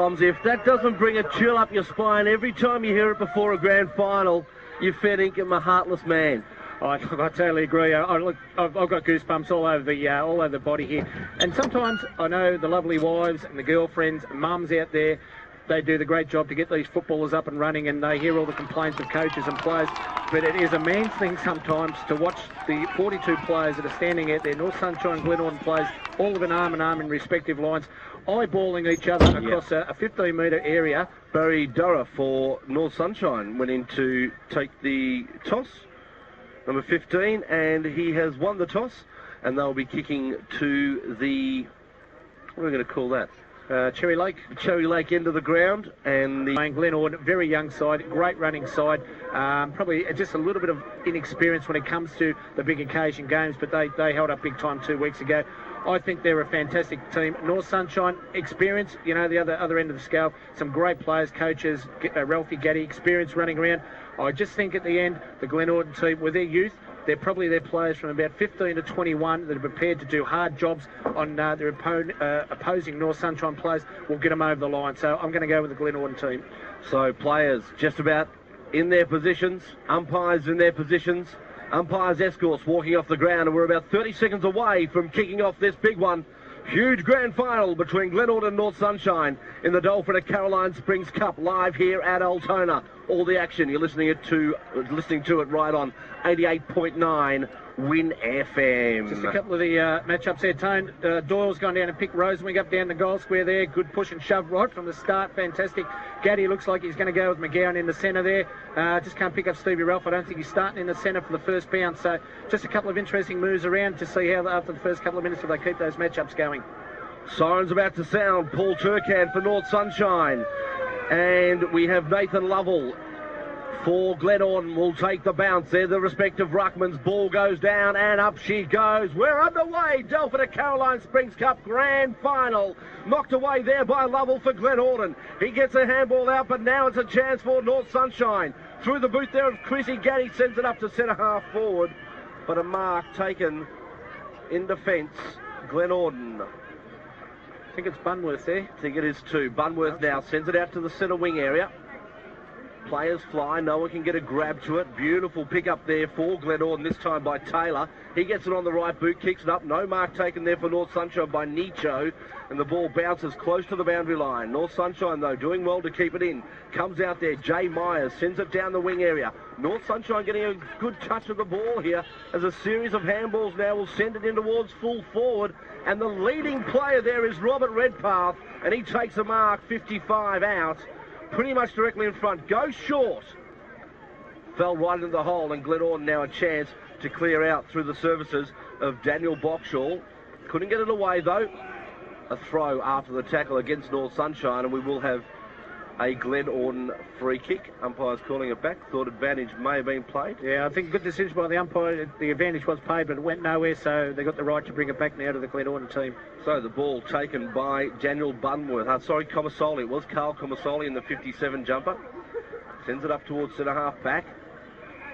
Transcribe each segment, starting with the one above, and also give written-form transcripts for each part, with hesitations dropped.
Bombs, if that doesn't bring a chill up your spine every time you hear it before a grand final, you're fair dinkum a heartless man. I totally agree. Look, I've got goosebumps all over the body here. And sometimes I know the lovely wives and the girlfriends, mums out there, they do the great job to get these footballers up and running, and they hear all the complaints of coaches and players. But it is a man's thing sometimes to watch the 42 players that are standing out there, North Sunshine, Glenorden players, all of an arm in arm in respective lines, eyeballing each other across a 15-metre area. Barry Durra for North Sunshine went in to take the toss, number 15, and he has won the toss, and they'll be kicking to the, what are we going to call that? Cherry Lake end of the ground, and the Glenorden, very young side, great running side, probably just a little bit of inexperience when it comes to the big occasion games, but they held up big time 2 weeks ago. I think they're a fantastic team. North Sunshine, experience, you know, the other end of the scale, some great players, coaches, Ralphie Gaddy, experience running around. I just think at the end, the Glenorden team, with their youth, they're probably their players from about 15 to 21 that are prepared to do hard jobs on their opposing North Sunshine players will get them over the line. So I'm going to go with the Glenorden team. So players just about in their positions, umpires in their positions, umpires escorts walking off the ground, and we're about 30 seconds away from kicking off this big one. Huge grand final between Glenorden and North Sunshine in the Dolphin at Caroline Springs Cup, live here at Altona. All the action, you're listening to it right on 88.9 Win FM. Just a couple of the matchups there, Tone. Doyle's gone down and picked Rosenwing up down the goal square there. Good push and shove right from the start. Fantastic. Gaddy looks like he's going to go with McGowan in the centre there. Just can't pick up Stevie Ralph. I don't think he's starting in the centre for the first bounce. So just a couple of interesting moves around to see how after the first couple of minutes if they keep those matchups going. Sirens about to sound. Paul Turcan for North Sunshine. And we have Nathan Lovell for Glenorden will take the bounce. There the respective ruckmans. Ball goes down and up she goes. We're underway. Delphin at Caroline Springs Cup grand final. Knocked away there by Lovell for Glenorden. He gets a handball out, but now it's a chance for North Sunshine. Through the boot there of Chrissy Gaddy, sends it up to centre half forward. But a mark taken in defence. Glenorden. I think it's Bunworth there. I think it is too. Bunworth now sends it out to the centre wing area. Players fly, no one can get a grab to it. Beautiful pick up there for Glenorden, this time by Taylor. He gets it on the right boot, kicks it up. No mark taken there for North Sunshine by Nicho. And the ball bounces close to the boundary line. North Sunshine, though, doing well to keep it in. Comes out there, Jay Myers sends it down the wing area. North Sunshine getting a good touch of the ball here as a series of handballs now will send it in towards full forward. And the leading player there is Robert Redpath, and he takes a mark, 55 out. Pretty much directly in front, goes short. Fell right into the hole, and Glenorden now a chance to clear out through the services of Daniel Boxall. Couldn't get it away though. A throw after the tackle against North Sunshine, and we will have a Glenorden free kick. Umpire's calling it back. Thought advantage may have been played. Yeah, I think good decision by the umpire. The advantage was paid, but it went nowhere, so they got the right to bring it back now to the Glenorden team. So the ball taken by Daniel Bunworth. Comasoli. It was Carl Comasoli in the 57 jumper. Sends it up towards centre half back.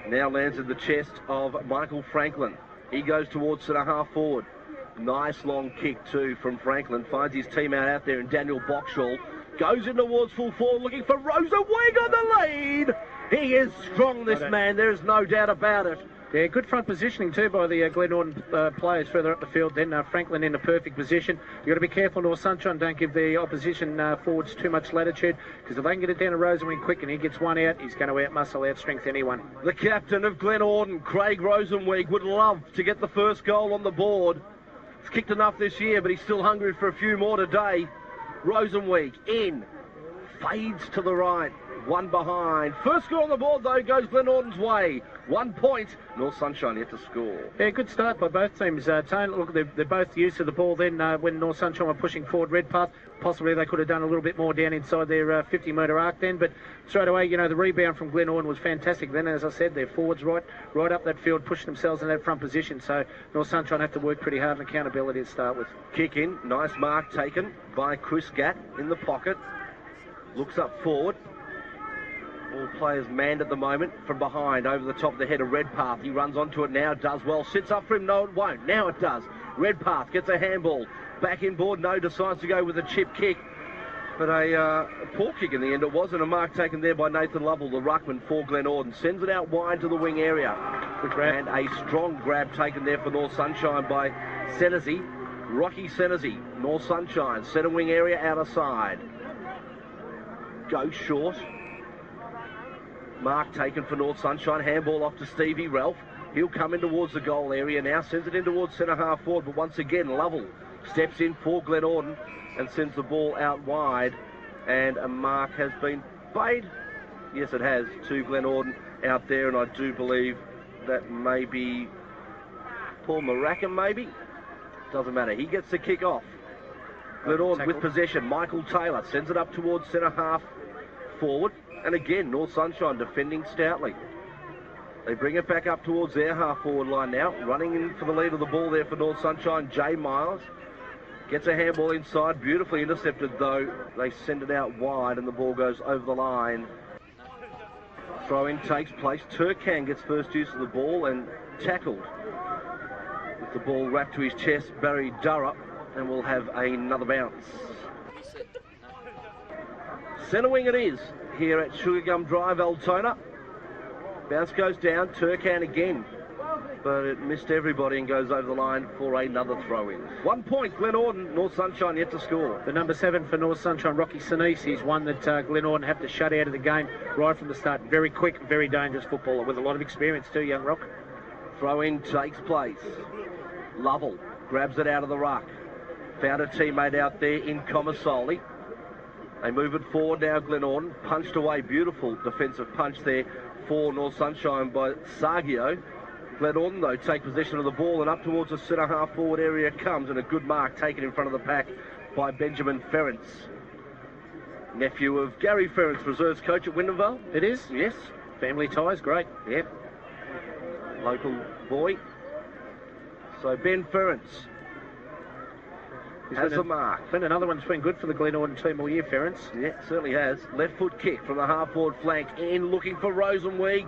Now lands in the chest of Michael Franklin. He goes towards centre half forward. Nice long kick too from Franklin. Finds his teammate out there, and Daniel Boxall goes in towards full forward looking for Rosenwing on the lead. He is strong, this man. There is no doubt about it. Yeah, good front positioning too by the Glenorden players further up the field. Then Franklin in a perfect position. You've got to be careful, North Sunshine. Don't give the opposition forwards too much latitude, because if they can get it down to Rosenwing quick and he gets one out, he's going to out-muscle, out-strength anyone. The captain of Glenorden, Craig Rosenwing, would love to get the first goal on the board. He's kicked enough this year, but he's still hungry for a few more today. Rosenwing in, fades to the right, one behind. First score on the board though goes Glenorden's way. 1 point. North Sunshine yet to score. Yeah, good start by both teams. Tone, look, they're both used to the ball then when North Sunshine were pushing forward Redpath. Possibly they could have done a little bit more down inside their 50-metre arc then, but straight away, you know, the rebound from Glenorden was fantastic. Then, as I said, their forwards right up that field, pushing themselves in that front position. So North Sunshine have to work pretty hard on accountability to start with. Kick in, nice mark taken by Chris Gatt in the pocket. Looks up forward. All players manned at the moment from behind over the top of the head of Redpath. He runs onto it now, does well. Sits up for him, no it won't. Now it does. Redpath gets a handball. Back in board, no, decides to go with a chip kick. But a poor kick in the end it was, and a mark taken there by Nathan Lovell, the ruckman for Glenorden. Sends it out wide to the wing area. Good grab. And a strong grab taken there for North Sunshine by Senesi. Rocky Senesi, North Sunshine, centre wing area, outer side. Goes short. Mark taken for North Sunshine. Handball off to Stevie Ralph. He'll come in towards the goal area now. Sends it in towards centre half forward. But once again, Lovell steps in for Glenorden and sends the ball out wide. And a mark has been made. Yes, it has, to Glenorden out there. And I do believe that may be Paul Marackham, maybe. Doesn't matter. He gets the kick off. Glenorden with possession. Michael Taylor sends it up towards centre half forward. And again, North Sunshine defending stoutly. They bring it back up towards their half forward line now. Running in for the lead of the ball there for North Sunshine, Jay Miles. Gets a handball inside, beautifully intercepted though. They send it out wide and the ball goes over the line. Throw-in takes place. Turkan gets first use of the ball and tackled. With the ball wrapped to his chest, Barry Durrup, and we'll have another bounce. Centre wing it is here at Sugargum Drive, Altona. Bounce goes down, Turkan again. But it missed everybody and goes over the line for another throw-in. 1 point, Glenorden. North Sunshine yet to score. The number 7 for North Sunshine, Rocky Sinise, is one that Glenorden have to shut out of the game right from the start. Very quick, very dangerous footballer with a lot of experience too, young Rock. Throw-in takes place. Lovell grabs it out of the ruck. Found a teammate out there in Comasoli. They move it forward now, Glenorden. Punched away, beautiful defensive punch there for North Sunshine by Sargio. Glenorden, though, take possession of the ball and up towards the centre half forward area comes, and a good mark taken in front of the pack by Benjamin Ferrance. Nephew of Gary Ferrance, reserves coach at Wyndhamvale. It is? Yes. Family ties, great. Yep. Local boy. So Ben Ferrance has a mark. Been another one's been good for the Glenorden team all year, Ferrance. Yeah, certainly has. Left foot kick from the half forward flank in, looking for Rosenweig.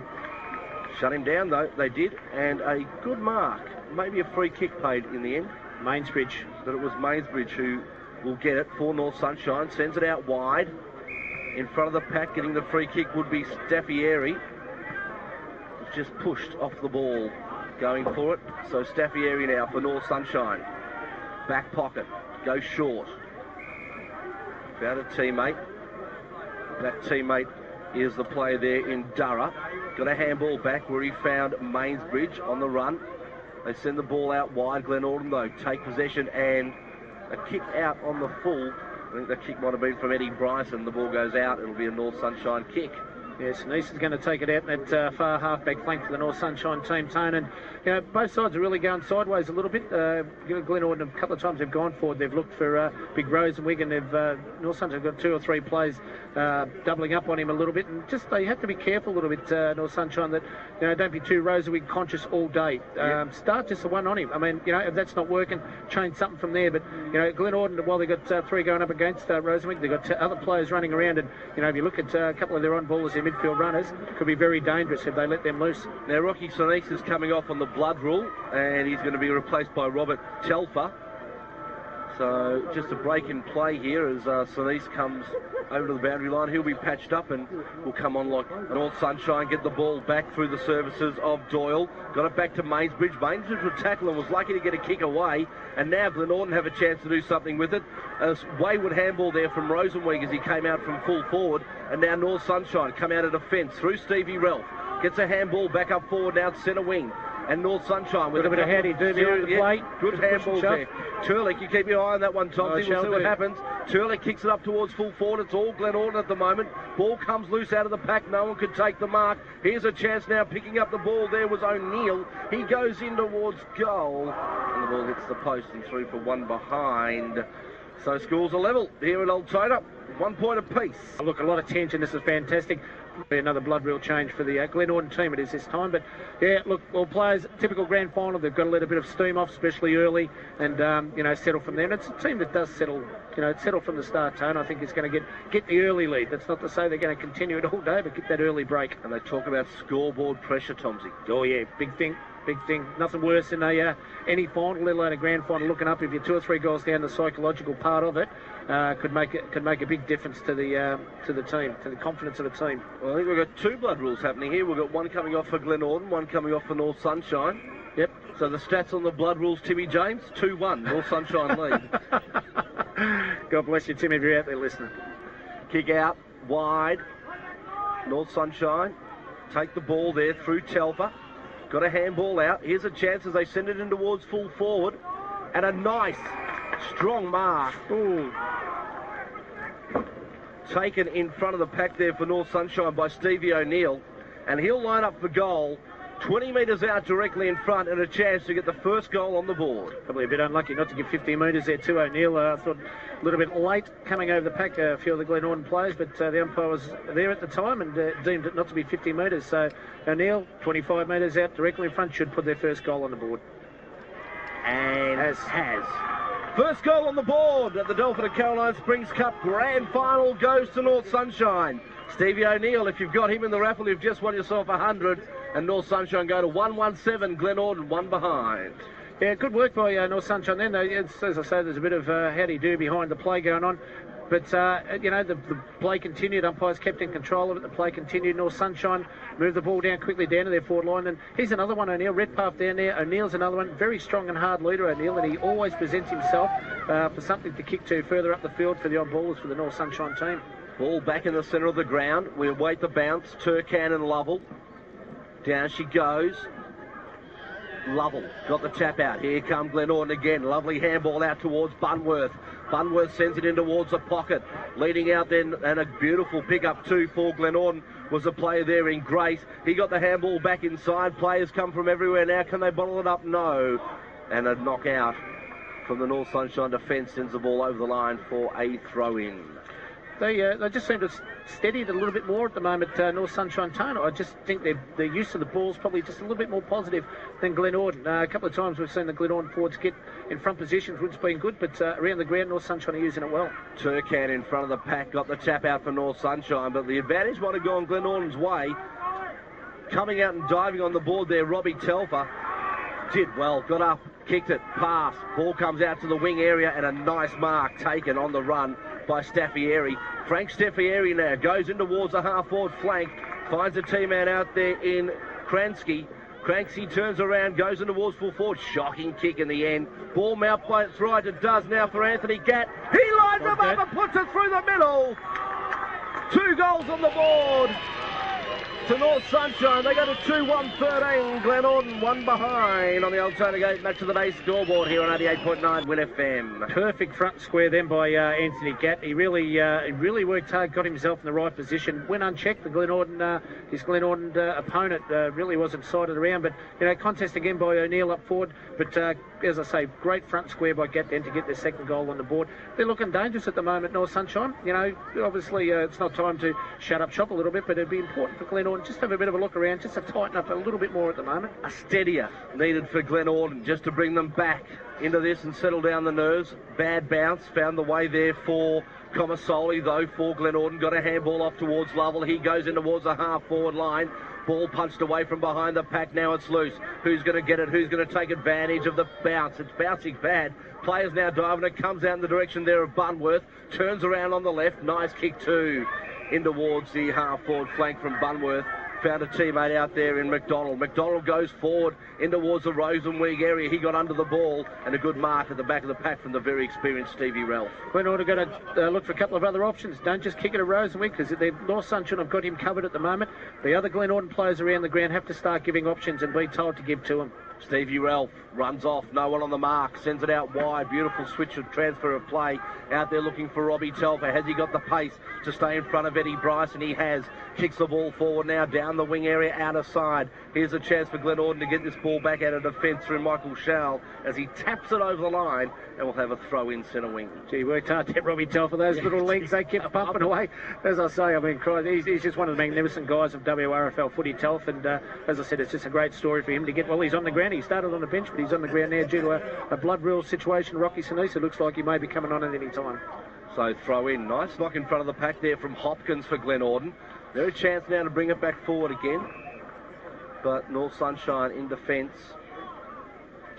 Shut him down though, they did, and a good mark. Maybe a free kick paid in the end. Mainsbridge. But it was Mainsbridge who will get it for North Sunshine. Sends it out wide. In front of the pack, getting the free kick would be Staffieri. It's just pushed off the ball. Going for it. So Staffieri now for North Sunshine. Back pocket. Goes short. Found a teammate. That teammate is the player there in Durra. Got a handball back where he found Mainsbridge on the run. They send the ball out wide. Glenorden, though, take possession and a kick out on the full. I think the kick might have been from Eddie Bryson. The ball goes out. It'll be a North Sunshine kick. Yes, Nice is going to take it out in that far half-back flank for the North Sunshine team, Tone. And, you know, both sides are really going sideways a little bit. Glenorden, a couple of times they've gone forward. They've looked for Big Rosenweig, and they've North Sunshine got 2 or 3 plays doubling up on him a little bit. And just they have to be careful a little bit, North Sunshine, that, you know, don't be too Rosenweig conscious all day. Start just the one on him. I mean, you know, if that's not working, change something from there. But, you know, Glenorden, while they've got 3 going up against Rosenweig, they've got other players running around. And, you know, if you look at a couple of their on-ballers, their midfield runners, could be very dangerous if they let them loose. Now, Rocky Sinise is coming off on the blood rule, and he's going to be replaced by Robert Telfer. So just a break in play here as Sinise comes over to the boundary line. He'll be patched up and will come on like North Sunshine, get the ball back through the services of Doyle. Got it back to Mainsbridge. Mainsbridge would tackle and was lucky to get a kick away. And now Glenorden have a chance to do something with it. A wayward handball there from Rosenweig as he came out from full forward. And now North Sunshine come out of defence through Stevie Ralph. Gets a handball back up forward now to centre wing. And North Sunshine with a bit of handy do behind the plate. Good handball there. Turlick, you keep your eye on that one, Tom. We'll see what happens. Turlick kicks it up towards full forward. It's all Glenorden at the moment. Ball comes loose out of the pack. No one could take the mark. Here's a chance now. Picking up the ball there was O'Neill. He goes in towards goal. And the ball hits the post and through for one behind. So scores are level here at Altona. 1 point apiece. Look, a lot of tension. This is fantastic. Be another blood reel change for the Glenorden team. It is this time, but yeah, look, all players, typical grand final, they've got to let a bit of steam off, especially early, and you know, settle from there. And it's a team that does settle, you know, settle from the start. Tone, I think is going to get the early lead. That's not to say they're going to continue it all day, but get that early break. And they talk about scoreboard pressure, Tomsy. Oh yeah, big thing. Big thing. Nothing worse than any final, let alone a grand final, looking up if you're 2 or 3 goals down, the psychological part of it. could make a big difference to the team, to the confidence of the team. Well, I think we've got two blood rules happening here. We've got one coming off for Glenorden, one coming off for North Sunshine. Yep. So the stats on the blood rules, Timmy James, 2-1, North Sunshine lead. God bless you, Tim, if you're out there listening. Kick out, wide, North Sunshine. Take the ball there through Telfer. Got a handball out. Here's a chance as they send it in towards full forward. And a nice, strong mark. Ooh. Taken in front of the pack there for North Sunshine by Stevie O'Neill. And he'll line up for goal. 20 metres out directly in front and a chance to get the first goal on the board. Probably a bit unlucky not to get 50 metres there to O'Neill. I thought a little bit late coming over the pack, a few of the Glenorden players, but the umpire was there at the time and deemed it not to be 50 metres. So O'Neill, 25 metres out directly in front, should put their first goal on the board. And has. First goal on the board at the Dolphin and Caroline Springs Cup Grand Final goes to North Sunshine. Stevie O'Neill, if you've got him in the raffle, you've just won yourself 100. And North Sunshine go to 1-1-7, Glenorden 1 behind. Yeah, good work by North Sunshine then. As I say, there's a bit of howdy-do behind the play going on. But, the play continued. Umpires kept in control of it. The play continued. North Sunshine moved the ball down quickly down to their forward line. And here's another one, O'Neill. Redpath down there. O'Neill's another one. Very strong and hard leader, O'Neill. And he always presents himself for something to kick to further up the field for the on ballers for the North Sunshine team. Ball back in the centre of the ground. We await the bounce. Turcan and Lovell. Down she goes. Lovell got the tap out. Here come Glenorden again. Lovely handball out towards Bunworth. Bunworth sends it in towards the pocket. Leading out then, and a beautiful pick-up too for Glenorden was a player there in Grace. He got the handball back inside. Players come from everywhere now. Can they bottle it up? No. And a knockout from the North Sunshine defence sends the ball over the line for a throw-in. They just seem to steady it a little bit more at the moment, North Sunshine Tone. I just think their use of the ball is probably just a little bit more positive than Glenorden. A couple of times we've seen the Glenorden forwards get in front positions, which has been good, but around the ground, North Sunshine are using it well. Turcan in front of the pack, got the tap out for North Sunshine, but the advantage might have gone Glenorden's way. Coming out and diving on the board there, Robbie Telfer did well, got up, kicked it, pass. Ball comes out to the wing area and a nice mark taken on the run by Staffieri. Frank Staffieri now goes in towards the half-forward flank, finds a teammate out there in Kransky. Kransky turns around, goes in towards full forward. Shocking kick in the end. Ball mouth by its right. It does now for Anthony Gatt. He lines them up and puts it through the middle. 2 goals on the board to North Sunshine. They go to 2-1-13. Glenorden 1 behind on the old Gate Match of the Day scoreboard here on 88.9 Win FM. Perfect front square then by Anthony Gatt. He really worked hard, got himself in the right position. Went unchecked. The Glenorden, his Glenorden opponent really wasn't sighted around. But, contest again by O'Neill up forward. But, as I say, great front square by Gatt then to get their second goal on the board. They're looking dangerous at the moment, North Sunshine. Obviously it's not time to shut up shop a little bit, but it'd be important for Glenorden just have a bit of a look around, just to tighten up a little bit more at the moment. A steadier needed for Glenorden just to bring them back into this and settle down the nerves. Bad bounce, found the way there for Comasoli though for Glenorden. Got a handball off towards Lovell. He goes in towards the half-forward line. Ball punched away from behind the pack. Now it's loose. Who's going to get it? Who's going to take advantage of the bounce? It's bouncing bad. Players now diving. It comes out in the direction there of Bunworth. Turns around on the left. Nice kick too. In towards the half-forward flank from Bunworth. Found a teammate out there in McDonald. McDonald goes forward in towards the Rosenweig area. He got under the ball and a good mark at the back of the pack from the very experienced Stevie Ralph. Glenorden got to look for a couple of other options. Don't just kick it at Rosenweig because the North Sunshine have got him covered at the moment. The other Glenorden players around the ground have to start giving options and be told to give to them. Stevie Ralph runs off, no one on the mark, sends it out wide. Beautiful switch of transfer of play. Out there looking for Robbie Telfer. Has he got the pace to stay in front of Eddie Bryson? He has. Kicks the ball forward now down the wing area, out of side. Here's a chance for Glenorden to get this ball back out of defence through Michael Schall as he taps it over the line and we'll have a throw in centre wing. Gee, worked hard to get Robbie Telfer. Those little legs, they kept pumping away. As I say, he's just one of the magnificent guys of WRFL footy, Telfer. And as I said, it's just a great story for him to get. Well, he's on the ground. He started on the bench, but he's on the ground now due to a blood rule situation. Rocky Sinisa looks like he may be coming on at any time. So throw in. Nice knock in front of the pack there from Hopkins for Glenorden. There's a chance now to bring it back forward again. But North Sunshine in defence.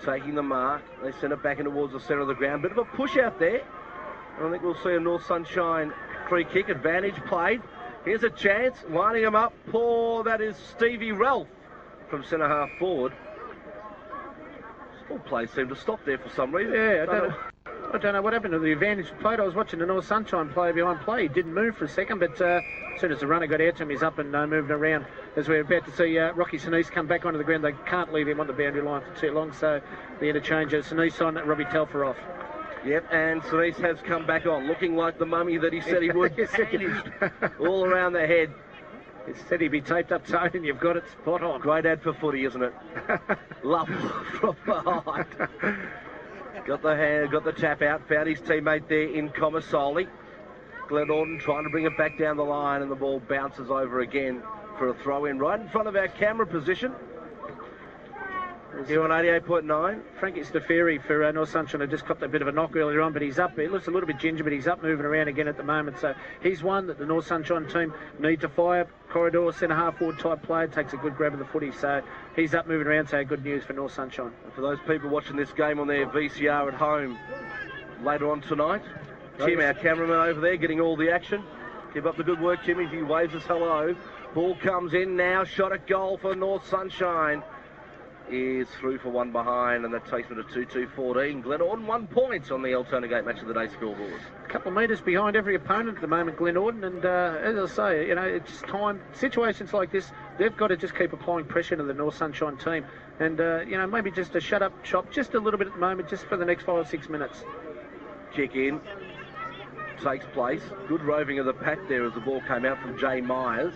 Taking the mark. They send it back in towards the centre of the ground. Bit of a push out there. I think we'll see a North Sunshine free kick. Advantage played. Here's a chance. Lining him up. Poor. That is Stevie Ralph from centre half forward. All plays seem to stop there for some reason. Yeah, I don't know what happened to the advantage played. I was watching the North Sunshine player behind play. He didn't move for a second, but as soon as the runner got out to him, he's up and moving around. As we're about to see Rocky Sinise come back onto the ground, they can't leave him on the boundary line for too long, so the interchange of Sinise on, Robbie Telfer off. Yep, and Sinise has come back on, looking like the mummy that he said he would. All around the head. He said he'd be taped up tight, and you've got it spot on. Great ad for footy, isn't it? Love from behind. Got the hand, got the tap out, found his teammate there in Comasoli. Glenorden trying to bring it back down the line, and the ball bounces over again for a throw-in right in front of our camera position. Here on 88.9. Frankie Staferi for North Sunshine had just copped a bit of a knock earlier on, but he's up. He looks a little bit ginger, but he's up moving around again at the moment. So he's one that the North Sunshine team need to fire. Corridor, centre half forward type player, takes a good grab of the footy. So he's up moving around, so good news for North Sunshine. And for those people watching this game on their VCR at home later on tonight, Tim, our cameraman over there, getting all the action. Keep up the good work, Timmy. He waves us hello. Ball comes in now. Shot at goal for North Sunshine. Is through for one behind, and that takes me to 2-2-14. Glenorden 1 point on the Altona Gate Match of the Day scoreboard. A couple of metres behind every opponent at the moment, Glenorden, and as I say, you know, it's time. Situations like this, they've got to just keep applying pressure to the North Sunshine team, and you know, maybe just to shut up shop just a little bit at the moment, just for the next 5 or 6 minutes. Kick in takes place. Good roving of the pack there as the ball came out from Jay Myers.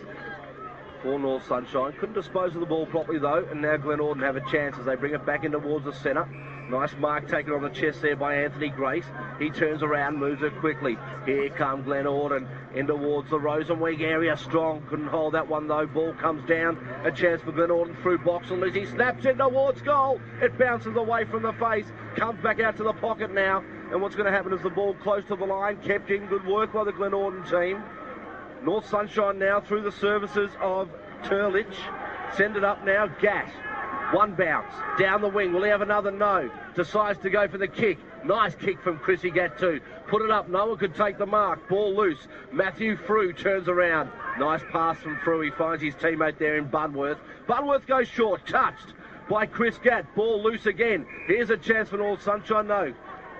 For North Sunshine. Couldn't dispose of the ball properly though, and now Glenorden have a chance as they bring it back in towards the centre. Nice mark taken on the chest there by Anthony Grace. He turns around, moves it quickly. Here come Glenorden in towards the Rosenweg area. Strong, couldn't hold that one though. Ball comes down. A chance for Glenorden through box, and Lizzie snaps in towards goal. It bounces away from the face, comes back out to the pocket now. And what's going to happen is the ball close to the line, kept in. Good work by the Glenorden team. North Sunshine now through the services of Turlich. Send it up now, Gatt. One bounce, down the wing. Will he have another? No. Decides to go for the kick. Nice kick from Chrissy Gatt too. Put it up, no one could take the mark. Ball loose. Matthew Frew turns around. Nice pass from Frew. He finds his teammate there in Budworth. Budworth goes short, touched by Chris Gatt. Ball loose again. Here's a chance for North Sunshine, no.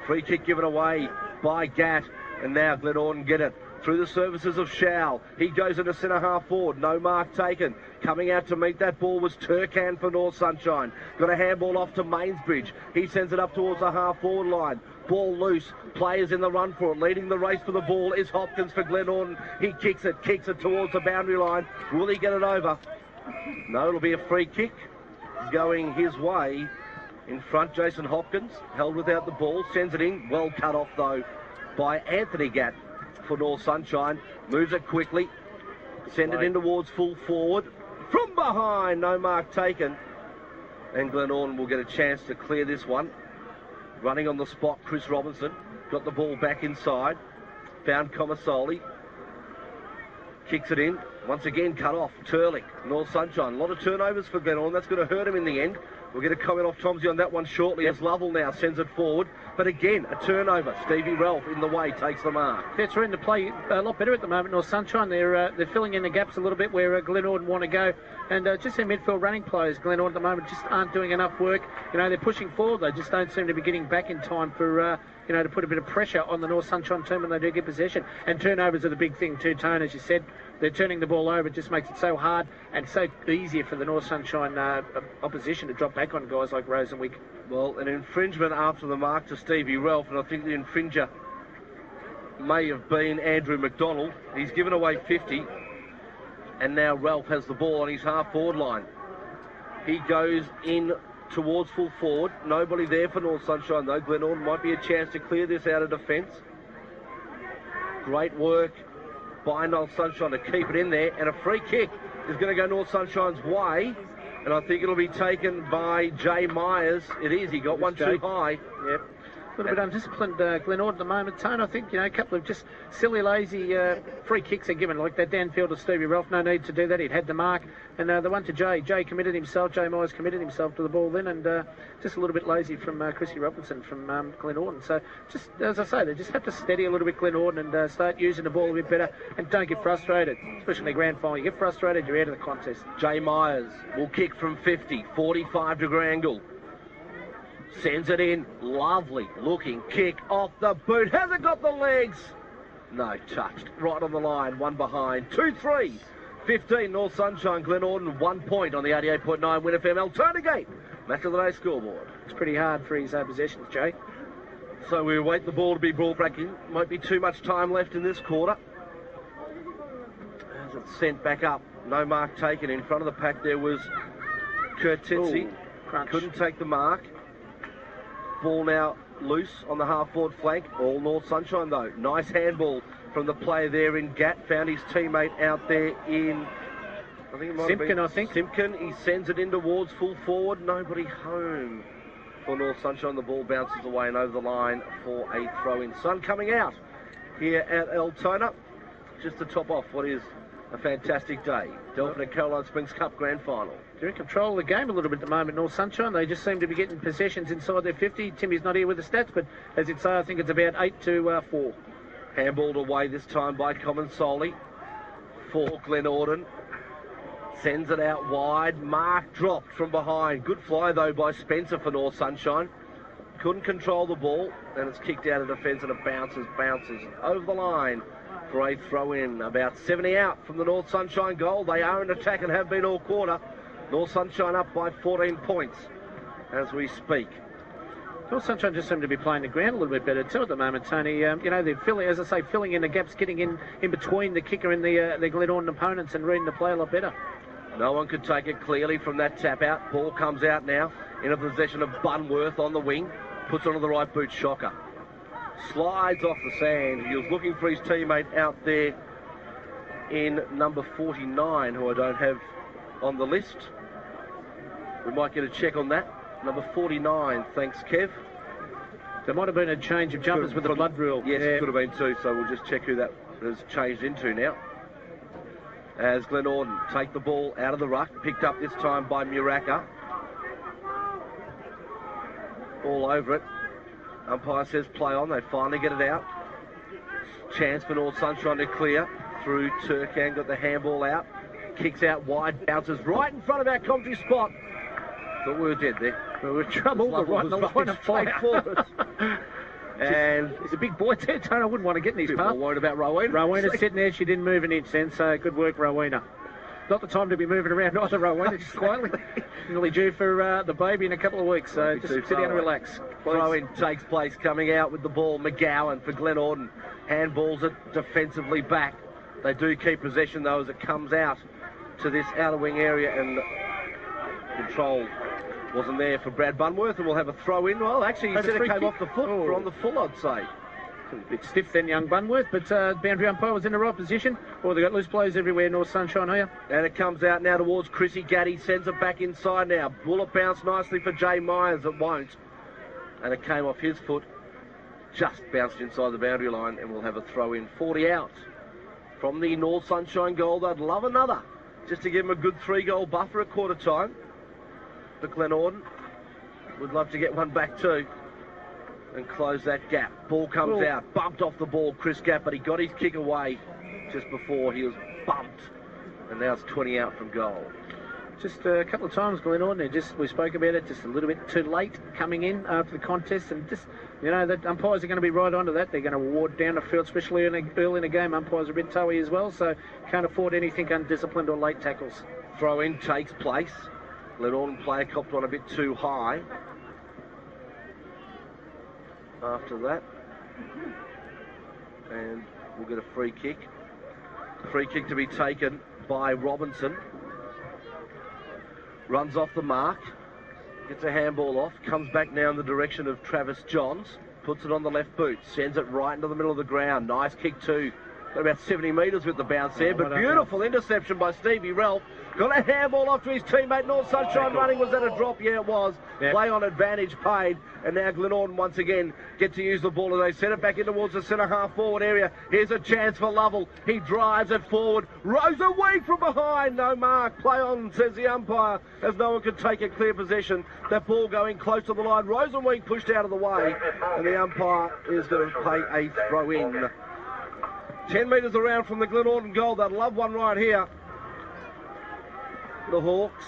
Free kick given away by Gatt. And now Glenorden get it. Through the services of Shao. He goes into centre half forward. No mark taken. Coming out to meet that ball was Turcan for North Sunshine. Got a handball off to Mainsbridge. He sends it up towards the half forward line. Ball loose. Players in the run for it. Leading the race for the ball is Hopkins for Glenorden. He kicks it towards the boundary line. Will he get it over? No, it'll be a free kick going his way. In front, Jason Hopkins held without the ball. Sends it in. Well cut off though by Anthony Gatt. For North Sunshine, moves it quickly, send it in towards full forward, from behind, no mark taken, and Glenorden will get a chance to clear this one. Running on the spot, Chris Robinson, got the ball back inside, found Comasoli, kicks it in, once again cut off, Turlick, North Sunshine, a lot of turnovers for Glenorden, that's going to hurt him in the end. We'll get a comment off Tomsey on that one shortly as Lovell now sends it forward. But again, a turnover. Stevie Ralph in the way takes the mark. That's right, to play a lot better at the moment. North Sunshine, they're filling in the gaps a little bit where Glenorden want to go. And just their midfield running players, Glenorden at the moment, just aren't doing enough work. You know, they're pushing forward. They just don't seem to be getting back in time for, you know, to put a bit of pressure on the North Sunshine team when they do get possession. And turnovers are the big thing too, Tone, as you said. They're turning the ball over. It just makes it so hard and so easier for the North Sunshine opposition to drop back on guys like Rosenwick. Well, an infringement after the mark to Stevie Ralph, and I think the infringer may have been Andrew McDonald. He's given away 50, and now Ralph has the ball on his half-forward line. He goes in towards full forward. Nobody there for North Sunshine, though. Glenorden might be a chance to clear this out of defence. Great work by North Sunshine to keep it in there, and a free kick is going to go North Sunshine's way, and I think it'll be taken by Jay Myers. It is, he got one too high. Yep. A little bit undisciplined, Glenorden at the moment, Tone. I think, a couple of just silly, lazy free kicks are given, like that downfield to Stevie Ralph. No need to do that. He'd had the mark. And the one to Jay. Jay Myers committed himself to the ball then, and just a little bit lazy from Chrissy Robinson from Glenorden. So, just as I say, they just have to steady a little bit, Glenorden, and start using the ball a bit better, and don't get frustrated, especially in the grand final. You get frustrated, you're out of the contest. Jay Myers will kick from 50, 45-degree angle. Sends it in. Lovely looking kick off the boot. Has it got the legs? No, touched. Right on the line. One behind. 2-3. 15 North Sunshine. Glenorden 1 point on the 88.9 Win FM Alternate Match of the day scoreboard. It's pretty hard for his possessions, Jay. So we await the ball to be ball breaking. Won't be too much time left in this quarter. As it's sent back up. No mark taken. In front of the pack there was Kurt Titsy. Couldn't take the mark. Ball now loose on the half-forward flank. All North Sunshine, though. Nice handball from the player there in Gat. Found his teammate out there in... Simpkin. He sends it in towards full forward. Nobody home for North Sunshine. The ball bounces away and over the line for a throw-in. Sun coming out here at Altona. Just to top off what is a fantastic day. Delphin and Caroline Springs Cup Grand Final. They're in control of the game a little bit at the moment, North Sunshine. They just seem to be getting possessions inside their 50. Timmy's not here with the stats, but as it say, I think it's about 8-4. Handballed away this time by Common Solly for Glenorden. Sends it out wide. Mark dropped from behind. Good fly, though, by Spencer for North Sunshine. Couldn't control the ball, and it's kicked out of defence, and it bounces over the line for a throw-in. About 70 out from the North Sunshine goal. They are in attack and have been all quarter. North Sunshine up by 14 points as we speak. North Sunshine just seem to be playing the ground a little bit better too at the moment, Tony. They're filling, as I say, filling in the gaps, getting in between the kicker and the Glenorden opponents, and reading the play a lot better. No one could take it clearly from that tap out. Ball comes out now in a possession of Bunworth on the wing. Puts onto the right boot, Shocker. Slides off the sand. He was looking for his teammate out there in number 49, who I don't have on the list. We might get a check on that. Number 49, thanks, Kev. There might have been a change of jumpers with the blood rule. Yes, it could have been too, so we'll just check who that has changed into now. As Glenorden take the ball out of the ruck, picked up this time by Muraka. All over it. Umpire says play on. They finally get it out. Chance for North Sunshine to clear through Turkan. Got the handball out. Kicks out wide. Bounces right in front of our commentary spot. But we were dead there. We were in trouble. We're right in the line of fire. And he's a big boy there, Tony. I wouldn't want to get in his path. More worried about Rowena. Rowena's sitting there. She didn't move an inch then, so good work, Rowena. Not the time to be moving around either, Rowena, just quietly. Nearly due for the baby in a couple of weeks, so just sit down and relax. Throw-in takes place, coming out with the ball. McGowan for Glenorden. Handballs it defensively back. They do keep possession, though, as it comes out to this outer wing area, and control wasn't there for Brad Bunworth, and we'll have a throw-in. Well, actually, he said it came off the foot, or on the full, I'd say. A bit stiff then, young Bunworth, but boundary umpire was in the right position. They got loose players everywhere, North Sunshine here. And it comes out now towards Chrissy Gaddy, sends it back inside now. Bullet bounce nicely for Jay Myers, it won't. And it came off his foot, just bounced inside the boundary line, and we'll have a throw-in. 40 out from the North Sunshine goal. They'd love another, just to give them a good 3-goal buffer at quarter time. But Glenorden would love to get one back too and close that gap. Ball comes out, bumped off the ball, Chris Gapp, but he got his kick away just before he was bumped. And now it's 20 out from goal. Just a couple of times Glenorden there, we spoke about it, just a little bit too late coming in after the contest, and just, the umpires are going to be right onto that. They're going to award down the field, especially early in the game. Umpires are a bit toey as well, so can't afford anything undisciplined or late tackles. Throw-in takes place. Glenorden player copped on a bit too high. After that, and we'll get a free kick. Free kick to be taken by Robinson. Runs off the mark, gets a handball off, comes back now in the direction of Travis Johns, puts it on the left boot, sends it right into the middle of the ground. Nice kick too about 70 metres with the bounce there, but beautiful interception by Stevie Ralph. Got a handball off to his teammate. North Sunshine running. Was that a drop? Yeah, it was. Yep. Play on advantage paid. And now Glenorden once again get to use the ball as they send it back in towards the centre half forward area. Here's a chance for Lovell. He drives it forward. Rosenweek from behind. No mark. Play on, says the umpire, as no one can take a clear possession. That ball going close to the line. Rosenweek pushed out of the way. And the umpire is going to play a throw in. 10 metres around from the Glenorden goal. They'd love one right here. The Hawks,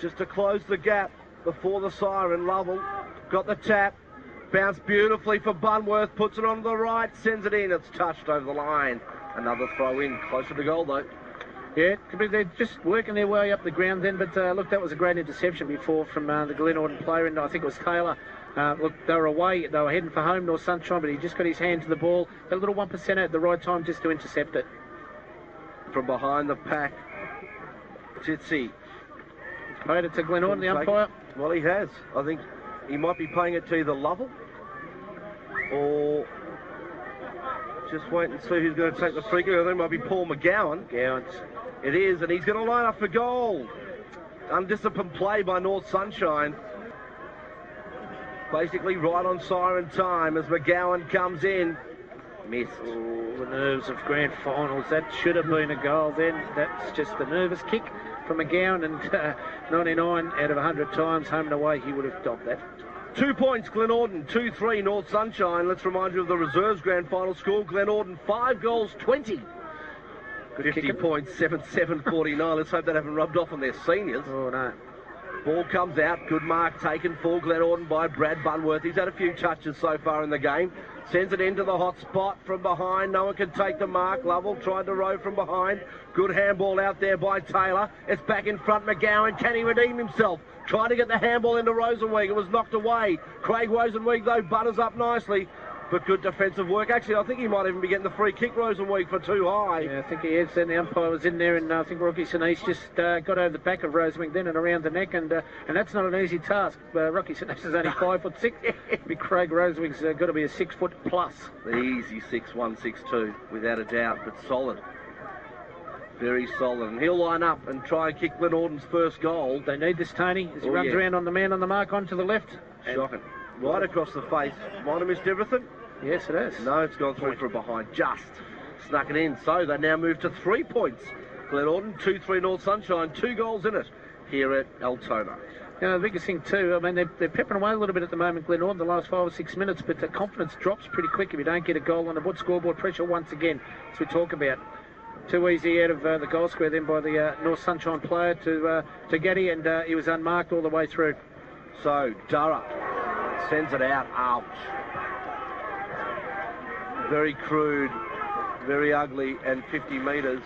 just to close the gap before the siren. Lovell got the tap, bounced beautifully for Bunworth, puts it on the right, sends it in. It's touched over the line. Another throw in, closer to goal though. Yeah, they're just working their way up the ground then, but look, that was a great interception before from the Glenorden player, and I think it was Taylor. Look, they were away, they were heading for home, North Sunshine, but he just got his hand to the ball, got a little 1% at the right time just to intercept it. From behind the pack, Titsy. He's paid it to Glenorden, the umpire. Well, he has. I think he might be paying it to either Lovell or just wait and see who's going to take the free kick. I think it might be Paul McGowan. It is, and he's going to line up for goal. Undisciplined play by North Sunshine. Basically right on siren time as McGowan comes in. Missed. Oh, the nerves of grand finals. That should have been a goal then. That's just the nervous kick from McGowan, and 99 out of 100 times home and away he would have stopped that. 2 points Glenorden, 2-3 North Sunshine. Let's remind you of the reserves grand final score. Glenorden 5 goals 20. 50 points, 7-7-49. Let's hope that haven't rubbed off on their seniors. Oh no. Ball comes out, good mark taken for Glenorden by Brad Bunworth. He's had a few touches so far in the game. Sends it into the hot spot from behind. No one can take the mark. Lovell tried to row from behind. Good handball out there by Taylor. It's back in front. McGowan, can he redeem himself? Trying to get the handball into Rosenweek. It was knocked away. Craig Rosenweek, though, butters up nicely. But good defensive work. Actually, I think he might even be getting the free kick, Rosenweek, for too high. Yeah, I think he is. Then the umpire was in there, and I think Rocky Sinise just got over the back of Rosenweek then and around the neck, and that's not an easy task. Rocky Sinise is only 5'6". Big Craig Rosenweek's got to be a 6 foot plus. Easy 6'1", 6'2", without a doubt, but solid. Very solid. And he'll line up and try and kick Glenorden's first goal. They need this, Tony, as he runs around on the man on the mark onto the left. Shocking. Right across the face. Might have missed everything. Yes, it is. No, it's gone through from behind. Just snuck it in. So they now move to 3 points. Glenorden, 2-3 North Sunshine. 2 goals in it here at Altona. You know, the biggest thing too, I mean, they're peppering away a little bit at the moment, Glenorden, the last 5 or 6 minutes, but the confidence drops pretty quick if you don't get a goal on the board. Scoreboard pressure once again, as we talk about. Too easy out of the goal square then by the North Sunshine player to Getty, and he was unmarked all the way through. So Durra sends it out. Ouch. Very crude, very ugly, and 50 metres.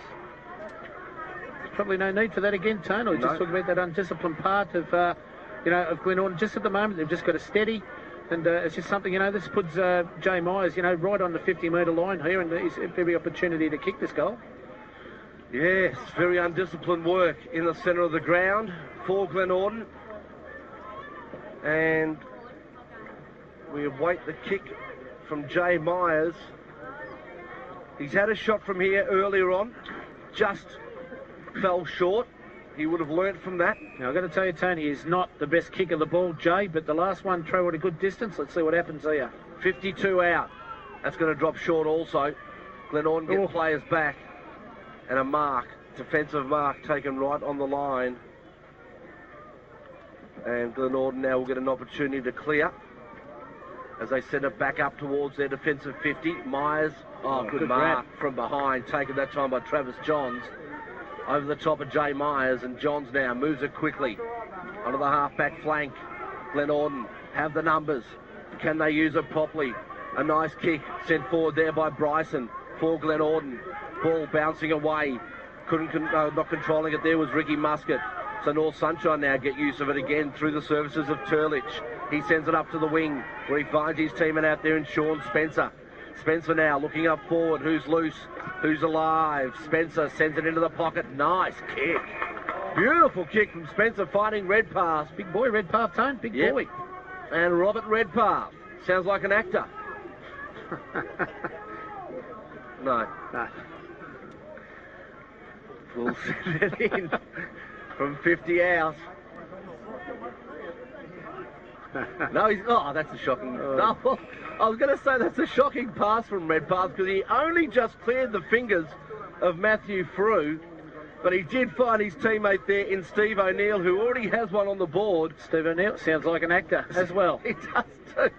There's probably no need for that again, Tony. We just talked about that undisciplined part of, of Glenorden. Just at the moment, they've just got a steady, and it's just something, this puts Jay Myers, right on the 50-metre line here, and there's every opportunity to kick this goal. Yes, very undisciplined work in the centre of the ground for Glenorden. And we await the kick from Jay Myers. He's had a shot from here earlier on, just fell short. He would have learnt from that. Now, I've got to tell you, Tony, he's not the best kick of the ball, Jay, but the last one threw at a good distance. Let's see what happens here. 52 out. That's going to drop short also. Glenorden get players back. And a mark, defensive mark taken right on the line. And Glenorden now will get an opportunity to clear as they send it back up towards their defensive 50. Myers, good mark from behind, taken that time by Travis Johns. Over the top of Jay Myers, and Johns now moves it quickly onto the half-back flank. Glenorden have the numbers. Can they use it properly? A nice kick sent forward there by Bryson for Glenorden. Ball bouncing away. Not controlling it there was Ricky Muscat. So North Sunshine now get use of it again through the services of Turlich. He sends it up to the wing where he finds his teammate out there in Sean Spencer. Spencer now looking up forward. Who's loose? Who's alive? Spencer sends it into the pocket. Nice kick. Beautiful kick from Spencer finding Redpath. Big boy Redpath, Tone. Big boy. And Robert Redpath. Sounds like an actor. No. No. We'll send it in from 50 out. No, that's a shocking... No, I was going to say that's a shocking pass from Redpath because he only just cleared the fingers of Matthew Frew, but he did find his teammate there in Steve O'Neill, who already has one on the board. Steve O'Neill sounds like an actor as well. He does too.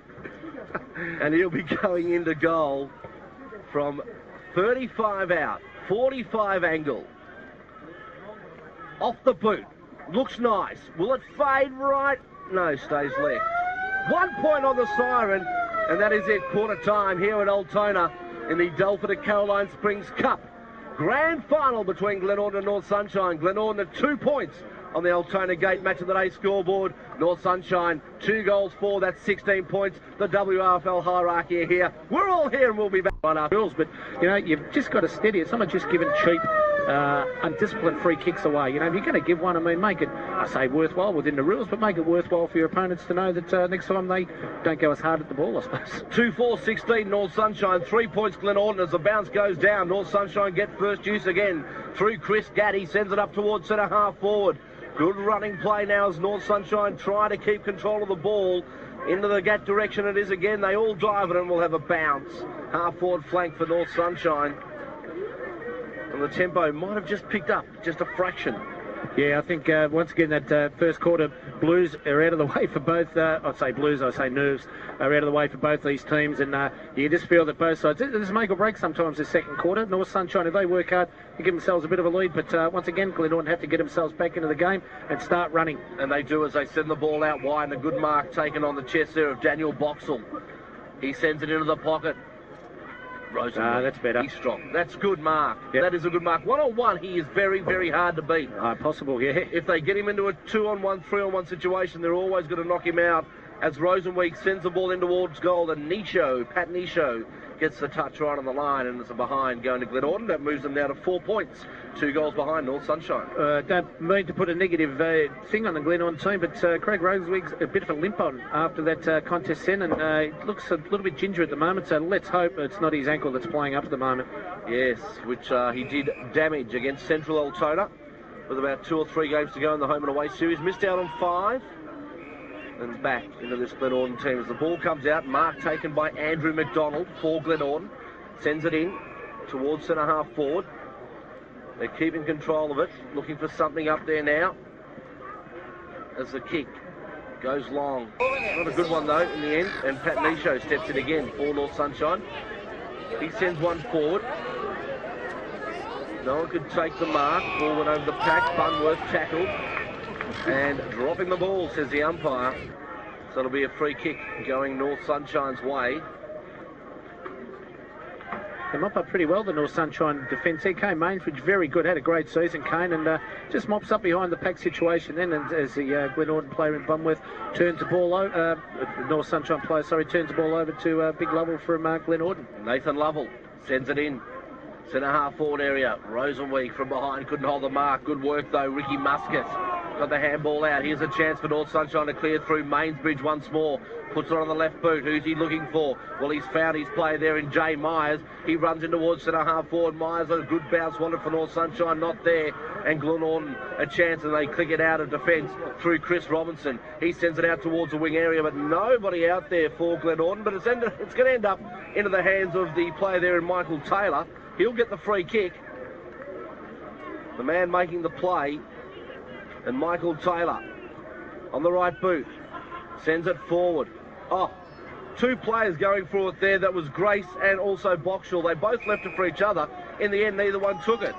And he'll be going into goal from 35 out, 45 angle. Off the boot. Looks nice. Will it fade right? No, stays left. 1 point on the siren, and that is it. Quarter time here at Altona in the Delphin Caroline Springs Cup. Grand final between Glenorden and North Sunshine. Glenorden at 2 points on the Altona Gate Match of the Day scoreboard. North Sunshine, 2 goals for, that's 16 points. The WRFL hierarchy here. We're all here and we'll be back on our rules, but you know, you've just got to steady. It's not just giving cheap, undisciplined free kicks away. You know, if you're going to give one, I mean, make it, I say, worthwhile within the rules, but make it worthwhile for your opponents to know that next time they don't go as hard at the ball, I suppose. 2-4-16 North Sunshine, 3 points Glenorden as the bounce goes down. North Sunshine get first use again through Chris Gaddy, sends it up towards centre half forward. Good running play now as North Sunshine try to keep control of the ball. Into the Gat direction it is again. They all dive it and will have a bounce. Half forward flank for North Sunshine. And the tempo might have just picked up, just a fraction. Yeah, I think once again that first quarter Blues are out of the way for both, I say Blues, I say Nerves, are out of the way for both these teams, and you just feel that both sides, this make or break sometimes this second quarter. North Sunshine, if they work hard, they give themselves a bit of a lead, but once again Glenorden have to get themselves back into the game and start running. And they do as they send the ball out wide, and a good mark taken on the chest there of Daniel Boxall. He sends it into the pocket. That's better. He's strong. That's good mark. Yep. That is a good mark. 1-on-1, he is very, very hard to beat. Possible, yeah. If they get him into a 2-on-1, 3-on-1 situation, they're always going to knock him out. As Rosenweek sends the ball in towards goal, and Pat Nisho gets the touch right on the line, and it's a behind going to Glenorden. That moves them down to 4 points. 2 goals behind North Sunshine. Don't mean to put a negative thing on the Glenorden team, but Craig Rosenweek's a bit of a limp on after that contest then, and it looks a little bit ginger at the moment, so let's hope it's not his ankle that's playing up at the moment. Yes, which he did damage against Central Altona with about 2 or 3 games to go in the home and away series. Missed out on 5. And back into this Glenorden team as the ball comes out. Mark taken by Andrew McDonald for Glenorden. Sends it in towards centre half forward. They're keeping control of it. Looking for something up there now. As the kick goes long. Not a good one though in the end. And Pat Nisho steps in again for North Sunshine. He sends one forward. No one could take the mark. Ball went over the pack. Bunworth tackled. And dropping the ball, says the umpire. So it'll be a free kick going North Sunshine's way. They mop up pretty well, the North Sunshine defence there. Kane Mainsbridge, very good, had a great season, Kane, and just mops up behind the pack situation then, and as the Glenorden player in Bunworth turns the ball over, North Sunshine player, turns the ball over to Big Lovell from Glenorden. Nathan Lovell sends it in. Centre half forward area. Rosenweek from behind couldn't hold the mark. Good work though. Ricky Muscat got the handball out. Here's a chance for North Sunshine to clear through. Mainsbridge once more. Puts it on the left boot. Who's he looking for? Well, he's found his play there in Jay Myers. He runs in towards centre half forward. Myers, a good bounce wanted for North Sunshine. Not there. And Glenorden a chance, and they click it out of defence through Chris Robinson. He sends it out towards the wing area, but nobody out there for Glenorden. But it's going to end up into the hands of the player there in Michael Taylor. He'll get the free kick. The man making the play, and Michael Taylor on the right boot sends it forward. Oh, 2 players going for it there. That was Grace and also Boxall. They both left it for each other. In the end, neither one took it.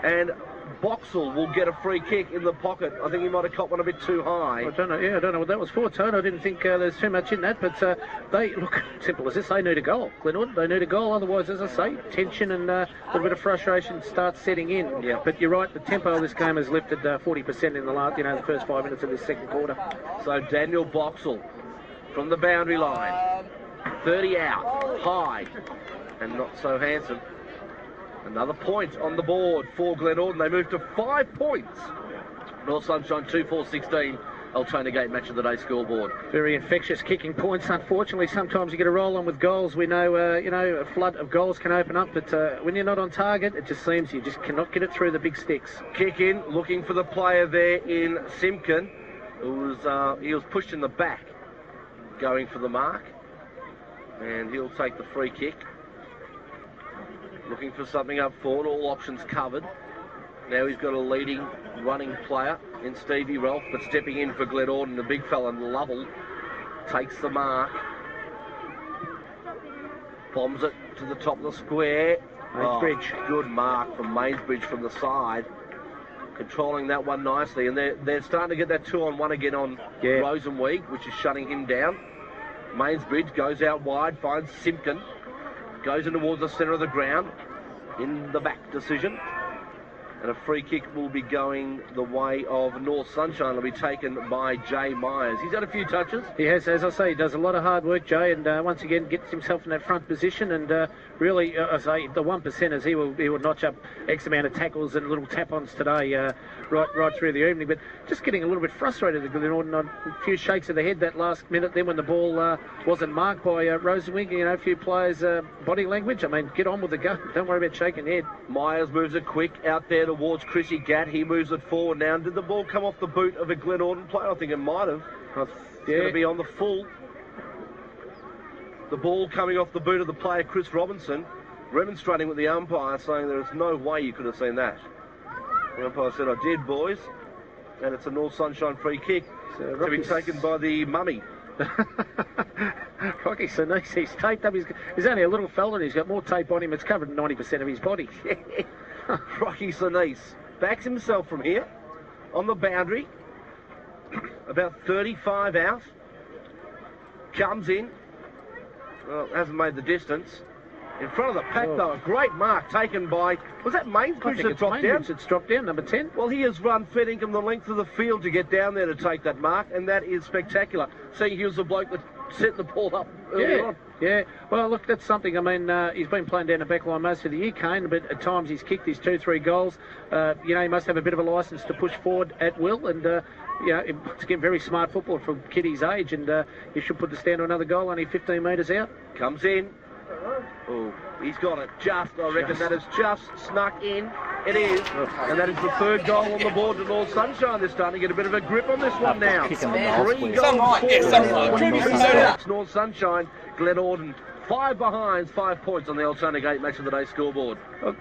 And Boxall will get a free kick in the pocket. I think he might have caught one a bit too high. I don't know. Yeah, I don't know what that was for, Tone. I didn't think there's too much in that, but they look simple as this. They need a goal. Glenorden, they need a goal. Otherwise, as I say, tension and a little bit of frustration starts setting in. Yeah. But you're right. The tempo of this game has lifted 40% in the last, the first 5 minutes of this second quarter. So Daniel Boxall from the boundary line, 30 out, high, and not so handsome. Another point on the board for Glenorden. They move to 5 points. North Sunshine 2-4-16 Altona Gate Match of the Day scoreboard. Very infectious kicking points. Unfortunately, sometimes you get a roll on with goals. We know, a flood of goals can open up, but when you're not on target, it just seems you just cannot get it through the big sticks. Kick in, looking for the player there in Simpkin. He was pushed in the back, going for the mark, and he'll take the free kick. Looking for something up forward, all options covered. Now he's got a leading running player in Stevie Ralph, but stepping in for Glenorden, the big fella, Lovell takes the mark. Bombs it to the top of the square. Mainsbridge. Good mark from Mainsbridge from the side. Controlling that one nicely, and they're starting to get that 2-on-1 again on Rosenweig, which is shutting him down. Mainsbridge goes out wide, finds Simpkin, goes in towards the centre of the ground, in the back decision. And a free kick will be going the way of North Sunshine. It'll be taken by Jay Myers. He's had a few touches. He has, as I say, he does a lot of hard work, Jay, and once again gets himself in that front position. And really, I say, the 1%ers, he will notch up X amount of tackles and little tap-ons today, right through the evening. But just getting a little bit frustrated at Glenorden on a few shakes of the head that last minute. Then when the ball wasn't marked by Rosenweig, a few players' body language. I mean, get on with the go. Don't worry about shaking the head. Myers moves it quick out there towards Chrissy Gatt. He moves it forward now. Did the ball come off the boot of a Glenorden player? I think it might have. It's going to be on the full. The ball coming off the boot of the player, Chris Robinson, remonstrating with the umpire, saying there is no way you could have seen that. The umpire said, I did, boys. And it's a North Sunshine free kick to be taken by the mummy. Rocky Sinise, he's taped up. He's only a little fella and he's got more tape on him. It's covered 90% of his body. Rocky Sinise backs himself from here on the boundary, about 35 out, comes in, well, hasn't made the distance. In front of the pack, though, a great mark taken by, was that Mainsbridge that dropped down? It's dropped down, number 10. Well, he has run fair income the length of the field to get down there to take that mark, and that is spectacular. Seeing he was the bloke that set the ball up early on. Yeah, well, look, that's something. I mean, he's been playing down the back line most of the year, Kane, but at times he's kicked his 2-3 goals. He must have a bit of a licence to push forward at will, and, it's again, very smart football for Kitty's age, and he should put the stand to another goal, only 15 metres out. Comes in. Oh, he's got it I reckon that is just snuck in. It is. And that is the third goal on the board to North Sunshine. They're starting to get a bit of a grip on this one now. 3 goals. It's North Sunshine, Glenorden. 5 behinds, 5 points on the Altona Gate Match of the Day scoreboard.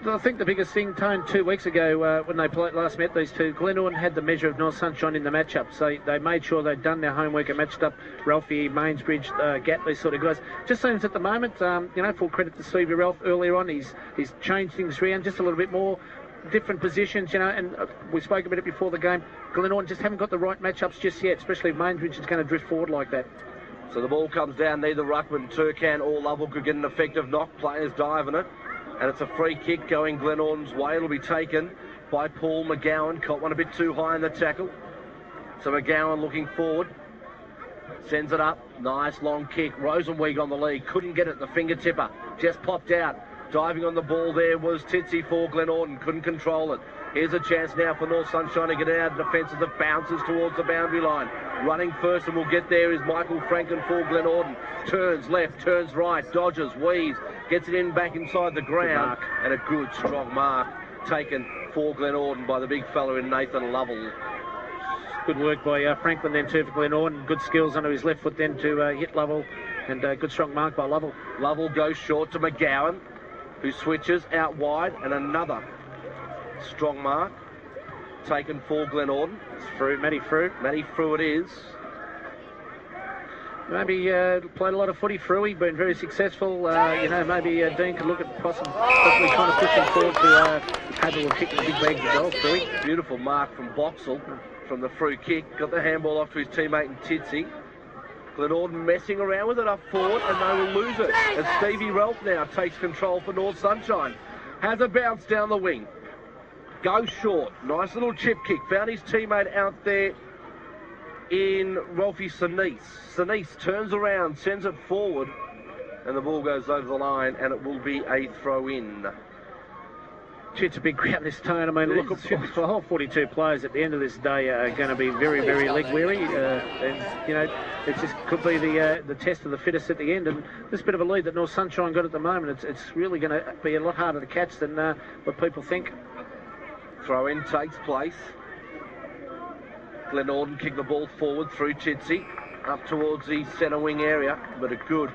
I think the biggest thing, Tone, 2 weeks ago when they last met, these two, Glenorden had the measure of North Sunshine in the matchup. So they made sure they'd done their homework and matched up Ralphie, Mainsbridge, Gatt, these sort of guys. Just seems at the moment, full credit to Stevie Ralph earlier on. He's changed things around just a little bit more. Different positions, and we spoke about it before the game. Glenorden just haven't got the right matchups just yet, especially if Mainsbridge is going to drift forward like that. So the ball comes down, neither Ruckman, Turcan or Lovell could get an effective knock. Players diving it, and it's a free kick going Glenorden's way. It'll be taken by Paul McGowan. Caught one a bit too high in the tackle. So McGowan looking forward, sends it up. Nice long kick. Rosenweig on the lead, couldn't get it. The finger tipper just popped out. Diving on the ball there was Titsy for Glenorden, couldn't control it. Here's a chance now for North Sunshine to get out of defence as it bounces towards the boundary line. Running first and we'll get there is Michael Franken for Glenorden. Turns left, turns right, dodges, weaves, gets it in back inside the ground. And a good, strong mark taken for Glenorden by the big fella in Nathan Lovell. Good work by Franklin then too for Glenorden. Good skills under his left foot then to hit Lovell. And good, strong mark by Lovell. Lovell goes short to McGowan, who switches out wide, and another strong mark taken for Glenorden. It's Frew, Matty Frew. Matty Frew it is. Maybe played a lot of footy, Frewy, been very successful. Maybe Dean could look at possibly kind of pushing forward to capable of kicking the big bags of goal, Frewy. Beautiful mark from Boxall from the Frew kick. Got the handball off to his teammate in Titsy. Glenorden messing around with it up forward, and they will lose it. And Stevie Ralph now takes control for North Sunshine. Has a bounce down the wing. Goes short. Nice little chip kick. Found his teammate out there in Ralphie Sinise. Sinise turns around, sends it forward, and the ball goes over the line, and it will be a throw-in. It's a big crowd this time. I mean, look, the whole 42 players at the end of this day are going to be very, very leg weary. And, you know, it just could be the test of the fittest at the end. And this bit of a lead that North Sunshine got at the moment, it's really going to be a lot harder to catch than what people think. Throw-in takes place. Glenorden kick the ball forward through Chitsey, up towards the centre wing area, but a good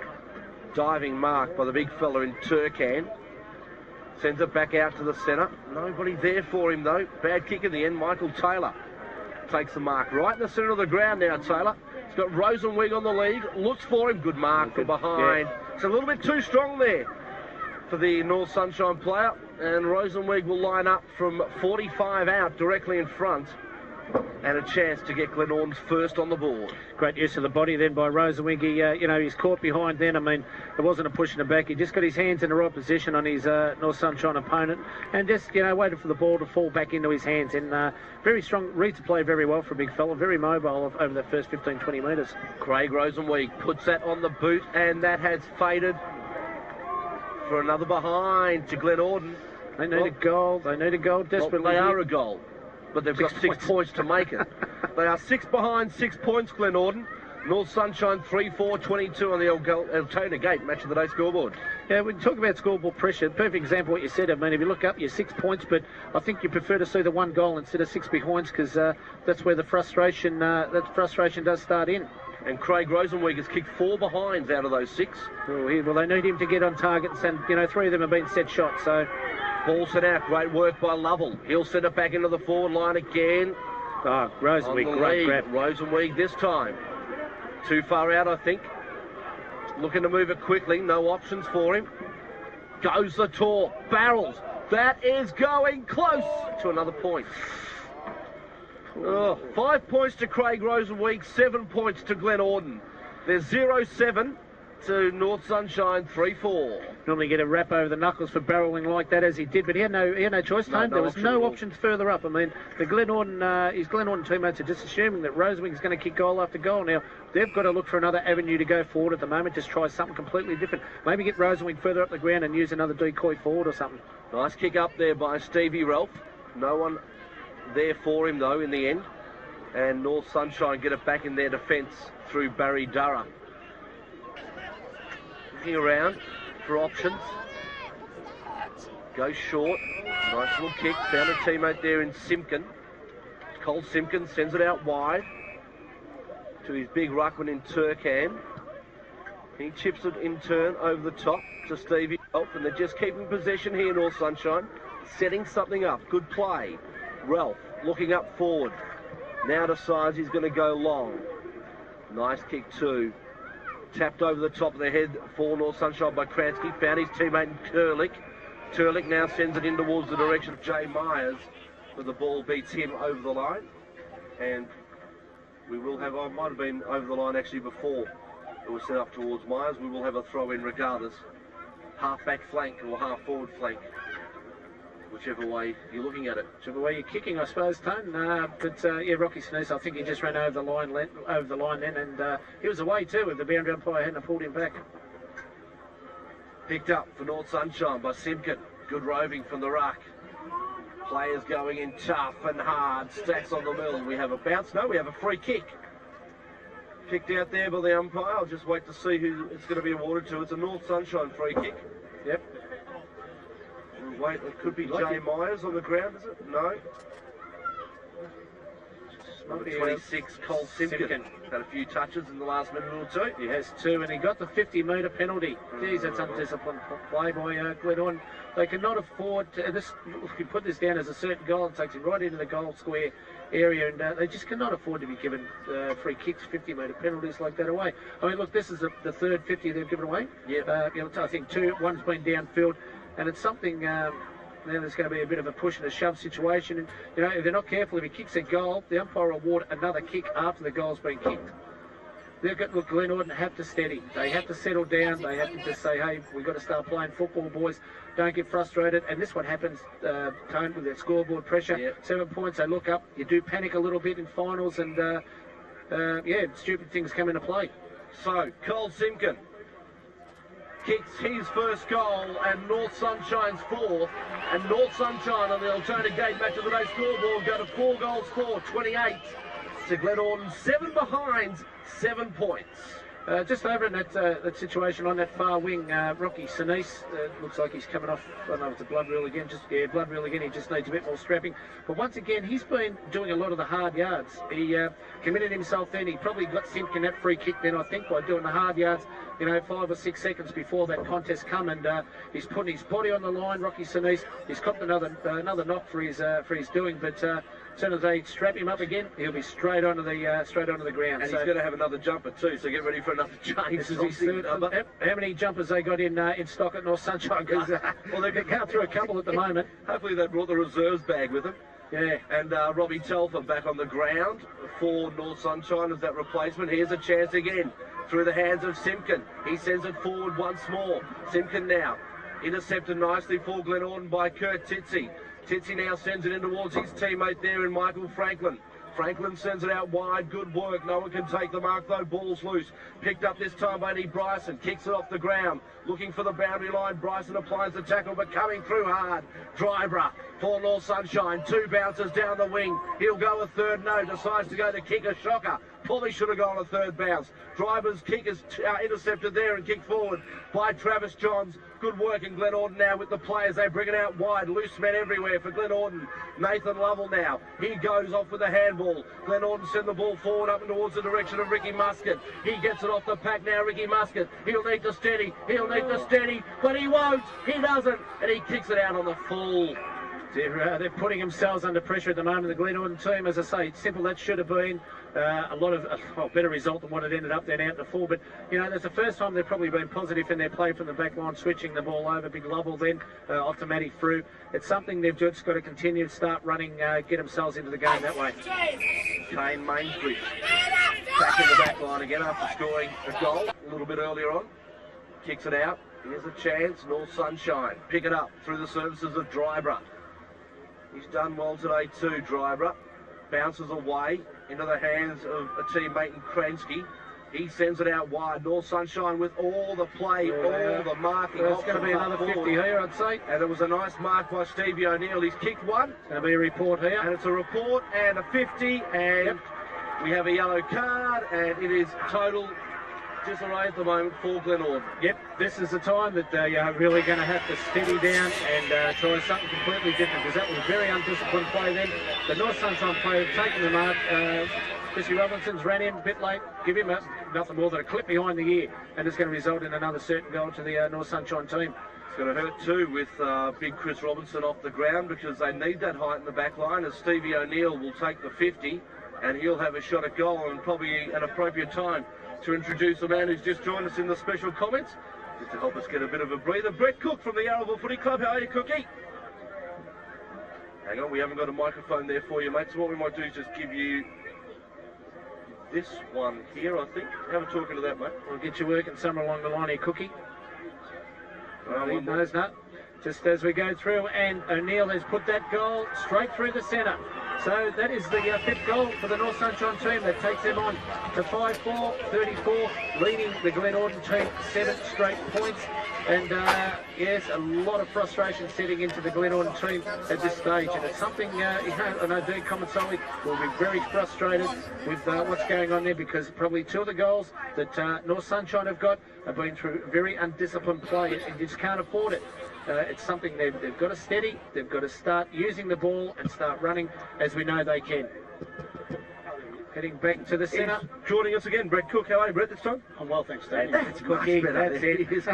diving mark by the big fella in Turkan. Sends it back out to the centre. Nobody there for him, though. Bad kick in the end. Michael Taylor takes the mark. Right in the centre of the ground now, Taylor. He's got Rosenweg on the lead. Looks for him. Good mark from behind. Yeah. It's a little bit too strong there for the North Sunshine player. And Rosenweg will line up from 45 out directly in front. And a chance to get Glenorden's first on the board. Great use of the body then by Rosenweg. You know, he's caught behind then. I mean, it wasn't a push in the back. He just got his hands in the right position on his North Sunshine opponent and just, you know, waited for the ball to fall back into his hands. And very strong, reads the play very well for a big fella. Very mobile over the first 15, 20 metres. Craig Rosenweg puts that on the boot and that has faded for another behind to Glenorden. They need a goal. They need a goal desperately. Well, they are a goal. But they've got 6 points to make it. They are 6 behind, 6 points, Glenorden. North Sunshine 3-4-22 on the Altona Gate match of the day scoreboard. Yeah, we talk about scoreboard pressure. Perfect example of what you said. I mean, if you look up, you're 6 points, but I think you prefer to see the 1 goal instead of 6 behinds because that's where the frustration does start in. And Craig Rosenweg has kicked 4 behinds out of those 6. Well, they need him to get on target, and you know, 3 of them have been set shots. So. Ball sent out, great work by Lovell. He'll send it back into the forward line again. Oh, Rosenweg, great grab. Rosenweg this time. Too far out, I think. Looking to move it quickly, no options for him. Goes the tour, barrels. That is going close to another point. 5 points to Craig Rosenweg, 7 points to Glenorden. There's 0-7. To North Sunshine 3-4. Normally get a wrap over the knuckles for barrelling like that as he did, but he had no choice. There was no options further up. I mean, the Glenorden, his Glenorden teammates are just assuming that Rosenweg is going to kick goal after goal. Now they've got to look for another avenue to go forward at the moment. Just try something completely different. Maybe get Rosenweg further up the ground and use another decoy forward or something. Nice kick up there by Stevie Ralph. No one there for him though in the end. And North Sunshine get it back in their defence through Barry Durra. Looking around for options. Goes short. Nice little kick. Found a teammate there in Simpkin. Cole Simpkin sends it out wide to his big ruckman in Turkan. He chips it in turn over the top to Stevie Ralph, and they're just keeping possession here, North Sunshine. Setting something up. Good play. Ralph looking up forward. Now decides he's going to go long. Nice kick too. Tapped over the top of the head for North Sunshine by Kransky. Found his teammate in Turlick. Turlick now sends it in towards the direction of Jay Myers, but the ball beats him over the line. And we will have, I might have been over the line actually before it was set up towards Myers. We will have a throw in regardless. Half back flank or half forward flank. Whichever way you're looking at it. Whichever way you're kicking, I suppose, Tone. Yeah, Rocky Sneeze, I think he just ran over the line then, and he was away too if the boundary umpire hadn't pulled him back. Picked up for North Sunshine by Simpkin. Good roving from the ruck. Players going in tough and hard. Stacks on the mill. We have a bounce. No, we have a free kick. Kicked out there by the umpire. I'll just wait to see who it's going to be awarded to. It's a North Sunshine free kick. Yep. Wait, it could be Jay Myers on the ground, is it? No. Number 26, Cole Simpkin. Had a few touches in the last minute or two. He has 2, and he got the 50-metre penalty. Geez, that's undisciplined play by Glenorden. They cannot afford to, if you put this down as a certain goal, it takes him right into the goal square area, and they just cannot afford to be given free kicks, 50-metre penalties like that away. I mean, look, this is the third 50 they've given away. Yeah. I think one's been downfield. And it's something, now there's going to be a bit of a push and a shove situation. And, you know, if they're not careful, if he kicks a goal, the umpire will award another kick after the goal's been kicked. They've got, look, Glenorden have to steady. They have to settle down. They have to just say, hey, we've got to start playing football, boys. Don't get frustrated. And this one happens, Tone, with that scoreboard pressure. Yep. 7 points, they look up. You do panic a little bit in finals, and, yeah, stupid things come into play. So, Cole Simpkin kicks his first goal, and North Sunshine's fourth. And North Sunshine on the alternate gate match of the day scoreboard go to 4 goals for 28 to Glenorden, 7 behind, 7 points. Just over in that situation on that far wing, Rocky Sinise, looks like he's coming off, I don't know if it's a blood rule again, blood rule again, he just needs a bit more strapping. But once again, he's been doing a lot of the hard yards. He committed himself then, he probably got Simpkin that free kick then, I think, by doing the hard yards, 5 or 6 seconds before that contest come, and he's putting his body on the line, Rocky Sinise. He's copped another knock for his doing, but as soon as they strap him up again, he'll be straight onto the ground. And he's going to have another jumper too, so get ready for another change. This is his third. How many jumpers they got in stock at North Sunshine? Well, they've going through a couple at the moment. Hopefully they brought the reserves bag with them. Yeah. And Robbie Telfer back on the ground for North Sunshine as that replacement. Here's a chance again through the hands of Simpkin. He sends it forward once more. Simpkin now intercepted nicely for Glenorden by Kurt Titsy. Titsy now sends it in towards his teammate there in Michael Franklin. Franklin sends it out wide. Good work. No one can take the mark though. Ball's loose. Picked up this time by Bryson. Kicks it off the ground. Looking for the boundary line. Bryson applies the tackle, but coming through hard. Driver for North Sunshine. 2 bounces down the wing. He'll go a third. No. Decides to go to kick a shocker. Probably should have gone a third bounce. Driver's kick is intercepted there and kicked forward by Travis Johns. Good work in Glenorden now with the players. They bring it out wide. Loose men everywhere for Glenorden. Nathan Lovell now. He goes off with a handball. Glenorden send the ball forward up and towards the direction of Ricky Muscat. He gets it off the pack now, Ricky Muscat. He'll need to steady. He'll need to steady, but he won't. He doesn't. And he kicks it out on the full. They're putting themselves under pressure at the moment, the Glenorden team. As I say, it's simple. That should have been a lot of better result than what it ended up then out in the full. But, that's the first time they've probably been positive in their play from the back line, switching the ball over. Big Lovell then off to Matty through. It's something they've just got to continue to start running, get themselves into the game that way. Kane Mainsbridge back in the back line again after scoring a goal a little bit earlier on. Kicks it out. Here's a chance. North Sunshine pick it up through the services of Drybra. He's done well today too, Drybra. Bounces away into the hands of a teammate in Kransky. He sends it out wide. North Sunshine with all the play, all the marking. Well, it's going to be another 50 here, I'd say. And it was a nice mark by Stevie O'Neill. He's kicked one. It's going to be a report here. And it's a report and a 50. And we have a yellow card. And it is total disarray at the moment for Glenorden. Yep, this is the time that they are really going to have to steady down and try something completely different, because that was very undisciplined play then. The North Sunshine player taking the mark. Jesse Robinson's ran in a bit late, give him nothing more than a clip behind the ear, and it's going to result in another certain goal to the North Sunshine team. It's going to hurt too with big Chris Robinson off the ground, because they need that height in the back line, as Stevie O'Neill will take the 50 and he'll have a shot at goal, and probably an appropriate time to introduce a man who's just joined us in the special comments, just to help us get a bit of a breather. Brett Cook from the Yarraville Footy Club. How are you, Cookie? Hang on, we haven't got a microphone there for you, mate, so what we might do is just give you this one here, I think. Have a talk into that, mate. We'll get you working somewhere along the line here, Cookie. Knows not. Just as we go through, and O'Neill has put that goal straight through the centre. So that is the 5th goal for the North Sunshine team. That takes them on to 5-4, 34, leading the Glenorden team 7 straight points. And yes, a lot of frustration setting into the Glenorden team at this stage. And it's something, I know Dean Comensoli will be very frustrated with what's going on there, because probably 2 of the goals that North Sunshine have got have been through very undisciplined play, and just can't afford it. It's something they've got to steady. They've got to start using the ball and start running, as we know they can. Heading back to the centre. Joining us again, Brett Cook. How are you, Brett, this time? I'm well, thanks, Dave. That's Cookie. That's it.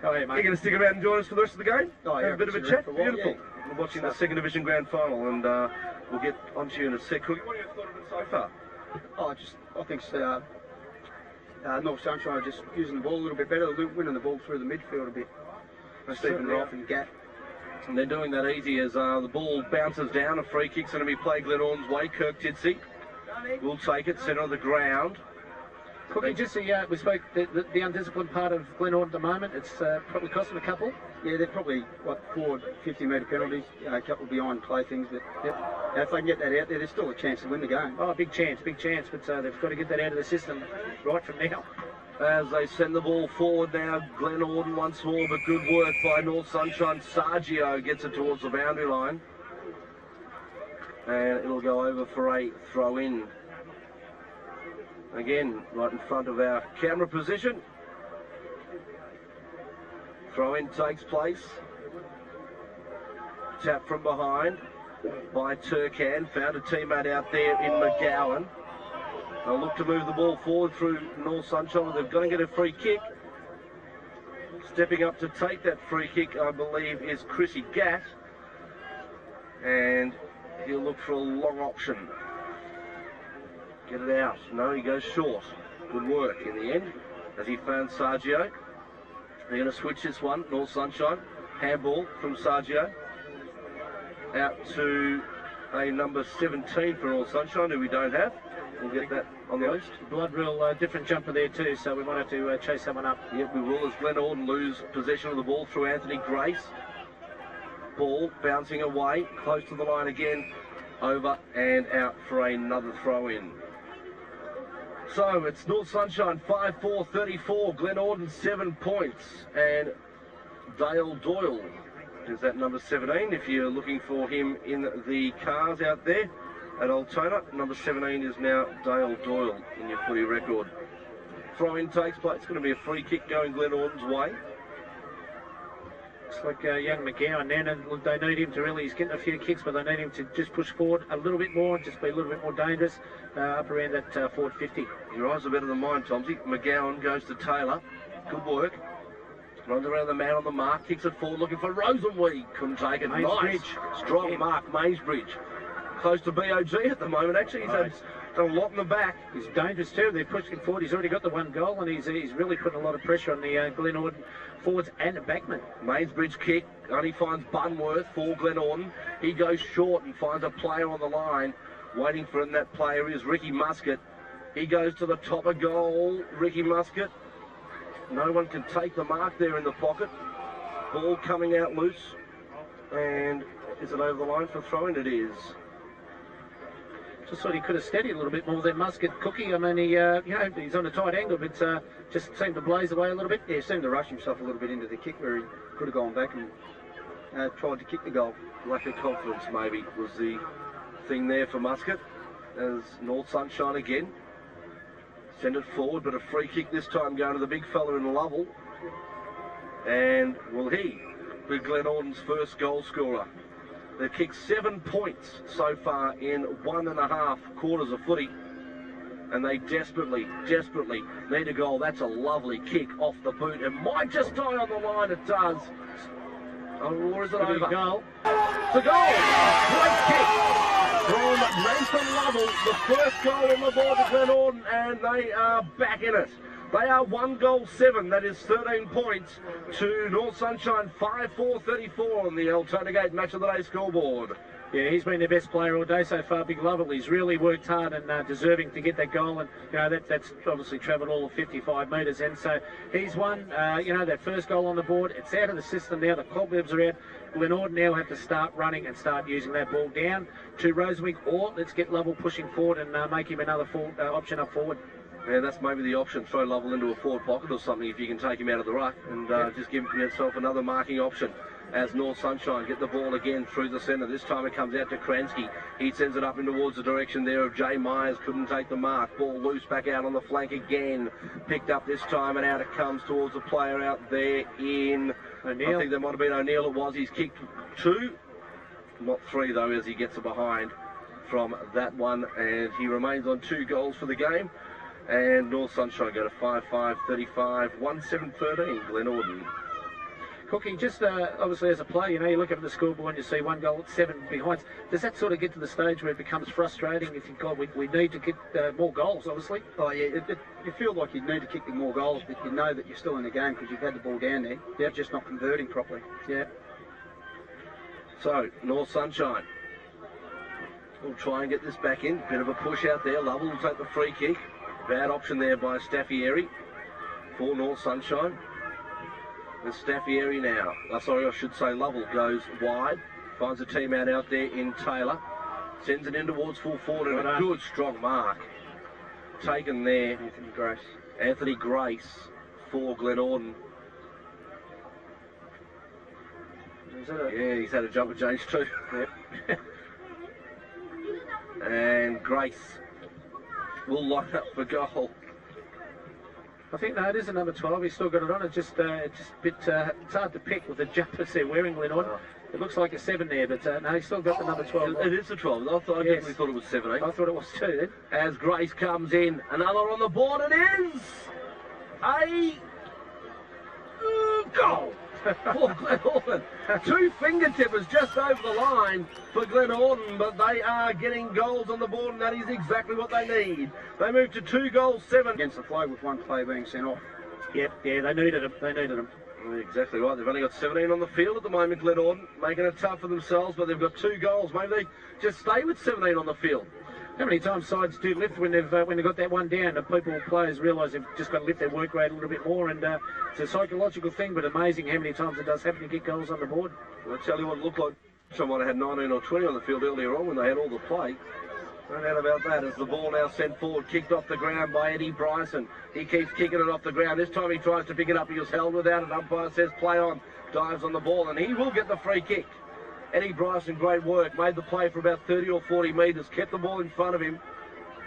How are you, mate? You're going to stick around and join us for the rest of the game? Oh, yeah. Have a bit of a chat? Beautiful. Yeah. We're watching the second division grand final, and we'll get onto you in a sec. Cookie, what have you thought of it so far? I think North Sunshine are just using the ball a little bit better, winning the ball through the midfield a bit. Stephen Roth and Gat. And they're doing that easy as the ball bounces down. A free kick's going to be played Glenorden's way. Kirk Titsy will take it, centre of the ground. Cookie, just we spoke the undisciplined part of Glenorden at the moment. It's probably cost them a couple. Yeah, they're probably 4 50-metre penalties, a couple behind play things. But if they can get that out there, there's still a chance to win the game. Oh, big chance. But they've got to get that out of the system right from now. as they send the ball forward now. Glenorden once more, but good work by North Sunshine. Sergio gets it towards the boundary line. And it'll go over for a throw-in. Again, right in front of our camera position. Throw-in takes place. Tap from behind by Turcan. Found a teammate out there in McGowan. They'll look to move the ball forward through North Sunshine. They've got to get a free kick. Stepping up to take that free kick, I believe, is Chrissy Gatt. And he'll look for a long option. Get it out. No, he goes short. Good work in the end as he found Sergio. They're going to switch this one. North Sunshine. Handball from Sergio. Out to a number 17 for North Sunshine, who we don't have. We'll get that on the list. Blood different jumper there too, so we might have to chase someone up. Yep, we will, as Glenorden lose possession of the ball through Anthony Grace. Ball bouncing away, close to the line again, over and out for another throw-in. So it's North Sunshine 5-4-34, Glenorden 7 points, and Dale Doyle is that number 17. If you're looking for him in the cars out there at Altona, number 17 is now Dale Doyle in your footy record. Throw-in takes place. It's going to be a free kick going Glenorden's way. Looks like young McGowan then, and they need him to really, he's getting a few kicks, but they need him to just push forward a little bit more, just be a little bit more dangerous up around that forward 50. Your eyes are better than mine, Tomsy. McGowan goes to Taylor. Good work. Runs around the man on the mark, kicks it forward, looking for Rosenweed. Couldn't take it. Nice. Strong mark, Maysbridge. Close to BOG at the moment, actually. He's had a lot in the back. He's dangerous too. They're pushing forward. He's already got the one goal, and he's really putting a lot of pressure on the Glenorden forwards and the backman. Maysbridge kick, only finds Bunworth for Glenorden. He goes short and finds a player on the line. Waiting for him, that player is Ricky Muscat. He goes to the top of goal, Ricky Muscat. No one can take the mark there in the pocket. Ball coming out loose. And is it over the line for throwing? It is. Just thought he could have steadied a little bit more than Muscat. Cookie, I mean, he's on a tight angle, but just seemed to blaze away a little bit. Yeah, he seemed to rush himself a little bit into the kick where he could have gone back and tried to kick the goal. Lack of confidence maybe was the thing there for Muscat. As North Sunshine again. Send it forward, but a free kick this time going to the big fella in Lovell. And will he be Glenorden's first goal scorer? They've kicked 7 points so far in 1.5 quarters of footy. And they desperately need a goal. That's a lovely kick off the boot. It might just die on the line. It does. Or is it over? Goal. It's a goal! Great kick from Nathan Lovell. The first goal on the board to Glenorden, and they are back in it. They are 1-7. That is 13 points to North Sunshine 5-4-34 on the Altona Gate Match of the Day scoreboard. Yeah, he's been their best player all day so far, Big Lovell. He's really worked hard and deserving to get that goal, and that's obviously travelled all of 55 metres, and so he's won. That first goal on the board. It's out of the system now. The cobwebs are out. Glenorden now have to start running and start using that ball down to Rosenweed, or let's get Lovell pushing forward and make him another option up forward. Yeah, that's maybe the option. Throw Lovell into a forward pocket or something if you can take him out of the ruck and just give yourself another marking option. As North Sunshine get the ball again through the centre. This time it comes out to Kransky. He sends it up in towards the direction there of Jay Myers. Couldn't take the mark. Ball loose back out on the flank again. Picked up this time, and out it comes towards a player out there in O'Neill. I think there might have been O'Neill. It was. He's kicked 2. Not 3 though, as he gets it behind from that one. And he remains on 2 goals for the game. And North Sunshine go to 5-5-35, 1-7-13, Glenorden. Cookie, just obviously as a player, you look up at the scoreboard and you see 1 goal, 7 behind. Does that sort of get to the stage where it becomes frustrating? You think, God, we need to get more goals, obviously? Oh, yeah, you feel like you need to kick more goals, but you know that you're still in the game because you've had the ball down there. You're just not converting properly. Yeah. So, North Sunshine will try and get this back in. Bit of a push out there. Lovell will take the free kick. Bad option there by Staffieri for North Sunshine. And Staffieri now, I should say Lovell goes wide, finds a teammate out there in Taylor, sends it in towards full forward, and a good strong mark taken there. Anthony Grace. Anthony Grace for Glenorden. Yeah, he's had a jumper change too. Yep. And Grace will line up for goal. I think, no, it is a number 12. He's still got it on. It's just a bit, it's hard to pick with the jumpers they're wearing, Glenorden. It looks like a 7 there, but no, he's still got the number 12. It is a 12. I definitely thought it was 17. I thought it was too then. As Grace comes in, another on the board. It is a goal for Glenorden. 2 fingertippers just over the line for Glenorden, but they are getting goals on the board, and that is exactly what they need. They move to 2 goals, 7 against the flow with one player being sent off. Yep, yeah, they needed him. They needed him. Exactly right. They've only got 17 on the field at the moment, Glenorden, making it tough for themselves, but they've got 2 goals. Maybe they just stay with 17 on the field. How many times sides do lift when they've got that one down? The players realise they've just got to lift their work rate a little bit more, and it's a psychological thing, but amazing how many times it does happen to get goals on the board. Well, I'll tell you what it looked like. Someone had 19 or 20 on the field earlier on when they had all the play. No doubt about that. As the ball now sent forward, kicked off the ground by Eddie Bryson. He keeps kicking it off the ground. This time he tries to pick it up. He was held without it. Umpire says play on. Dives on the ball, and he will get the free kick. Eddie Bryson, great work. Made the play for about 30 or 40 metres. Kept the ball in front of him.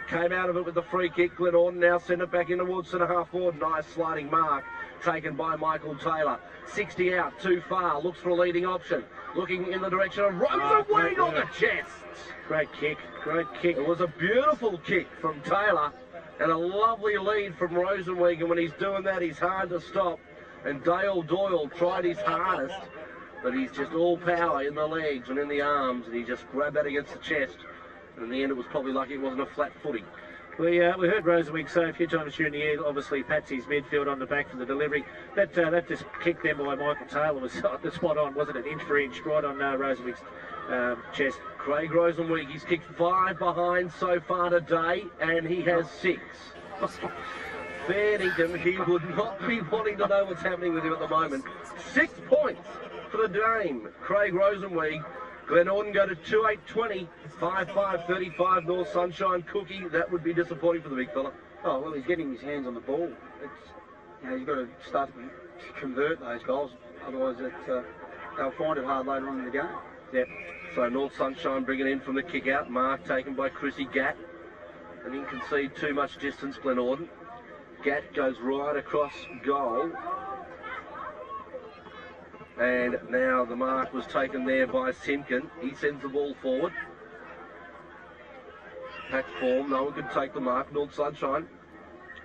Came out of it with the free kick. Glenorden now sent it back in towards centre half forward. Nice sliding mark taken by Michael Taylor. 60 out, too far. Looks for a leading option. Looking in the direction of Rosenweg on the chest. Great kick, great kick. It was a beautiful kick from Taylor and a lovely lead from Rosenweg. And when he's doing that, he's hard to stop. And Dale Doyle tried his hardest, but he's just all power in the legs and in the arms. And he just grabbed that against the chest. And in the end, it was probably lucky it wasn't a flat footing. We heard Rosenweg say a few times during the year, obviously Patsy's midfield on the back for the delivery. That just kicked them by Michael Taylor was spot on, wasn't it? Inch for inch, right on Rosenweg's chest. Craig Rosenweg, he's kicked 5 behind so far today, and he has 6. Fair dinkum, he would not be wanting to know what's happening with him at the moment. 6 points for the Dame, Craig Rosenweg. Glenorden go to 2-8-20, 5-5-35 North Sunshine. Cookie, that would be disappointing for the big fella. Oh, well, he's getting his hands on the ball. He's got to start to convert those goals, otherwise they'll find it hard later on in the game. Yep. So North Sunshine bringing in from the kick out. Mark taken by Chrissy Gatt. And didn't concede too much distance, Glenorden. Gatt goes right across goal. And now the mark was taken there by Simkin. He sends the ball forward. Pack form, no one could take the mark. North Sunshine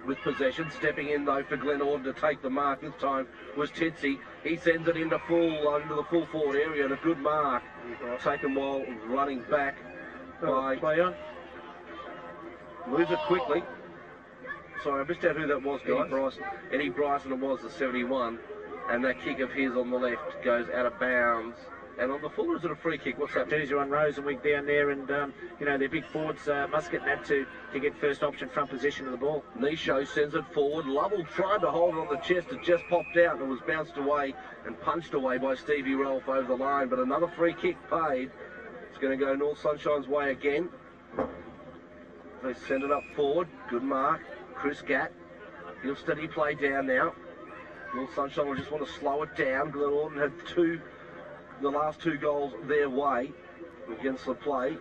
with possession. Stepping in though for Glenorden to take the mark this time was Titsy. He sends it into the full forward area, and a good mark taken while running back by play on. Lose it quickly. Sorry, I missed out who that was, guys. Eddie Bryson. Eddie Bryson, it was the 71. And that kick of his on the left goes out of bounds. And on the full, is it a free kick? What's that? Jersey on Rosenweg down there, and their big forwards must get that to get first option front position of the ball. Nisho sends it forward. Lovell tried to hold it on the chest. It just popped out and it was bounced away and punched away by Stevie Rolfe over the line. But another free kick paid. It's going to go North Sunshine's way again. They send it up forward. Good mark. Chris Gatt. He'll steady play down now. North Sunshine will just want to slow it down. Glenorden had the last 2 goals their way against the play.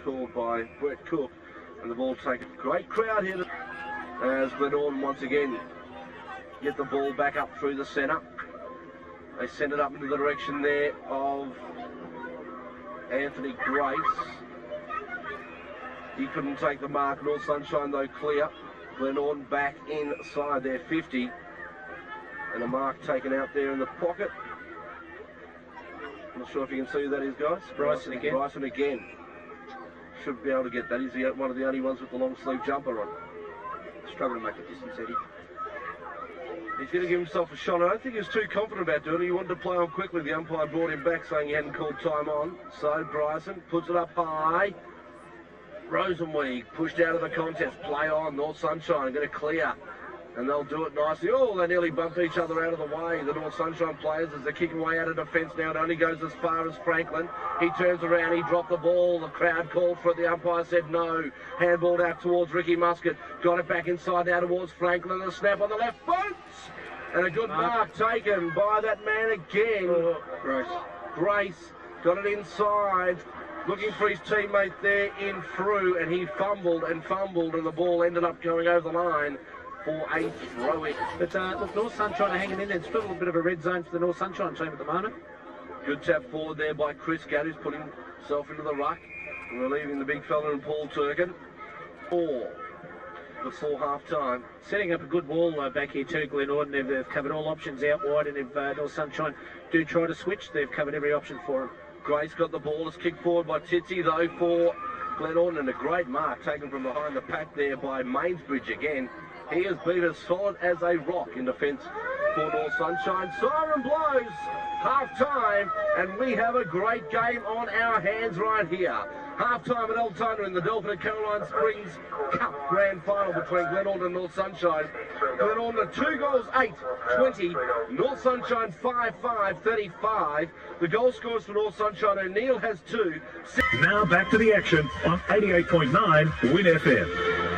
Called by Brett Cook. And the ball taken. Great crowd here as Glenorden once again get the ball back up through the centre. They send it up into the direction there of Anthony Grace. He couldn't take the mark. North Sunshine though clear. Glenorden back inside their 50. And a mark taken out there in the pocket. I'm not sure if you can see who that is, guys. Bryson again. Bryson again. Should be able to get that. He's one of the only ones with the long sleeve jumper on. Struggling to make the distance, Eddie. He's going to give himself a shot. I don't think he was too confident about doing it. He wanted to play on quickly. The umpire brought him back saying he hadn't called time on. So Bryson puts it up high. Rosenweg pushed out of the contest. Play on. North Sunshine going to clear. And they'll do it nicely. Oh, they nearly bumped each other out of the way. The North Sunshine players, as they're kicking away out of defence now, it only goes as far as Franklin. He turns around, he dropped the ball. The crowd called for it. The umpire said no. Handballed out towards Ricky Muscat. Got it back inside now towards Franklin. The snap on the left boot. And a good mark taken by that man again. Grace got it inside. Looking for his teammate there in through. And he fumbled, and the ball ended up going over the line for a throw-in. But look, North Sunshine are hanging in there. It's still a little bit of a red zone for the North Sunshine team at the moment. Good tap forward there by Chris Gadd, who's putting himself into the ruck, relieving the big fella and Paul Turkin. 4 before half-time. Setting up a good wall back here too, Glenorden. They've covered all options out wide, and if North Sunshine do try to switch, they've covered every option for them. Grace got the ball. It's kicked forward by Titsy, though, for Glenorden, and a great mark taken from behind the pack there by Mainsbridge again. He has been as solid as a rock in defence for North Sunshine. Siren blows, half-time, and we have a great game on our hands right here. Half-time at Altona in the Delphin and Caroline Springs Cup Grand Final between Glenorden and North Sunshine. Glenorden 2 goals, 8-20. North Sunshine 5-5, 35. The goal scorers for North Sunshine, O'Neill has 2. Now back to the action on 88.9 Win FM.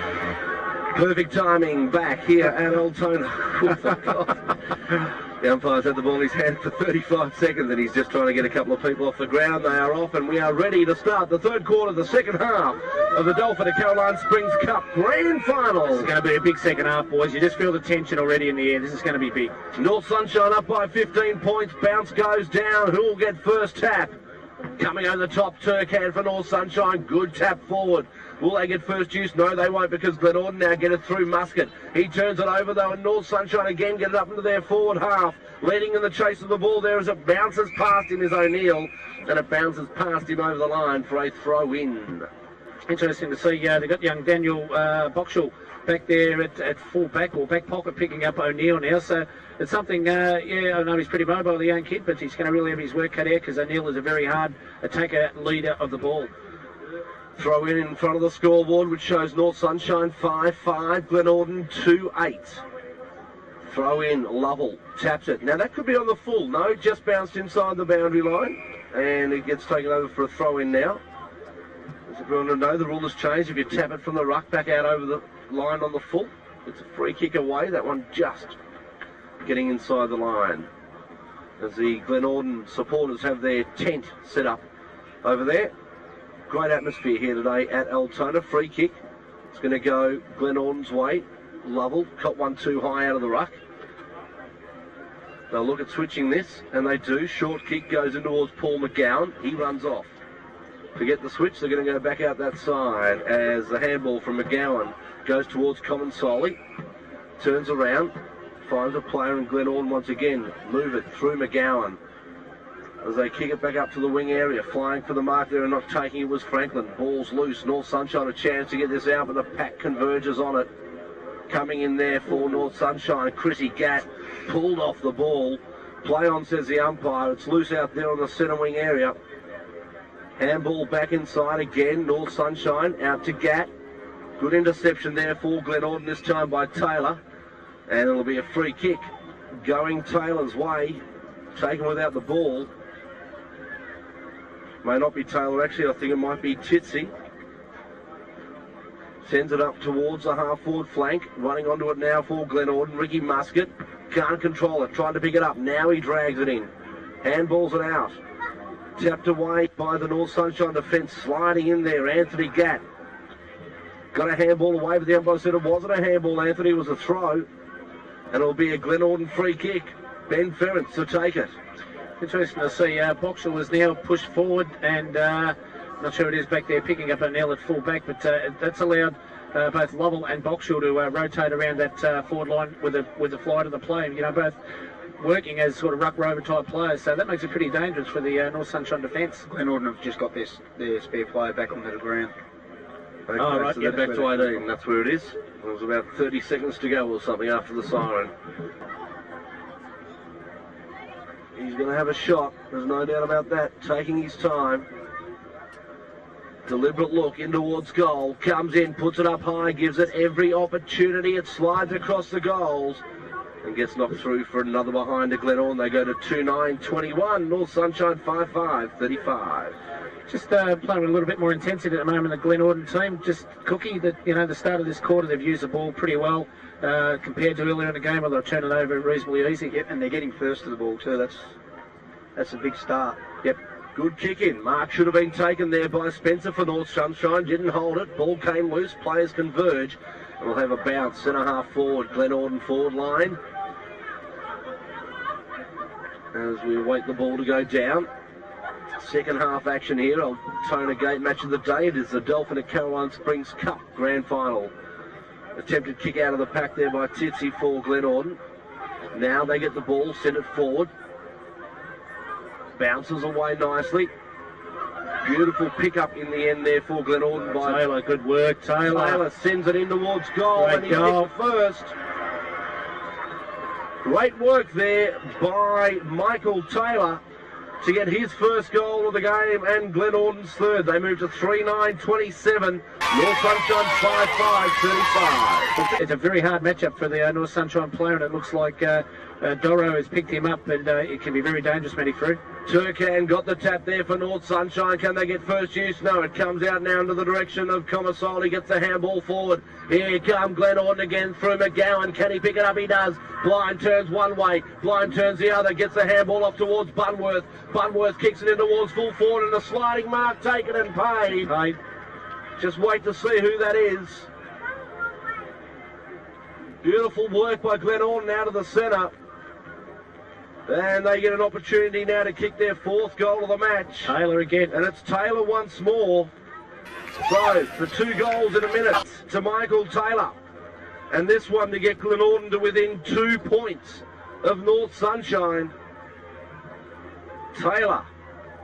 Perfect timing back here at Altona. The umpire's had the ball in his hand for 35 seconds and he's just trying to get a couple of people off the ground. They are off and we are ready to start the third quarter, the second half of the Delphin and Caroline Springs Cup Grand Final. This is going to be a big second half, boys. You just feel the tension already in the air. This is going to be big. North Sunshine up by 15 points. Bounce goes down. Who will get first tap? Coming over the top, Turkhand for North Sunshine. Good tap forward. Will they get first use? No, they won't, because Glenorden now get it through Muscat. He turns it over, though, and North Sunshine again get it up into their forward half. Leading in the chase of the ball there as it bounces past him is O'Neill, and it bounces past him over the line for a throw-in. Interesting to see. They've got young Daniel Boxall back there at full back or back pocket picking up O'Neill now. So it's something, I know he's pretty mobile, the young kid, but he's going to really have his work cut out because O'Neill is a very hard attacker leader of the ball. Throw in front of the scoreboard, which shows North Sunshine 5-5, Glenorden 2-8. Throw in, Lovell taps it. Now that could be on the full. No, just bounced inside the boundary line, and it gets taken over for a throw in now. As everyone will know, the rule has changed. If you tap it from the ruck back out over the line on the full, it's a free kick away. That one just getting inside the line. As the Glenorden supporters have their tent set up over there. Great atmosphere here today at Altona. Free kick. It's going to go Glenorden's way. Lovell caught one too high out of the ruck. They'll look at switching this, and they do. Short kick goes in towards Paul McGowan. He runs off. To get the switch, they're going to go back out that side as the handball from McGowan goes towards Comensoli. Turns around, finds a player in Glenorden once again. Move it through McGowan. As they kick it back up to the wing area, flying for the mark there and not taking it was Franklin. Ball's loose. North Sunshine a chance to get this out, but the pack converges on it. Coming in there for North Sunshine, Chrissy Gatt pulled off the ball. Play on, says the umpire. It's loose out there on the centre wing area. Handball back inside again. North Sunshine out to Gatt. Good interception there for Glenorden, this time by Taylor. And it'll be a free kick going Taylor's way. Taken without the ball. May not be Taylor, actually. I think it might be Titsy. Sends it up towards the half-forward flank. Running onto it now for Glenorden. Ricky Muscat can't control it. Trying to pick it up. Now he drags it in. Handballs it out. Tapped away by the North Sunshine defence. Sliding in there. Anthony Gatt. Got a handball away, but the umpire said it wasn't a handball, Anthony. It was a throw. And it'll be a Glenorden free kick. Ben Ferrence to take it. Interesting to see. Boxall is now pushed forward, and not sure it is back there picking up O'Neill at full back, but that's allowed both Lovell and Boxall to rotate around that forward line with the fly to the play. You know, both working as sort of ruck rover type players, so that makes it pretty dangerous for the North Sunshine defence. Glenorden have just got their spare player back onto the ground. Okay, right, so they're back to 18. That's where it is. There was about 30 seconds to go or something after the siren. He's going to have a shot. There's no doubt about that. Taking his time. Deliberate look in towards goal. Comes in, puts it up high, gives it every opportunity. It slides across the goals and gets knocked through for another behind to Glenorden. They go to 2-9-21. North Sunshine 5-5-35. Just playing with a little bit more intensity at the moment, the Glenorden team. Just Cookie, that the start of this quarter, they've used the ball pretty well compared to earlier in the game, where they'll turn it over reasonably easy. Yep, and they're getting first to the ball too. That's a big start. Yep. Good kick in. Mark should have been taken there by Spencer for North Sunshine. Didn't hold it. Ball came loose. Players converge. And we'll have a bounce. Centre half forward. Glenorden forward line. As we await the ball to go down. Second half action here. Altona Gate match of the day. It is the Dolphin at Caroline Springs Cup Grand Final. Attempted kick out of the pack there by Titsy for Glenorden. Now they get the ball. Send it forward. Bounces away nicely. Beautiful pick-up in the end there for Glenorden by Taylor. Good work, Taylor. Taylor sends it in towards goal, and he hit it first. Great work there by Michael Taylor to get his first goal of the game and Glenorden's third. They move to 3-9-27. North Sunshine 5-5-35. It's a very hard matchup for the North Sunshine player, and it looks like Doro has picked him up, and it can be very dangerous, Matty Frew. Turcan got the tap there for North Sunshine. Can they get first use? No, it comes out now into the direction of Comasoli. Gets the handball forward. Here come Glenorden again through McGowan. Can he pick it up? He does. Blind turns one way. Blind turns the other. Gets the handball off towards Bunworth. Bunworth kicks it in towards full forward, and a sliding mark taken and paid. Just wait to see who that is. Beautiful work by Glenorden out of the centre. And they get an opportunity now to kick their fourth goal of the match. Taylor again. And it's Taylor once more. So, for 2 goals in a minute to Michael Taylor. And this one to get Glenorden to within 2 points of North Sunshine. Taylor.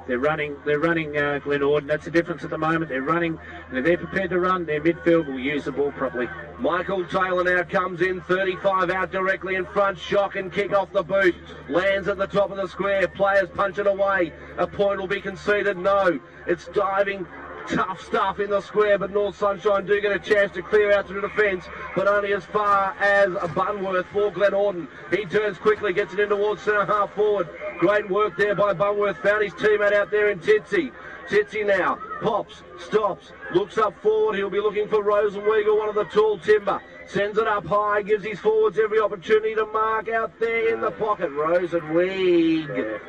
They're running Glenorden. That's the difference at the moment. They're running, and if they're prepared to run, their midfield will use the ball properly. Michael Taylor now comes in, 35 out directly in front. Shock and kick off the boot. Lands at the top of the square. Players punch it away. A point will be conceded. No. It's diving. Tough stuff in the square, but North Sunshine do get a chance to clear out through defence, but only as far as Bunworth for Glenorden. He turns quickly, gets it in towards centre half forward. Great work there by Bunworth. Found his teammate out there in Titsy. Titsy now pops, stops, looks up forward. He'll be looking for Rosenweger, one of the tall timber. Sends it up high, gives his forwards every opportunity to mark out there in the pocket. Rosenweger.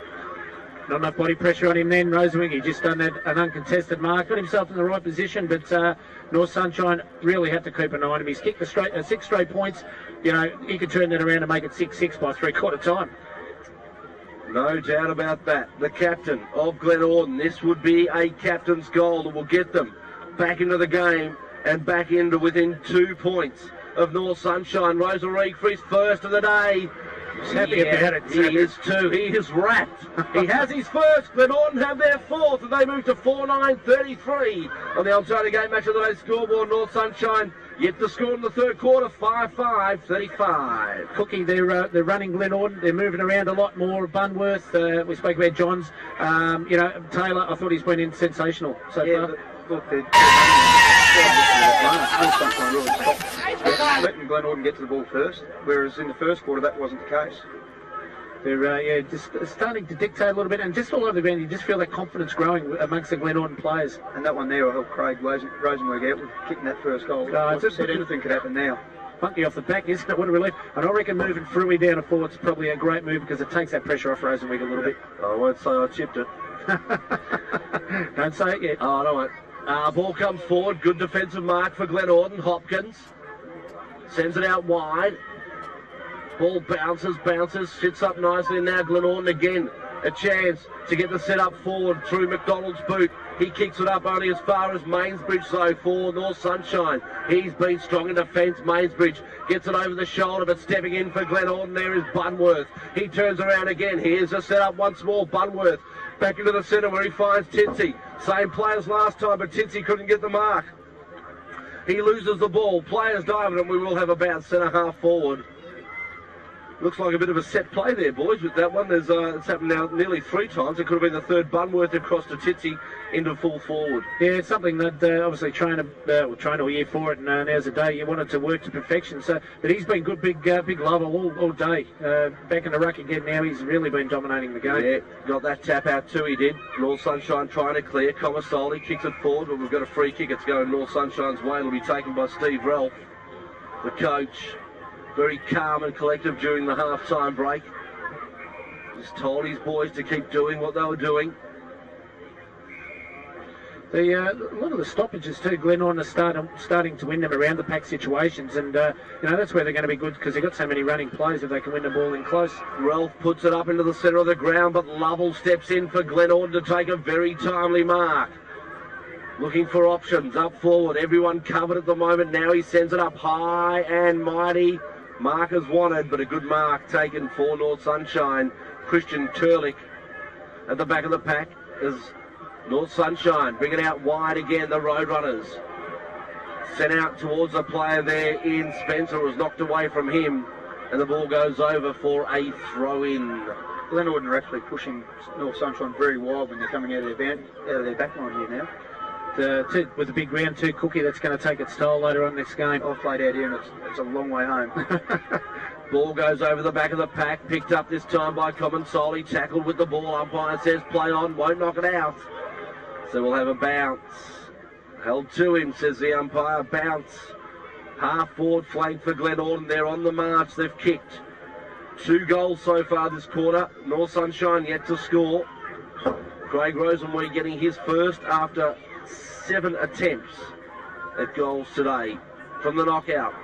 Not enough body pressure on him then, Rosenwing. He just done an uncontested mark. Got himself in the right position, but North Sunshine really had to keep an eye on him. He's kicked the 6 straight points. He could turn that around and make it 6-6 by 3/4 time. No doubt about that. The captain of Glenorden. This would be a captain's goal that will get them back into the game and back into within 2 points of North Sunshine. Rosenweger for his first of the day. He's happy about it. He is too. He is wrapped. He has his first. Glenorden have their fourth, and they move to 4-9-33 on the Altona Gate match of the day scoreboard. North Sunshine yet to score in the third quarter, 5-5-35. Cookie, they're running Glenorden. They're moving around a lot more. Bunworth, we spoke about Johns. Taylor, I thought he's been in sensational so far. Look, they're really stopped letting Glenorden get to the ball first, whereas in the first quarter that wasn't the case. They're just starting to dictate a little bit, and just all over the ground you just feel that confidence growing amongst the Glenorden players. And that one there will help Craig Rosenweger out with kicking that first goal. It's just anything could happen now. Funky off the back, isn't it? What a relief. And I reckon moving Fruey down to forward is probably a great move because it takes that pressure off Rosenweger a little bit. I won't say I chipped it. Don't say it yet. Oh, I won't. Ball comes forward. Good defensive mark for Glenorden. Hopkins sends it out wide. Ball bounces, sits up nicely, and now Glenorden again. A chance to get the set up forward through McDonald's boot. He kicks it up only as far as Mainsbridge, though, for North Sunshine. He's been strong in defence. Mainsbridge gets it over the shoulder, but stepping in for Glenorden there is Bunworth. He turns around again. Here's a set up once more. Bunworth back into the centre where he finds Titsy. Same play as last time, but Titsy couldn't get the mark. He loses the ball. Players dive at him. We will have about centre half forward Looks like a bit of a set play there, boys, with that one. There's it's happened now nearly 3 times. It could have been the third. Bunworth across to Titsy into full forward. Yeah, it's something that obviously train all year for it, and now's the day you want it to work to perfection. So, but he's been good, big lover all day. Back in the ruck again now. He's really been dominating the game. Yeah, got that tap out too. He did. North Sunshine trying to clear. Comasoli kicks it forward, but we've got a free kick. It's going North Sunshine's way. It'll be taken by Steve Ralph, the coach. Very calm and collective during the half-time break. Just told his boys to keep doing what they were doing. A lot of the stoppages too, Glenorden are starting to win them around the pack situations, and that's where they're going to be good because they've got so many running plays if they can win the ball in close. Ralph puts it up into the centre of the ground, but Lovell steps in for Glenorden to take a very timely mark. Looking for options up forward. Everyone covered at the moment. Now he sends it up high and mighty. Markers wanted, but a good mark taken for North Sunshine. Christian Turlick at the back of the pack is North Sunshine. Bring it out wide again, the Roadrunners. Sent out towards the player there in Spencer. It was knocked away from him, and the ball goes over for a throw-in. Glenorden are actually pushing North Sunshine very wide when they're coming out of their back line here now. With the big round 2 cookie that's going to take its toll later on this game. I've played out here and it's a long way home. Ball goes over the back of the pack, picked up this time by Comasoli, tackled with the ball. Umpire says play on, won't knock it out. So we'll have a bounce. Held to him, says the umpire. Bounce. Half forward flank for Glenorden. They're on the march. They've kicked 2 goals so far this quarter. North Sunshine yet to score. Craig Rosenweed getting his first after 7 attempts at goals today from the knockout.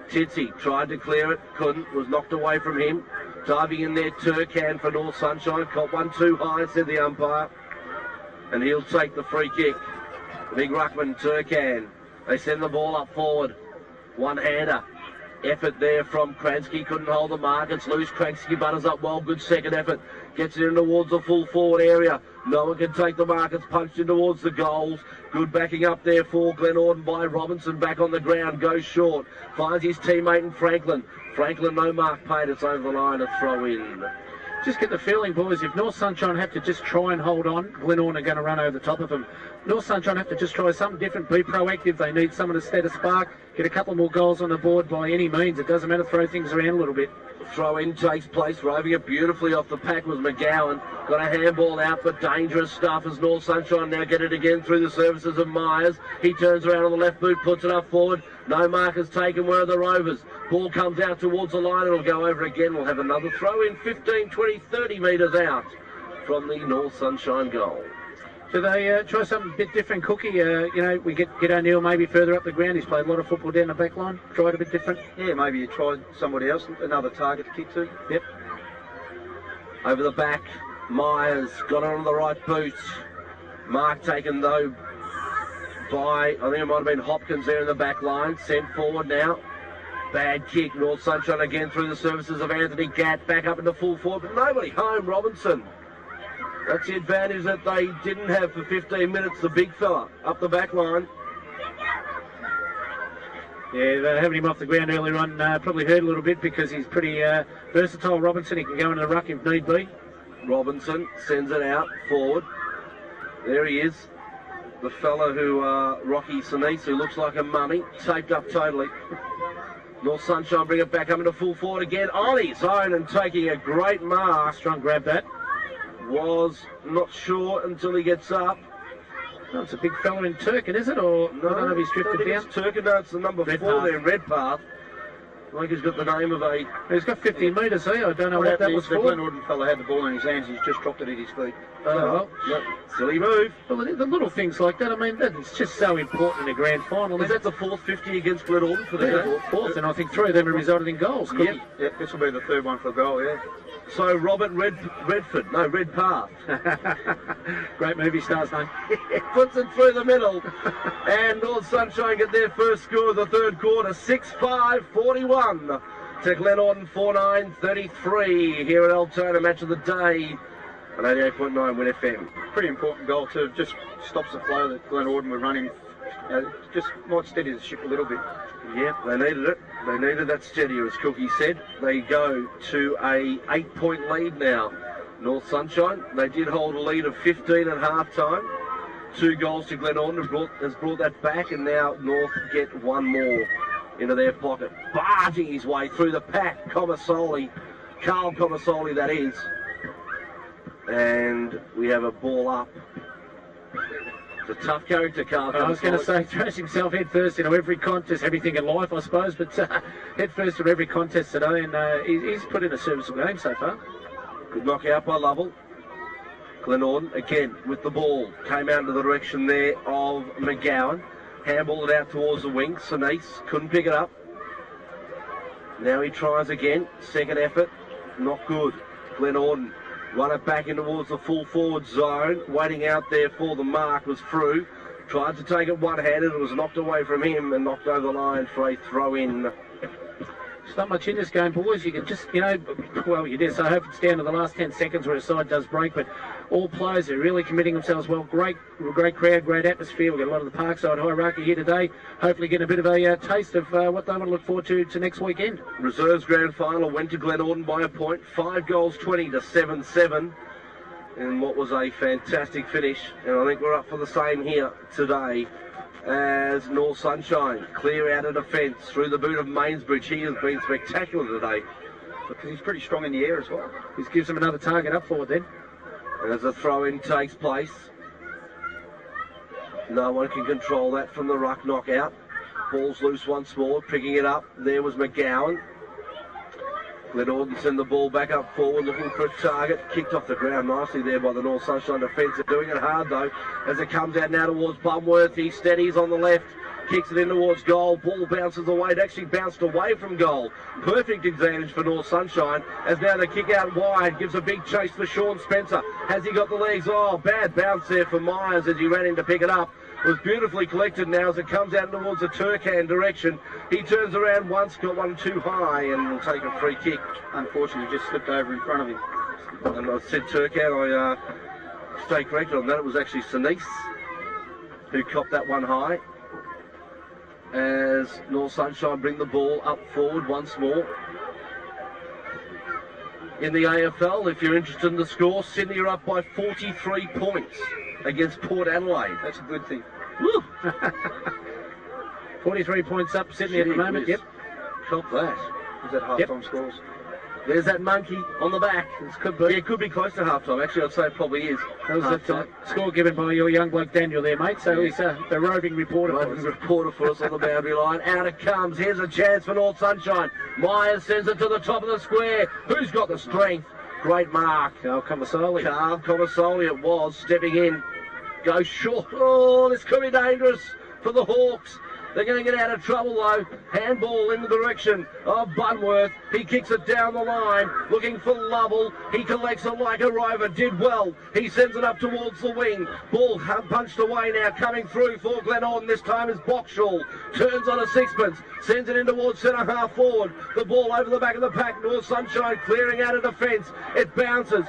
Titsy tried to clear it, couldn't, was knocked away from him. Diving in there, Turcan for North Sunshine. Caught one too high, said the umpire. And he'll take the free kick. Big ruckman, Turcan. They send the ball up forward. One-hander. Effort there from Kransky. Couldn't hold the mark. It's loose. Kransky butters up well. Good second effort. Gets it in towards the full forward area. No one can take the mark. It's punched in towards the goals. Good backing up there for Glenorden by Robinson. Back on the ground. Goes short. Finds his teammate in Franklin. Franklin, no mark paid. It's over the line. A throw in. Just get the feeling, boys, if North Sunshine have to just try and hold on, Glenorden are going to run over the top of them. North Sunshine have to just try something different, be proactive. They need someone to set a spark, get a couple more goals on the board by any means. It doesn't matter, throw things around a little bit. Throw-in takes place, roving it beautifully off the pack was McGowan. Got a handball out, but dangerous stuff as North Sunshine now get it again through the services of Myers. He turns around on the left boot, puts it up forward. No markers taken. Where are the Rovers? Ball comes out towards the line. It'll go over again. We'll have another throw-in 15, 20, 30 metres out from the North Sunshine goal. Do they try something a bit different, Cookie? We get O'Neill maybe further up the ground. He's played a lot of football down the back line. Try it a bit different. Yeah, maybe you try somebody else, another target to kick to. Yep. Over the back, Myers got it on the right boot. Mark taken though by, I think it might have been Hopkins there in the back line. Sent forward now. Bad kick. North Sunshine again through the services of Anthony Gatt. Back up into full forward, but nobody home. Robinson. That's the advantage that they didn't have for 15 minutes, the big fella up the back line. Yeah, they're having him off the ground earlier on. Probably hurt a little bit because he's pretty versatile, Robinson. He can go into the ruck if need be. Robinson sends it out forward. There he is. The fella who, Rocky Sinise, who looks like a mummy, taped up totally. North Sunshine bring it back up into full forward again on his own and taking a great mark. Strong grab that. Was not sure until he gets up. Oh, it's a big fella in Turkin, is it? Or no, I don't know if he's drifted down. It's Turkin, no, it's the number 4 there, Redpath. I think he's got the name of a... He's got 15 metres here. I don't know what that was for. The Glenorden fella had the ball in his hands. He's just dropped it at his feet. Well, silly move. Well, the little things like that, I mean, it's just so important in a grand final. Is that the 4th 50 against Glenorden for the game? Fourth, and I think 3 of them have resulted in goals. Yep, this will be the 3rd one for a goal, yeah. So Robert Redpath. Great movie star's name. Puts it through the middle. And North Sunshine get their first score of the 3rd quarter. 6-5-41 to Glenorden 4-9-33 here at Altona. Match of the day on 88.9 Win FM. Pretty important goal too. Just stops the flow that Glenorden were running just might steady the ship a little bit. Yeah, they needed it. They needed that steadier, as Cookie said. They go to a 8-point lead now. North Sunshine, they did hold a lead of 15 at half-time. 2 goals to Glenorden has brought that back, and now North get one more into their pocket. Barging his way through the pack, Carl Comasoli that is. And we have a ball up. It's a tough character, Carl. I was going to say, throws himself head first into every contest, everything in life, I suppose, but head first in every contest today, and he's put in a serviceable game so far. Good knockout by Lovell. Glenorden again with the ball. Came out into the direction there of McGowan. Handballed it out towards the wing. Sinise couldn't pick it up. Now he tries again. Second effort. Not good. Glenorden run it back in towards the full forward zone. Waiting out there for the mark was through. Tried to take it one-handed. It was knocked away from him and knocked over the line for a throw-in. There's not much in this game, boys. You can just, well, you did. So I hope it's down to the last 10 seconds where a side does break. But all players are really committing themselves well. Great crowd, great atmosphere. We've got a lot of the Parkside hierarchy here today. Hopefully getting a bit of a taste of what they want to look forward to next weekend. Reserves grand final went to Glenorden by a point. 5 goals, 20 to 7-7. And what was a fantastic finish. And I think we're up for the same here today. As North Sunshine clear out of defence through the boot of Mainsbridge. He has been spectacular today. Because he's pretty strong in the air as well. This gives him another target up forward then. And as the throw-in takes place, no one can control that from the ruck knockout. Ball's loose once more, picking it up. There was McGowan. Glenorden send the ball back up forward, looking for a target. Kicked off the ground nicely there by the North Sunshine defence. They're doing it hard though, as it comes out now towards Bumworth. He steadies on the left, kicks it in towards goal. Ball bounces away. It actually bounced away from goal. Perfect advantage for North Sunshine, as now they kick out wide. Gives a big chase for Sean Spencer. Has he got the legs? Oh, bad bounce there for Myers as he ran in to pick it up. Was beautifully collected now as it comes out towards the Turkan direction. He turns around once, got one too high, and will take a free kick. Unfortunately, just slipped over in front of him. And I said Turkan, I stay corrected on that. It was actually Sinise who copped that one high. As North Sunshine bring the ball up forward once more. In the AFL, if you're interested in the score, Sydney are up by 43 points against Port Adelaide. That's a good thing. Woo! 43 points up, Sydney at the moment. Yep. Stop that. Is that half-time scores? There's that monkey on the back. This could be. Yeah, it could be close to half-time. Actually, I'd say it probably is. That was that score given by your young bloke Daniel there, mate. So he's the roving reporter for us on the boundary line. Out it comes. Here's a chance for North Sunshine. Myers sends it to the top of the square. Who's got the strength? Great mark. Carl Comasoli it was, stepping in. Goes short. Oh, this could be dangerous for the Hawks. They're going to get out of trouble though. Handball in the direction of Bunworth. He kicks it down the line, looking for Lovell. He collects it like a rover. Did well. He sends it up towards the wing. Ball punched away now. Coming through for Glenorden. This time is Boxall. Turns on a sixpence. Sends it in towards centre half forward. The ball over the back of the pack. North Sunshine clearing out of defence. It bounces.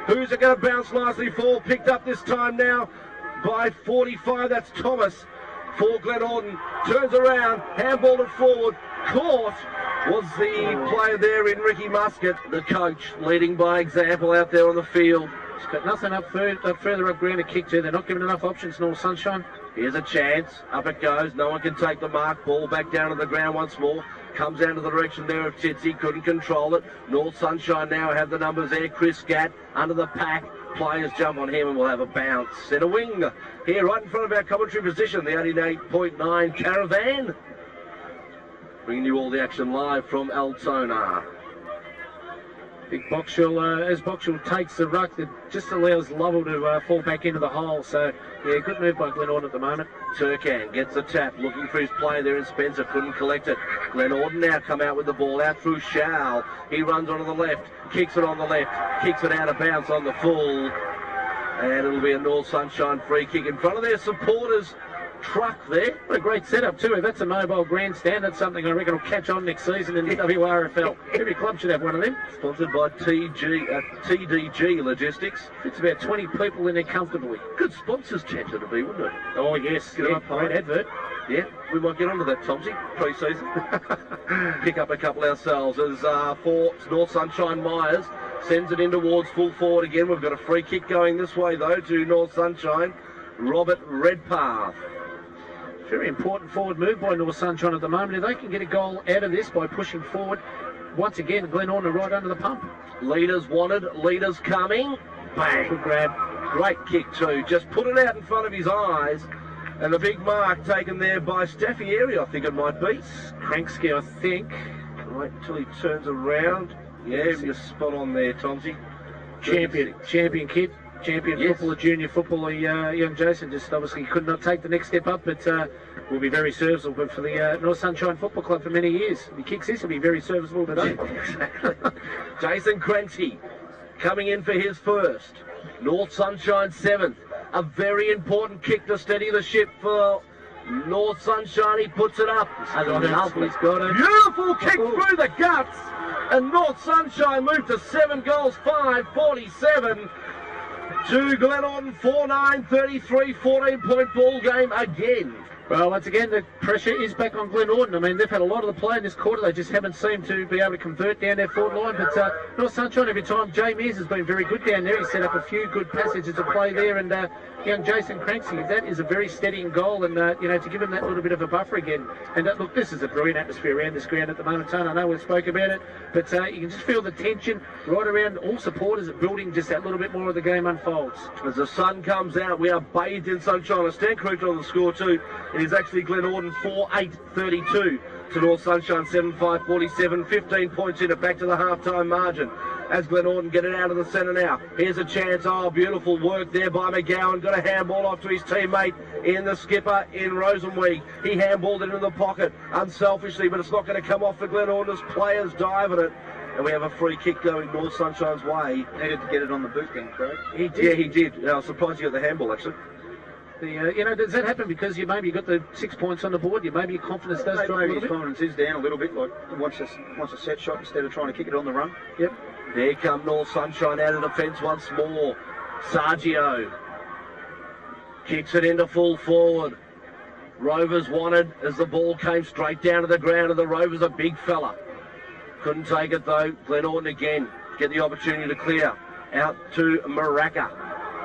Who's it going to bounce nicely for? Picked up this time now by 45. That's Thomas. For Glenorden, turns around, handballed it forward, caught was the player there in Ricky Muscat, the coach, leading by example out there on the field. He's got nothing up further up ground to kick to. They're not giving enough options, North Sunshine. Here's a chance, up it goes, no one can take the mark, ball back down to the ground once more. Comes down to the direction there of Titsy, couldn't control it. North Sunshine now have the numbers there. Chris Gatt under the pack. Players jump on him and we'll have a bounce. Centre wing here right in front of our commentary position, the 88.9 Caravan. Bringing you all the action live from Altona. Big Boxall, as Boxall takes the ruck, that just allows Lovell to fall back into the hole. So, yeah, good move by Glenorden at the moment. Turkan gets the tap, looking for his player there in Spencer, couldn't collect it. Glenorden now come out with the ball, out through Shao. He runs onto the left, kicks it on the left, kicks it out of bounds on the full. And it'll be a North Sunshine free kick in front of their supporters truck there. What a great setup too. That's a mobile grandstand. That's something I reckon will catch on next season in the WRFL. Every club should have one of them. Sponsored by TDG Logistics. It's about 20 people in there comfortably. Good sponsors chance it'll be, wouldn't it? Oh yes, Get yeah, up, great advert. Yeah, we might get onto that, Tomsy, pre-season. Pick up a couple ourselves as for North Sunshine Myers sends it in towards full forward again. We've got a free kick going this way though to North Sunshine. Robert Redpath. Very important forward move by North Sunshine at the moment. If they can get a goal out of this by pushing forward, once again, Glenorden are right under the pump. Leaders wanted, leaders coming. Bang. Good grab. Great kick too. Just put it out in front of his eyes. And the big mark taken there by Staffieri, I think it might be. Kranksky, I think. Wait till he turns around. Yeah, you're spot on there, Tomsy. Champion kid. Champion footballer, junior footballer, young Jason just obviously could not take the next step up, but will be very serviceable for the North Sunshine Football Club for many years. If he kicks this, he'll be very serviceable today. Exactly. Jason Kranksky coming in for his first. North Sunshine 7th. A very important kick to steady the ship for North Sunshine. He puts it up. Lovely. He's got it. Beautiful kick through the guts. And North Sunshine moved to 7 goals, 5-47. To Glenorden, 4-9-33, 14-point ball game again. Well, once again, the pressure is back on Glenorden. I mean, they've had a lot of the play in this quarter. They just haven't seemed to be able to convert down their forward line. But North Sunshine, every time, Jay Mears has been very good down there. He set up a few good passages of play there. And young Jason Kranksky, that is a very steadying goal. And, to give him that little bit of a buffer again. And look, this is a brilliant atmosphere around this ground at the moment, Tone. I know we've spoke about it. But you can just feel the tension right around all supporters are building just that little bit more of the game unfolds. As the sun comes out, we are bathed in sunshine. I stand corrected on the score too. It is actually Glenorden 4-8-32 to North Sunshine 7-5-47. 15 points in it, back to the half-time margin. As Glenorden get it out of the centre now. Here's a chance. Oh, beautiful work there by McGowan. Got a handball off to his teammate in the skipper in Rosenweig. He handballed it into the pocket unselfishly, but it's not going to come off for Glenorden's players diving it. And we have a free kick going North Sunshine's way. Needed to get it on the boot then, Craig. He did. Yeah, he did. I was surprised he got the handball, actually. Does that happen because you maybe got the 6 points on the board? Maybe your confidence does drop a little bit? His confidence is down a little bit, like wants a set shot instead of trying to kick it on the run. Yep. There come North Sunshine out of defence once more. Sargio kicks it into full forward. Rovers wanted as the ball came straight down to the ground, and the Rovers a big fella. Couldn't take it though. Glenorden again get the opportunity to clear. Out to Maraca.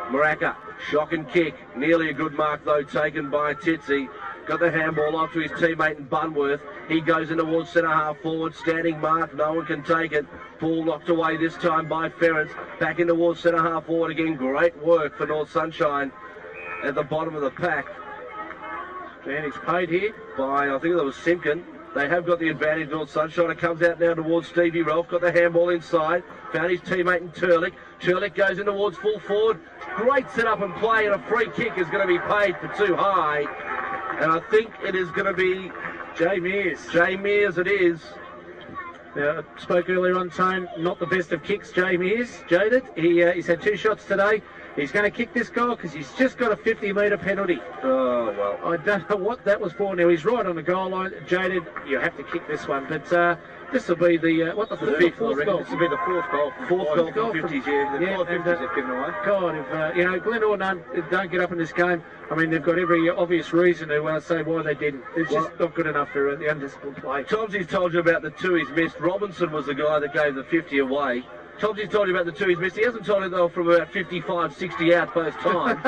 Maraca, shock and kick. Nearly a good mark though taken by Titsi. Got the handball off to his teammate in Bunworth. He goes in towards centre half forward. Standing mark, no one can take it. Ball knocked away this time by Ferrens. Back in towards centre half forward again. Great work for North Sunshine at the bottom of the pack. And he's paid here by, I think that was Simpkin. They have got the advantage, North Sunshine. It comes out now towards Stevie Ralph. Got the handball inside. Found his teammate in Turlick. Turlick goes in towards full forward. Great set-up and play, and a free kick is going to be paid for too high. And I think it is going to be Jay Mears. Jay Mears it is. Now, I spoke earlier on, Tone, not the best of kicks, Jay Mears. Jaded. He's had 2 shots today. He's going to kick this goal because he's just got a 50-metre penalty. Oh, well. I don't know what that was for. Now, he's right on the goal line. Jaded, you have to kick this one. But this will be the, fifth goal? This will be the fourth goal. Fourth goal from 50s, yeah. The 50s they've given away. God, if, Glenorden don't get up in this game, I mean, they've got every obvious reason to say why they didn't. It's just not good enough for the undisciplined play. Tomsy's told you about the 2 he's missed. Robinson was the guy that gave the 50 away. Tomsy's told you about the 2 he's missed. He hasn't told you, though, from about 55, 60 out both times.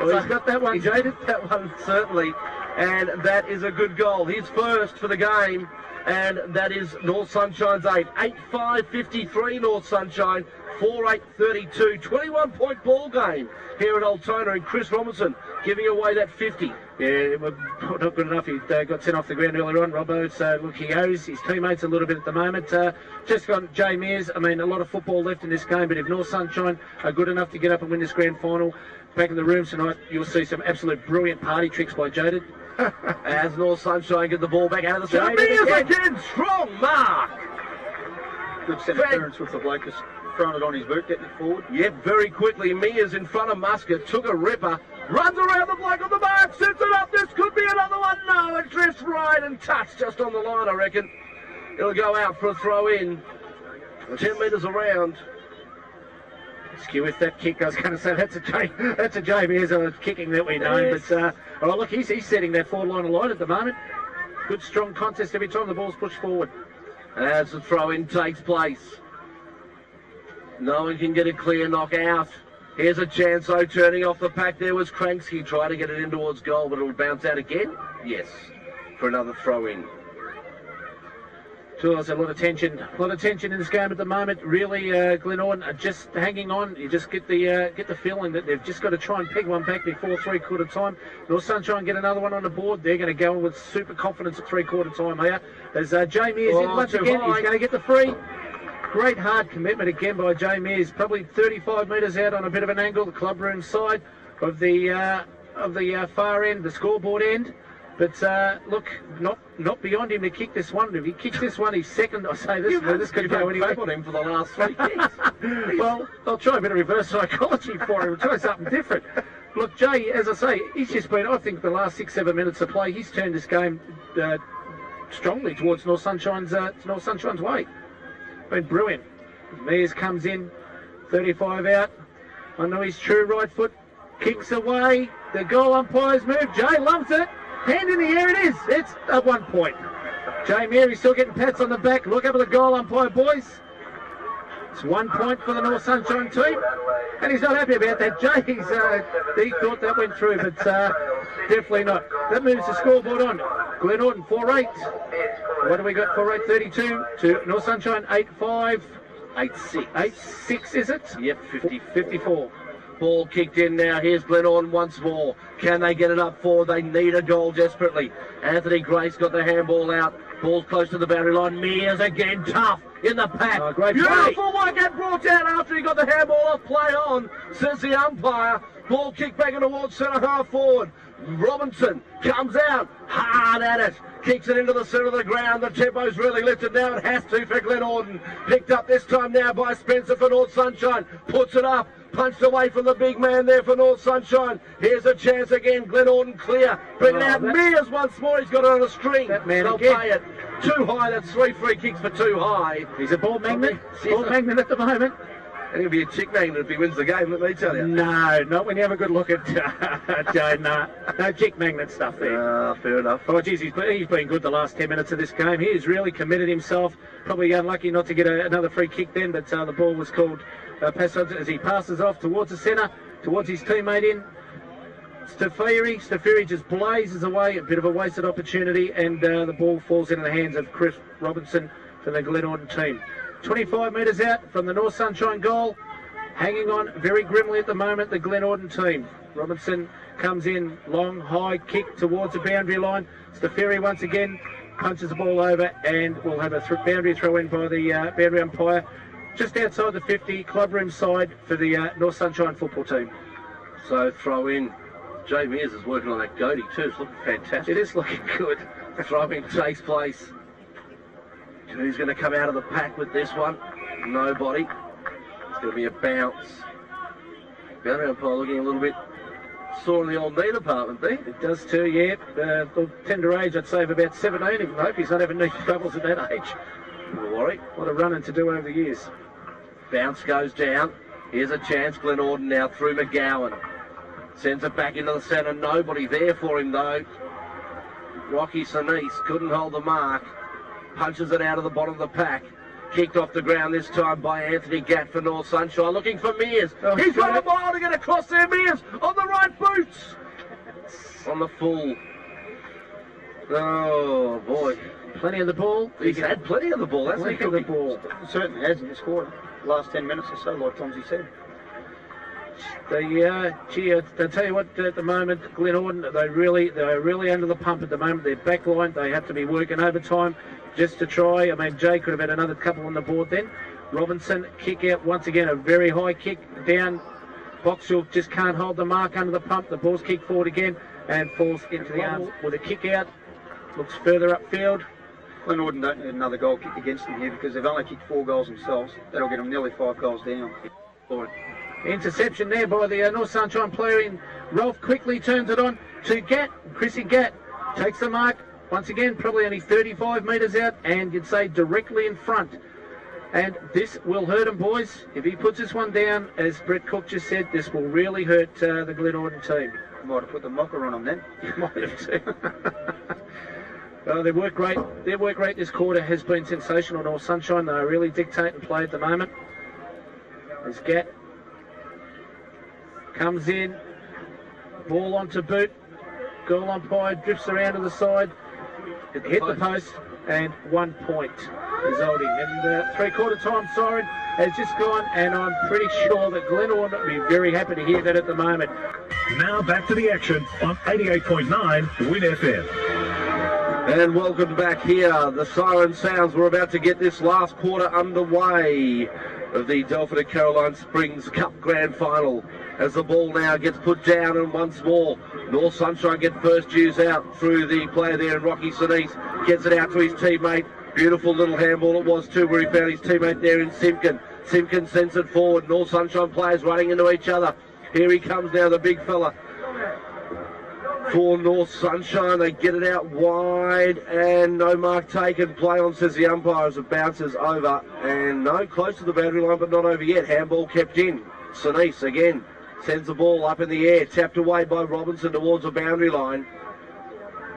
Well, he's got that one, Jaded. That one, certainly. And that is a good goal. His first for the game. And that is North Sunshine's 8. 8-5-53 North Sunshine. 4-8-32. 21-point ball game here at Altona. And Chris Robinson giving away that 50. Yeah, not good enough. He got sent off the ground earlier on, Robbo. So, look, he owes his teammates a little bit at the moment. Just got Jay Mears. I mean, a lot of football left in this game, but if North Sunshine are good enough to get up and win this grand final, back in the rooms tonight, you'll see some absolute brilliant party tricks by Jaded. As North Sunshine get the ball back out of the centre. Mears again, strong mark. Good centre clearance with the bloke who's thrown it on his boot, getting it forward. Yep, very quickly. Mears in front of Muscat, took a ripper, Runs around the bloke on the mark, sets it up. This could be another one. No, it drifts right and touched just on the line, I reckon. It'll go out for a throw in. 10 metres around. Skew with that kick. I was going to say that's a Jamie is a kicking that we know. Yes. But oh look, he's setting that forward line of line at the moment. Good strong contest every time the ball's pushed forward. As the throw in takes place. No one can get a clear knock out. Here's a chance though, turning off the pack there was Cranksy. Try to get it in towards goal, but it'll bounce out again. Yes, for another throw in. So there's a lot of tension in this game at the moment. Really, Glenorden are just hanging on. You just get the feeling that they've just got to try and peg one back before three-quarter time. North Sunshine get another one on the board. They're going to go in with super confidence at three-quarter time here. As Jay Mears in once again, he's going to get the free. Great hard commitment again by Jay Mears. Probably 35 metres out on a bit of an angle, the clubroom side of the far end, the scoreboard end. But look, not beyond him to kick this one. If he kicks this one, he's second. I say this could go anywhere. On him for the last 3 kicks. Well, I'll try a bit of reverse psychology for him. Try something different. Look, Jay, as I say, he's just been. I think the last 6-7 minutes of play, he's turned this game strongly towards North Sunshine's way. Been brilliant. Mears comes in, 35 out. I know his true right foot kicks away. The goal umpire's move. Jay loves it. Hand in the air it is. It's at 1 point. Jay Mears still getting pats on the back. Look up at the goal umpire, boys. It's 1 point for the North Sunshine team. And he's not happy about that. Jay, he thought that went through, but definitely not. That moves the scoreboard on. Glenorden 4-8. What do we got? 4-8, 32 to North Sunshine 8-5. 8-6. 8-6 is it? Yep, 54. Ball kicked in now. Here's Glenorden once more. Can they get it up forward? They need a goal desperately. Anthony Grace got the handball out. Ball's close to the boundary line. Mears again, tough in the pack. Oh, great beautiful one, get brought down after he got the handball off. Play on, says the umpire. Ball kicked back in towards centre half forward. Robinson comes out, hard at it. Kicks it into the centre of the ground. The tempo's really lifted now. It has to for Glenorden. Picked up this time now by Spencer for North Sunshine. Puts it up. Punched away from the big man there for North Sunshine. Here's a chance again. Glenorden clear. Bring it out. Mears once more. He's got it on a string. That man They'll again. pay it. Too high. That's 3 free kicks for too high. He's a ball magnet. Ball magnet at the moment. And he'll be a chick magnet if he wins the game, let me tell you. No, not when you have a good look at Joe. No chick magnet stuff there. Fair enough. Oh, geez, he's been good the last 10 minutes of this game. He has really committed himself. Probably unlucky not to get another free kick then, but the ball was called pass as he passes off towards the centre, towards his teammate in. Stafiri just blazes away, a bit of a wasted opportunity, and the ball falls into the hands of Chris Robinson for the Glenorden team. 25 metres out from the North Sunshine goal. Hanging on very grimly at the moment, the Glenorden team. Robinson comes in, long, high kick towards the boundary line. Stafiri once again punches the ball over, and we'll have a boundary throw in by the boundary umpire. Just outside the 50, clubroom side for the North Sunshine football team. So throw in. Jay Mears is working on that goatee too. It's looking fantastic. It is looking good. Throw in takes place. Who's going to come out of the pack with this one? Nobody. It's going to be a bounce. Boundary umpire looking a little bit sore in the old knee department there. It does too, yeah. The tender age, I'd say, of about 17. Even hope he's not having knee troubles at that age. Don't worry. What a running to do over the years. Bounce goes down. Here's a chance. Glenorden now through McGowan. Sends it back into the centre. Nobody there for him though. Rocky Sinise couldn't hold the mark. Punches it out of the bottom of the pack. Kicked off the ground this time by Anthony Gatt for North Sunshine. Looking for Mears. Oh, he's got a ball to get across there. Mears on the right boots. On the full. Oh boy. Plenty of the ball. He's had plenty of the ball. That's Plenty of the ball. Certainly hasn't. He scored the last 10 minutes or so, like Tomsy said. I'll tell you what, at the moment, Glenorden, they're really under the pump at the moment. Their back line, they have to be working overtime just to try. I mean, Jay could have had another couple on the board then. Robinson, kick out once again, a very high kick down. Boxhill just can't hold the mark under the pump. The ball's kicked forward again and falls into the arms with a kick out. Looks further upfield. Glenorden don't need another goal kick against them here because they've only kicked 4 goals themselves. That'll get them nearly 5 goals down. Interception there by the North Sunshine player in Rolf quickly turns it on to Gatt. Chrissy Gatt takes the mark. Once again, probably only 35 metres out, and you'd say directly in front. And this will hurt him, boys. If he puts this one down, as Brett Cook just said, this will really hurt the Glenorden team. Might have put the mocker on them then. Might have too. Their work rate this quarter has been sensational. North Sunshine, they really dictate and play at the moment. As Gatt comes in, ball onto boot. Goal umpire drifts around to the side, hit the post, and 1 point resulting. And three-quarter time siren has just gone, and I'm pretty sure that Glenorden will be very happy to hear that at the moment. Now back to the action on 88.9 Win FM. And welcome back here. The siren sounds. We're about to get this last quarter underway of the Delphin and Caroline Springs Cup Grand Final. As the ball now gets put down, and once more, North Sunshine get first dues out through the player there, and Rocky Sinise gets it out to his teammate. Beautiful little handball it was too, where he found his teammate there in Simpkin. Simpkin sends it forward. North Sunshine players running into each other. Here he comes now, the big fella for North Sunshine. They get it out wide, and no mark taken. Play on, says the umpire, as it bounces over. And no, close to the boundary line, but not over yet. Handball kept in. Sinise again sends the ball up in the air, tapped away by Robinson towards the boundary line.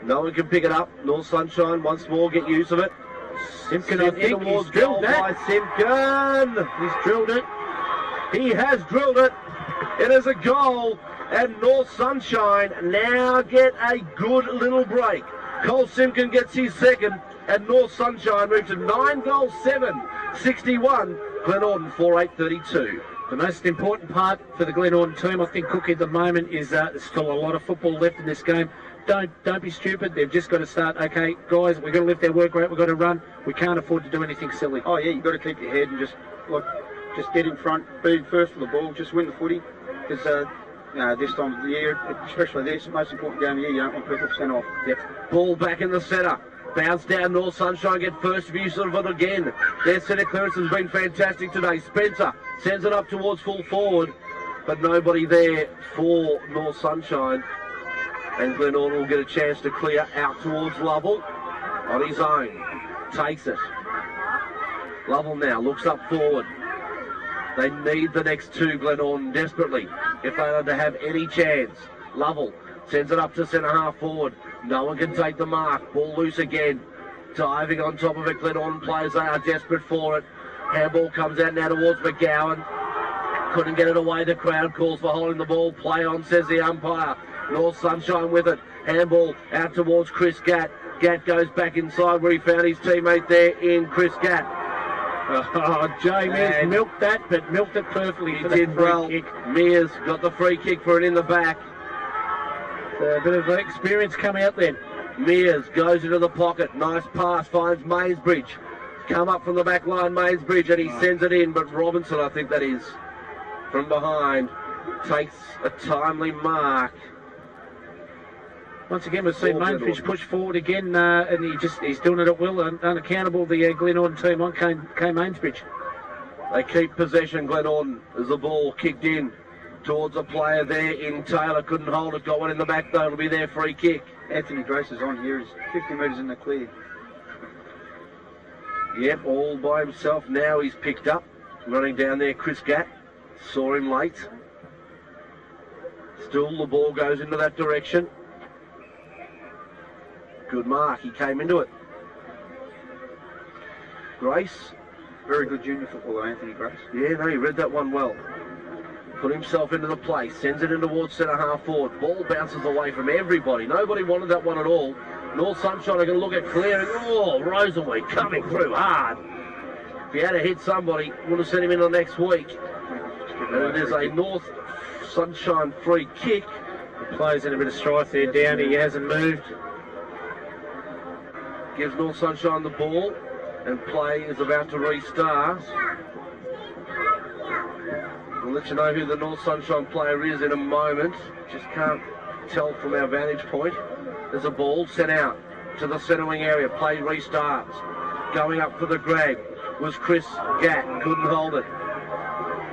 No one can pick it up. North Sunshine once more get use of it. Simpkin, I think he's drilled that. By Simpkin. He's drilled it. He has drilled it. It is a goal, and North Sunshine now get a good little break. Cole Simpkin gets his second, and North Sunshine move to 9 goals, 7-61. Glenorden 4-8-32. The most important part for the Glenorden team, I think, Cook, at the moment is there's still a lot of football left in this game. Don't be stupid. They've just got to start. Okay, guys, we've got to lift their work rate. We've got to run. We can't afford to do anything silly. Oh yeah, you've got to keep your head and just get in front, be first for the ball, just win the footy. Because this time of the year, especially this, the most important game of the year, you don't want people sent off. Yep. Ball back in the centre. Bounce down, North Sunshine get first use of it again. Their centre clearance has been fantastic today. Spencer sends it up towards full forward, but nobody there for North Sunshine. And Glenorden will get a chance to clear out towards Lovell on his own. Takes it. Lovell now looks up forward. They need the next two, Glenorden, desperately, if they are to have any chance. Lovell sends it up to centre half forward. No one can take the mark. Ball loose again. Diving on top of it. Glenorden players, they are desperate for it. Handball comes out now towards McGowan. Couldn't get it away. The crowd calls for holding the ball. Play on, says the umpire. North Sunshine with it. Handball out towards Chris Gatt. Gatt goes back inside where he found his teammate there in Chris Gatt. Oh, Jay Mears milked that, but milked it perfectly. He did well. Mears got the free kick for it in the back. A bit of experience come out then. Mears goes into the pocket. Nice pass, finds Maysbridge. Come up from the back line, Maysbridge, and he sends it in. But Robinson, I think that is, from behind, takes a timely mark. Once again, we've seen Maysbridge push forward again, and he's doing it at will. Unaccountable, the Glenorden team on came Maysbridge. They keep possession, Glenorden, as the ball kicked in towards a player there in Taylor. Couldn't hold it, got one in the back though. It'll be their free kick. Anthony Grace is on here. He's 50 metres in the clear. Yep, all by himself. Now he's picked up. Running down there, Chris Gatt. Saw him late. Still the ball goes into that direction. Good mark. He came into it. Grace. Very good junior footballer, Anthony Grace. Yeah, no, he read that one well. Put himself into the play. Sends it in towards centre half forward. Ball bounces away from everybody. Nobody wanted that one at all. North Sunshine are going to look at clearing. Oh, Rosenweed coming through hard. If he had to hit somebody, would have sent him in the next week. And it is a North Sunshine free kick. The player's in a bit of strife there down. He hasn't moved. Gives North Sunshine the ball, and play is about to restart. We'll let you know who the North Sunshine player is in a moment. Just can't tell from our vantage point. There's a ball sent out to the centre wing area. Play restarts. Going up for the grab was Chris Gatt. Couldn't hold it.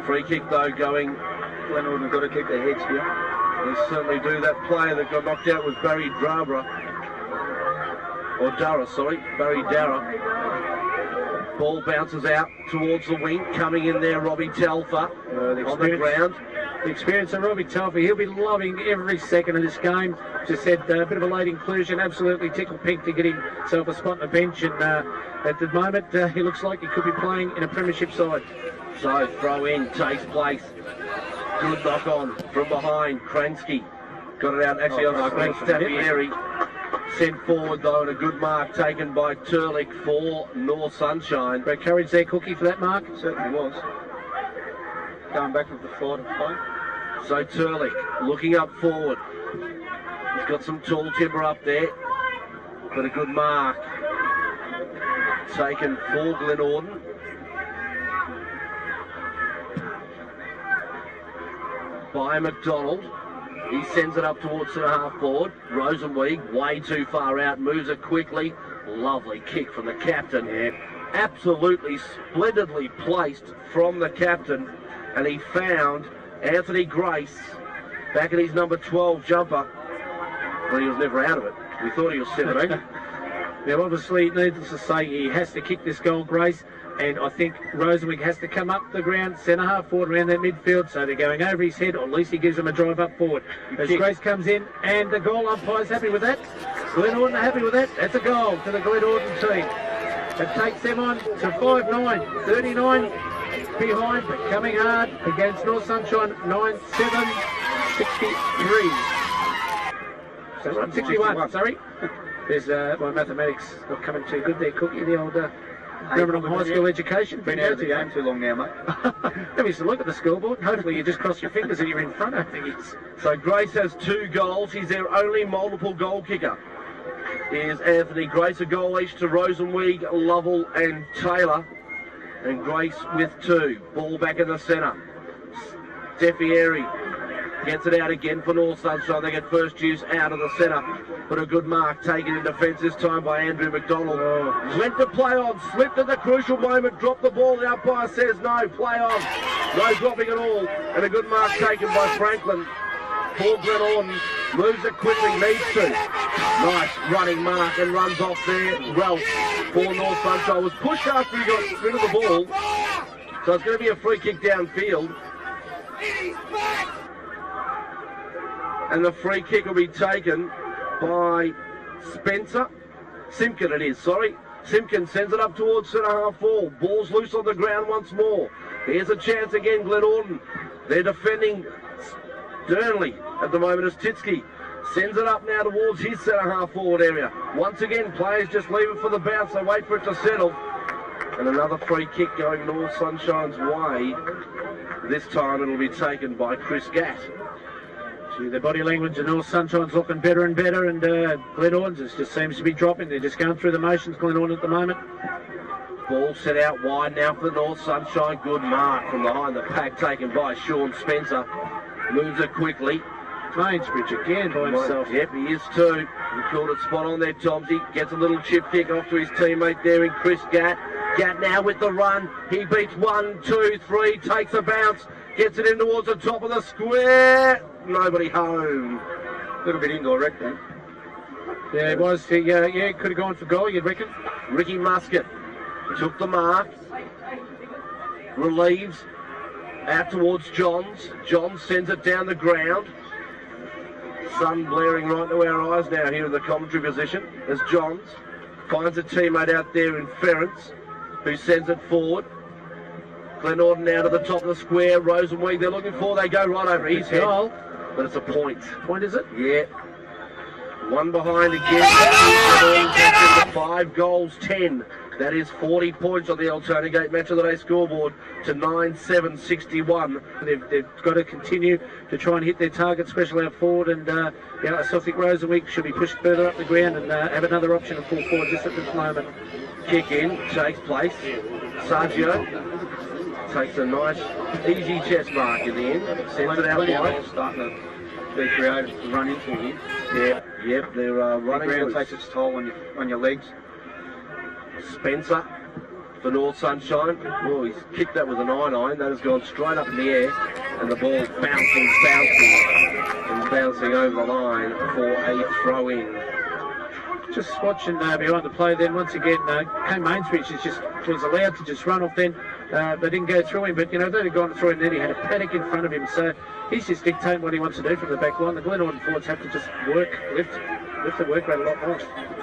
Free kick though going. Glenorden have got to keep their heads here. They certainly do. That player that got knocked out was Barry Dara. Barry Dara. Ball bounces out towards the wing. Coming in there, Robbie Telfer on the ground. The experience of Robbie Telfer, he'll be loving every second of this game. Just said a bit of a late inclusion, absolutely tickled pink to get himself a spot on the bench. And at the moment, he looks like he could be playing in a premiership side. So throw in takes place. Good knock on from behind. Kransky got it out actually on the screen. Staffieri sent forward though, and a good mark taken by Turlick for North Sunshine. Great courage there, Cookie, for that mark. It certainly was. Going back with the floor to play. So Turlick looking up forward. He's got some tall timber up there, but a good mark taken for Glenorden. By McDonald. He sends it up towards centre half forward. Rosenweig way too far out, moves it quickly. Lovely kick from the captain. Yeah. Absolutely splendidly placed from the captain. And he found Anthony Grace back in his number 12 jumper. But he was never out of it. We thought he was 17. Now, obviously, needless to say, he has to kick this goal, Grace. And I think Rosenweig has to come up the ground, centre half forward around that midfield. So they're going over his head, or at least he gives him a drive up forward. As Grace comes in, and the goal umpire's happy with that. Glenorden are happy with that. That's a goal to the Glenorden team. It takes them on to 5-9, 39 behind, but coming hard against North Sunshine, 9-7, 63. 61, sorry. There's my mathematics not coming too good there, Cookie, the old Glenorden high school education. Been out of the game too long now, mate. Let me just look at the scoreboard. Hopefully you just cross your fingers and you're in front. I think it's... So Grace has 2 goals. He's their only multiple goal kicker. Is Anthony Grace, a goal each to Rosenweig, Lovell and Taylor. And Grace with 2. Ball back in the centre. Staffieri gets it out again for North Sunshine. They get first use out of the centre. But a good mark taken in defence this time by Andrew McDonald. Went to play on, slipped at the crucial moment, dropped the ball. The umpire says no, play on. No dropping at all. And a good mark taken by Franklin. Paul Glenorden moves it quickly, needs to. Nice running mark and runs off there. Ralph for North Sunshine was pushed after he got rid of the ball. So it's going to be a free kick downfield. And the free kick will be taken by Spencer. Simpkin it is, sorry. Simpkin sends it up towards centre half forward. Ball's loose on the ground once more. Here's a chance again, Glenorden. They're defending sternly at the moment as Titsky sends it up now towards his centre half forward area. Once again, players just leave it for the bounce. They wait for it to settle. And another free kick going North Sunshine's way. This time it'll be taken by Chris Gatt. The body language of North Sunshine's looking better and better, and Glenorden's just seems to be dropping. They're just going through the motions, Glenorden at the moment. Ball set out wide now for North Sunshine. Good mark from behind the pack taken by Sean Spencer. Moves it quickly. Mainsbridge again by himself. Yep, he is too. He called it spot on there, Tomsy. Gets a little chip kick off to his teammate there in Chris Gatt. Gatt now with the run. He beats 1, 2, 3, takes a bounce. Gets it in towards the top of the square. Nobody home. A little bit indirect then. Yeah, it was. Yeah, could have gone for goal, you'd reckon. Ricky Muscat took the mark. Relieves. Out towards Johns. Johns sends it down the ground. Sun blaring right into our eyes now here in the commentary position as Johns finds a teammate out there in Ferrance who sends it forward. Glenorden now to the top of the square. Rosenweig they're looking for. They go right over his head. Goal. But it's a point. Point, is it? Yeah. One behind again. 5 goals, 10. That is 40 points on the Altona Gate Match of the Day scoreboard to 9-7-61. They've got to continue to try and hit their target, especially out forward. And I still think Rosenweig should be pushed further up the ground and have another option of full forward just at this moment. Kick in, takes place. Sergio takes a nice, easy chest mark in the end. Sends it out wide. Starting to be creative to run into him. Yep, they're running. The ground takes its toll on your legs. Spencer for North Sunshine. Oh, he's kicked that with an iron. That has gone straight up in the air. And the ball bouncing. And bouncing over the line for a throw-in. Just watching behind the play then, once again, Kane Mainsbridge was allowed to just run off then. They didn't go through him, but, you know, they'd have gone through him then. He had a paddock in front of him, so he's just dictating what he wants to do from the back line. The Glenorden forwards have to just lift the work rate a lot more.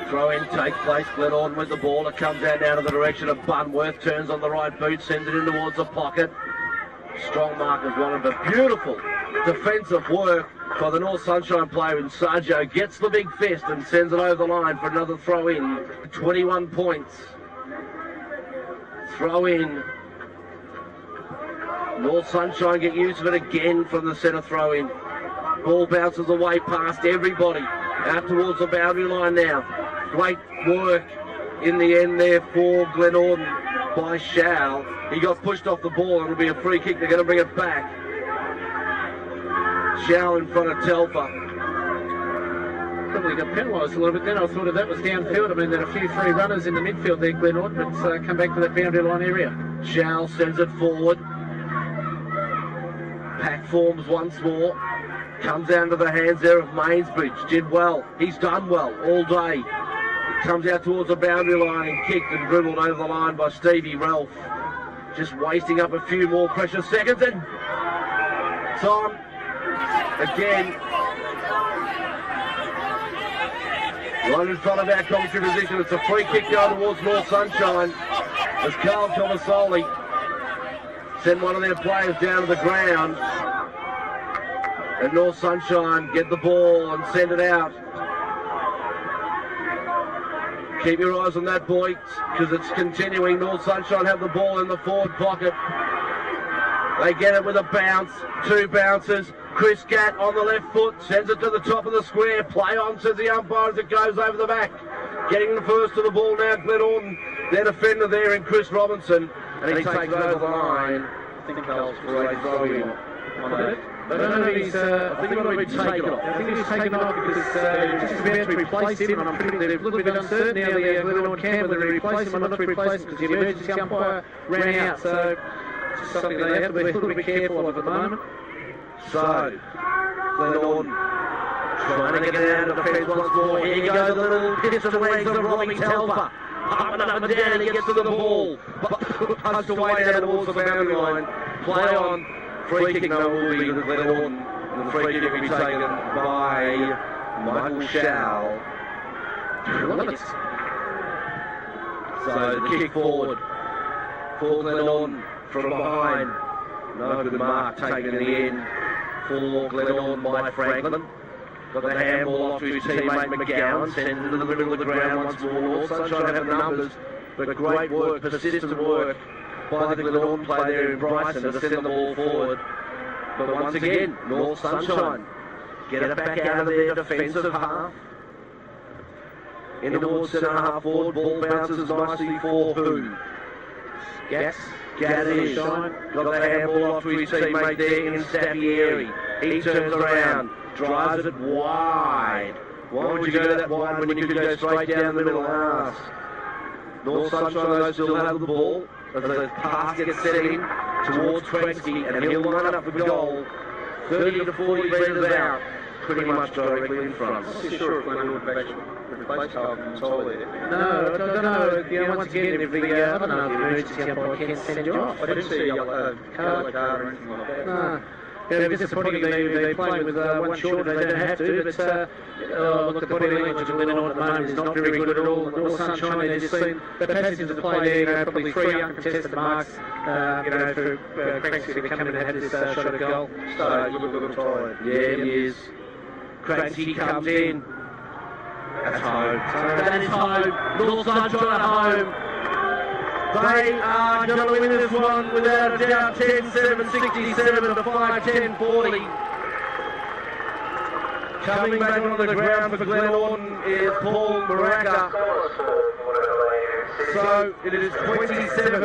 Throw-in takes place. Glenorden with the ball. It comes out now to the direction of Bunworth. Turns on the right boot, sends it in towards the pocket. Strong markers wanted, but beautiful defensive work for the North Sunshine player in Sergio. Gets the big fist and sends it over the line for another throw-in. 21 points. Throw-in. North Sunshine get use of it again from the centre throw-in. Ball bounces away past everybody. Out towards the boundary line now. Great work in the end there for Glenorden by Shao. He got pushed off the ball. It'll be a free kick. They're going to bring it back. Shao in front of Telfer. Probably got penalised a little bit then. I thought that was downfield. I mean, there are a few free runners in the midfield there, Glenorden, but come back to that boundary line area. Shao sends it forward. Pack forms once more. Comes down to the hands there of Mainsbridge. Did well. He's done well all day. Comes out towards the boundary line and kicked and dribbled over the line by Stevie Ralph. Just wasting up a few more precious seconds, and time again. Right in front of our commentary position. It's a free kick going towards North Sunshine as Carl Tomasoli send one of their players down to the ground. And North Sunshine get the ball and send it out. Keep your eyes on that, boys, because it's continuing. North Sunshine have the ball in the forward pocket. They get it with a bounce. Two bounces. Chris Gatt on the left foot. Sends it to the top of the square. Play on, says the umpire, as it goes over the back. Getting the first to the ball now, Glenorden. Their defender there in Chris Robinson. And he takes it over the line. I think Carl's great throwing on that. No, he's, I think he might have been taken off. I think he's taken off because just about to replace him, and I'm pretty, they're a little bit uncertain now, the Glenorden camp, whether they replace him or not to replace him, because the emergency umpire ran out, so it's something they have to be a little bit careful of at the moment. So, Glenorden trying to get it out of the fence once more. Here goes the little pistol legs of Robbie Telfer. Up and up and down, and he gets to the ball. Punched away down towards the boundary line. Play on. Free kick now will be the Glenorden. And the free kick will be taken by Michael Shao. So the kick forward for Glenorden from behind. No good mark taken in the end for Glenorden by Franklin. Got the handball off to his teammate McGowan. Sends it to the middle of the ground once more. North Sunshine have the numbers, but great work, persistent work by the Glenorden player there in Bryson to send the ball forward. But once again, North Sunshine get it back out of their defensive half. In towards centre half forward, ball bounces nicely for who? Gatt is. Got the handball off to his teammate there in Staffieri. He turns around, drives it wide. Why would you go that wide when you could go straight down the middle and ask? North Sunshine though still have the ball as the pass gets set in towards Krensky, and he'll line up for goal. 30 to 40 metres out, pretty much directly in front. I'm not sure if Glenorden would actually replace Carl Tomasoli there. No, I don't know. You know, once again, if I don't know if the emergency umpire can send you off. I didn't see a yellow card or anything like that. No. Yeah, disappointing they're playing with one short, they don't have to, but look, the body language of Glenorden at the moment is not very good at all. North Sunshine, they've just seen the passage of the play there, you know, probably 3 uncontested marks, you know, for Cranksy to come in and have this shot at goal. So, look a little tired. Yeah, he is. Cranksy comes in. That's home. That is home. North Sunshine at home. They are going to win this one without a doubt. 10-7, 67 to 5-10-40. Coming back onto the ground for Glenorden is Paul Maraca. So it is 27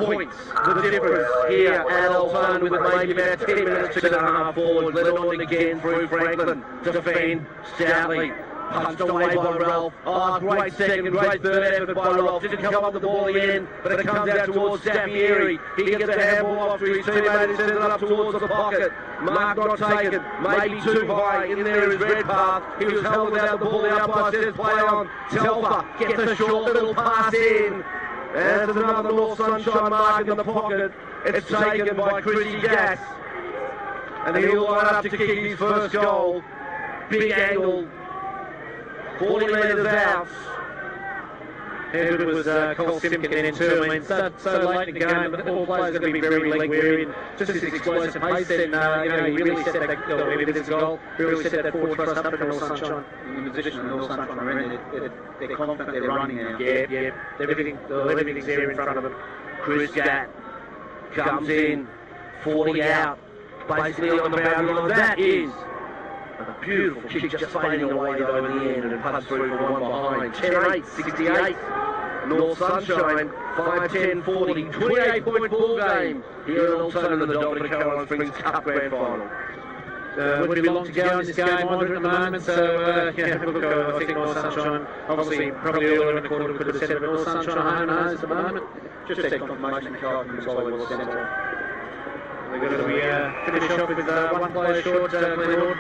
points the difference here at Alton with maybe about 10 minutes to go half forward. Glenorden again through Franklin. Defend stoutly. Punched away by Ralph. Oh, great second, great third effort by Ralph. Didn't come up with the ball again, but it comes out towards Staffieri. He gets a handball off to his teammate and sends it up towards the pocket. Mark not taken, maybe too high. In there is Redpath. He was held without the ball. The umpire says play on. Telfer gets a short little pass in. And there's another North Sunshine mark in the pocket. It's taken by Chrissy Gass. And he'll line up to kick his first goal. Big angle. 40 metres out. How good was Cole Simpkin then too? I mean, so late in the game, but all players are going to be very leg weary. And just his explosive pace then, he really set that goal. Maybe there's a goal. Really set that forward thrust up to North Sunshine. In the position of North Sunshine already, they're confident they're running now. Yeah. Everything's there in front of them. Chris Gatt comes in, 40 out, basically on the boundary line. That is a beautiful kick, just fading away over the end and puts through for one behind. 10-8, 68. North Sunshine, 5-10-40, 28-point ball game here at Alton in the Dominic Caroline Springs Cup Grand Final. Wouldn't be long to go in this game either at the moment, so look, I think North Sunshine, obviously probably earlier in the quarter we could have said it, but North Sunshine home and hose at the moment. Just take confirmation that Carlton was always central. They're going to be finish off with one player short, Glenorden.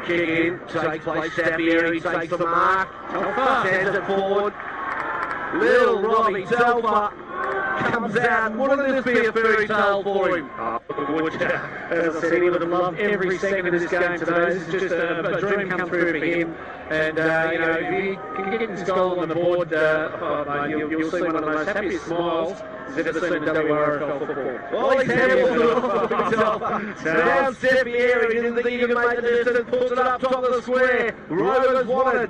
Kick in, takes place, Staffieri takes the mark, sends it forward. Little Robbie Telfer comes out. Wouldn't this be a fairy tale for him? As I said, he would have loved every second of this game today. This is just a dream come through for him. And, if he can get this goal on the board, you'll see one of the most happiest smiles he's ever seen in WRFL football. Well, he's handled it. Now Staffieri didn't think he could make the distance, puts it up top of the square. Rovers wanted.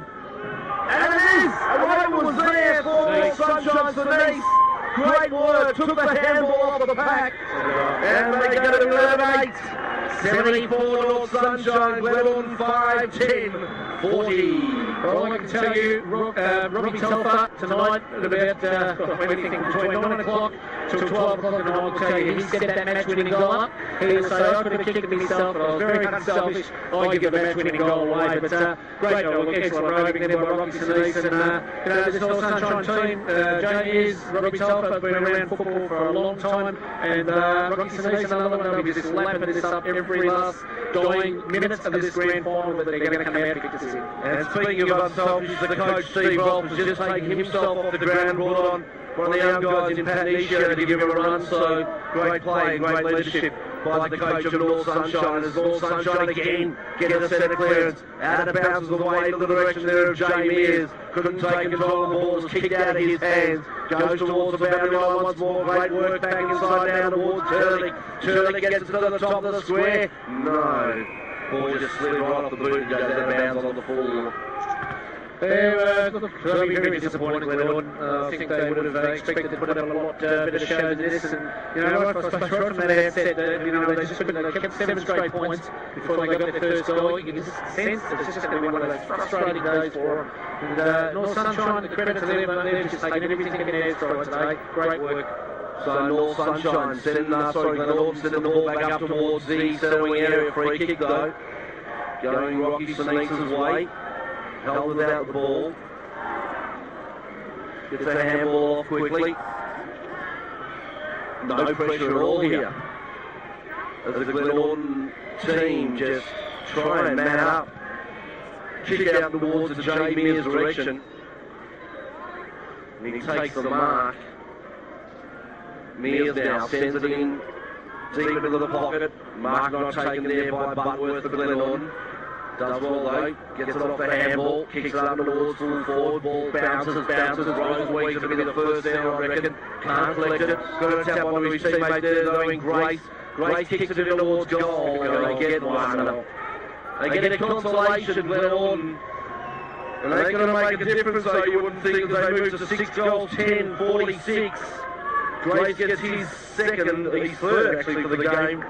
And it is! A Rover was there for North Sunshine Denise. Great work, took the handball off the pack. And they go to 11-8. 74 North Sunshine, Glenorden 5-10, 40. Well, I can tell you, Robbie Telfer tonight at about anything between 9 o'clock till 12 o'clock at night, I'll tell you, he set that match-winning goal up. He'll say, I could have kicked it myself, but I was very unselfish. I give the match-winning goal away. But great, excellent roving there by Robbie Sinise. And this North Sunshine team, Jane is, Robbie Telfer, been around football for a long time. And Robbie Sinise, another one, they'll be just lapping this up every last dying minutes of this grand final that they're going to come out to get this in. And speaking of unselfish, the coach Steve Rolfe has just taken himself off the ground and brought on one of the young guys in Patricia to give him a run. So great play and great leadership by the coach of North Sunshine. As North Sunshine again getting a set of clearance. Out of bounds the way to the direction there of Jay Mears. Couldn't take control of the ball, was kicked out of his hands. Goes towards the boundary line once more. Great work back inside down towards Turlick. Turlick gets it to the top of the square. No. Ball just slid right off the boot and goes out of bounds on the full. They'll be very disappointed, Glenorden. I think they would have expected to put up a lot better show than this. And, right from that outset, they just kept 7 straight points before they got their first goal. You can just sense it's just going to be one of those frustrating days for them. And North Sunshine, the credit to them, they've just taken everything in their stride today. Great work. So North Sunshine Glenorden sending the ball back up towards the centre-wing area. Free kick though. Going Rocky Sinise's way. Held without the ball. Gets a handball off quickly. No pressure at all here. As the Glenorden team just try and man up. Kick out towards the Jay Mears direction. And he takes the mark. Mears now sends it in deep into the pocket. Mark not taken there by Butworth for Glenorden. Does well though, gets it off the handball, kicks it up towards full forward, ball bounces, Roseweeds will be the first there I reckon, can't collect it, got to tap onto his teammate there though in Grace, Grace kicks it in towards goal, and they get one. They get a consolation, Glenorden, and they're going to make a difference though, you wouldn't think, as they move to 6 goals, 10, 46. Grace gets his second, his third actually for the game.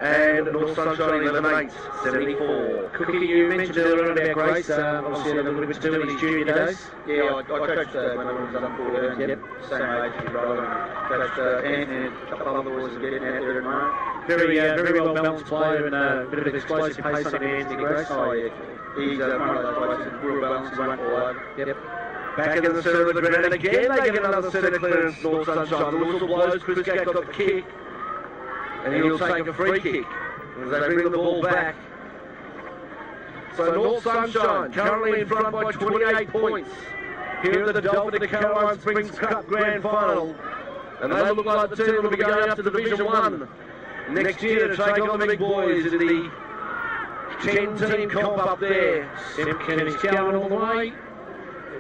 And North Sunshine 11-8, 74. Cookie, you mentioned earlier about Grace, obviously had a little bit to do in his junior days. Yeah, I coached when I was under 14, same age as your brother. Coached Anthony and a couple other boys getting out there at the moment. Very well balanced player and a bit of explosive pace on the Anthony Grace. Oh yeah, He's one of those blokes that's real balanced, he won't fall over. Yep. Back in the centre of the ground, and again they get another centre clearance, North Sunshine. The whistle blows, Chris Gatt got the kick, and he'll take a free kick as they bring the ball back. So North Sunshine currently in front by 28 points here at the Dolphin to Caroline Springs Cup Grand Final. And they look like the team that will be going up to Division 1 next year to take on the big boys in the 10-team comp up there. Simpkin is going all the way.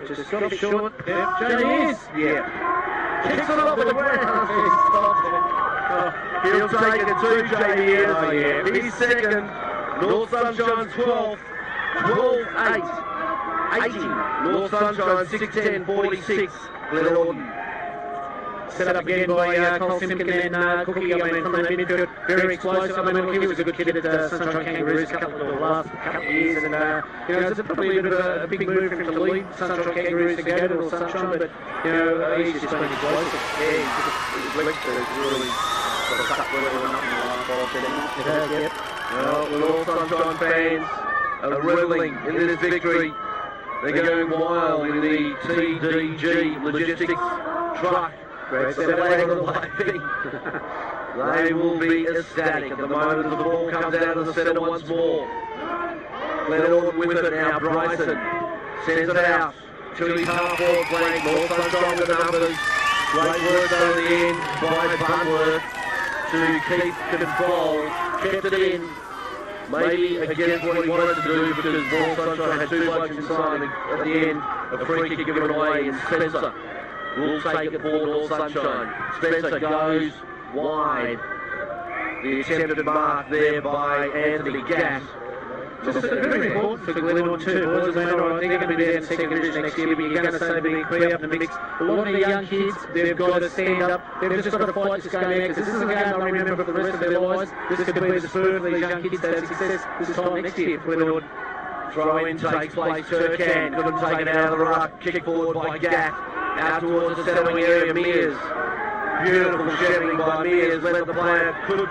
Just got it short. Yeah, Jamie is. Yeah. Kicks it off at the ground. He'll take it to Jamie is. Oh, yeah. He's second. North Sunshine's 12th. 12-8. 18. North Sunshine 6-10-46. Glenorden. Set up again by Cole Simpkin and Cookie. I mean, from the midfield, very explosive. I mean, look, he was a good kid at Sunshine Kangaroos the last couple of years, and it's probably a bit of a big move for him to leave Sunshine Kangaroos to go to North Sunshine, but he's just been explosive. Yeah, his leg speed really got a cut whether or not in the last 5 seconds. It has, yep. Well, the North Sunshine fans are revelling in this victory. They're going wild in the TDG Logistics truck. They will be ecstatic at the moment as the ball comes out of the centre once more. Glenorden with it now. Bryson sends it out to his half-forward flank. North Sunshine with the numbers. Great work over the end by Bunworth to keep control. Kept it in. Maybe against what he wanted to do because North Sunshine had 2 blokes inside at the end. A free kick given away and Spencer will take it for North Sunshine. Spencer goes wide. The attempted mark there by Anthony Gatt. Just very important for Glenorden too, boys. I mean, all right, they're going to be down in second division next year, but you're going to say they're being clear up in the mix. A lot of the young kids, they've got to stand up. They've just got to fight this game out, because this is a game they'll remember for the rest of their lives. This could be the spur for these young kids to have success this time next year for Glenorden. Throw-in takes place. Turcan couldn't take it out of the ruck. Kick forward by Gatt. Out towards the settling area, Mears. Beautiful shepherding by Mears. Let the player could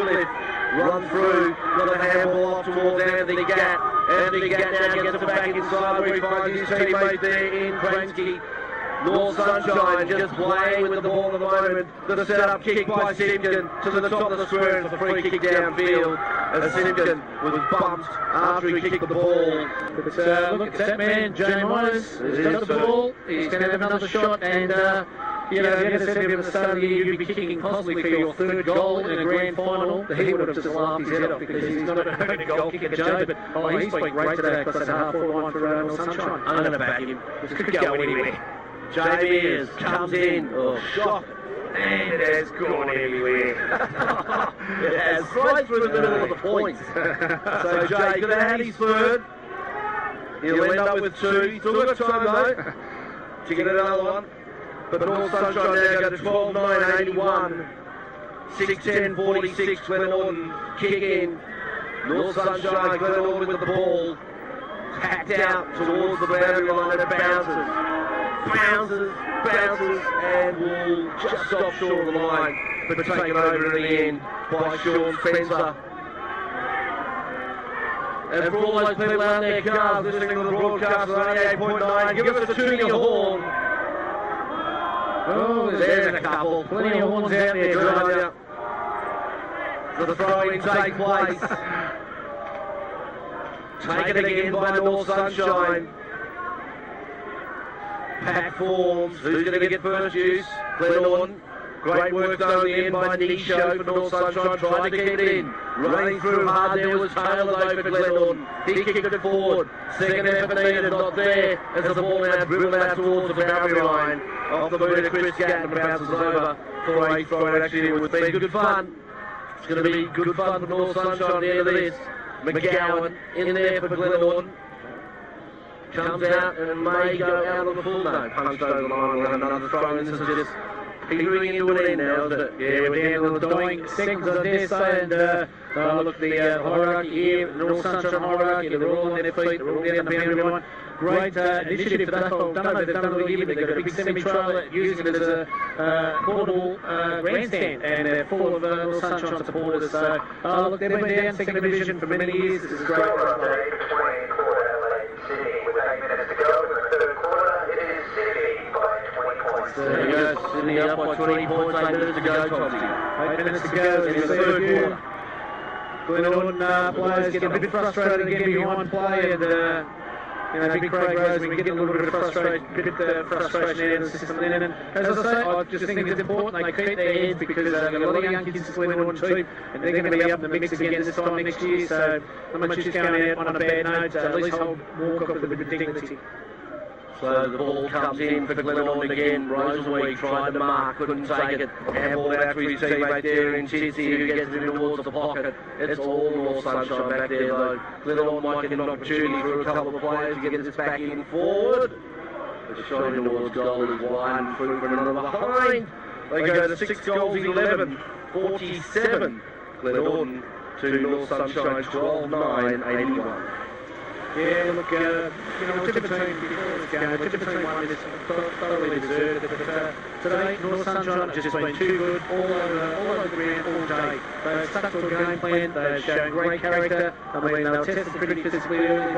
lift. Run through. Got a handball off towards Anthony Gatt. Anthony Gatt now gets it back inside where he finds his teammate there in Kransky. North Sunshine just playing with the ball at the moment. The set-up kick by Simpkin to the top of the square. It's a free kick downfield. As Simpkin was bumped after he kicked the ball. But look at that man, Jay Myers. He's got the ball. He's going to have another shot. And, you know, you said to him at the start of the year, you'd be kicking possibly for your 3rd goal in a grand final. He would have just laughed his head off because he's not a goal kicker, Jay. But he's been great today across that half-forward line for North Sunshine. I'm going to back him. This could go anywhere. Jay Mears comes in. Oh, shock. And it has gone everywhere. It has right through the middle of the points. So Jay could have had his 3rd. He'll end up with 2. He's still got time though to get another one. But North Sunshine now go to 12-9-81. 6-10-46. Glenorden kick in. North Sunshine, Glenorden with the ball. Hacked out towards the boundary line and it bounces. Bounces, and will just stop short of the line, but taken over in the end by Sean Spencer. And for all those people out in their cars listening to the broadcast on 88.9, give us a tune your horn. Oh, there's a couple. Plenty of horns out there, Georgia. The throw-in takes place. Taken again by North Sunshine. Pack forms. Who's going to get first use? Glenorden. Great work done at the end by Nisho for North Sunshine. Tried to keep it in. Running through hard there was Taylor though for Glenorden. He kicked it forward. Second effort needed, not there. As the ball now dribbled out towards the boundary line. Off the boot of Chris Gatt and bounces over for a throw. Actually, it would be good fun. It's going to be good fun for North Sunshine at the end of this. McGowan in there for Glenorden. Comes out and may go out on the full. No, punched over the line. We'll have another throw in. This is just petering into an end now, isn't it? Yeah, we're down to the dying seconds, I dare say. And look, the hierarchy here, the North Sunshine hierarchy, they're all on their feet, they're all down the boundary line. Great initiative today. I don't know if they've done it all year, but they've got a big semi-trailer using it as a portable grandstand and full of North Sunshine supporters. So, look, they've been down second division for many years. This is great. There he goes, Sydney up by 20 points, 8 minutes to go, Tomsy. 8 minutes to go in the third quarter. Glenorden players getting a bit frustrated again behind play, and Big Craig Rosie, we get a little bit of frustration out of the system then. And as I say, I just think it's important they keep their heads because they've got a lot of young kids in Glenorden too, and they're going to be up in the mix again this time next year. So I'm not just going out on a bad note. At least I'll walk off with a bit of dignity. So the ball comes in for Glenorden again. Rosenweig tried to mark, couldn't take it. Handball out to his teammate there in Chitsy, who gets it towards the pocket. It's all North Sunshine back there though. Glenorden might get an opportunity for a couple of players to get this back in forward. The shot towards goal is wide through for another behind. They go to 6 goals, 11, 47. Glenorden to North Sunshine 12, 9, 81. Yeah, look, Tipper team before this game, Tipper team won this thoroughly deserved it, but today North Sunshine have just been too good all over the ground all day. They've stuck to a game plan, they've shown great character. I mean, they were tested pretty physically early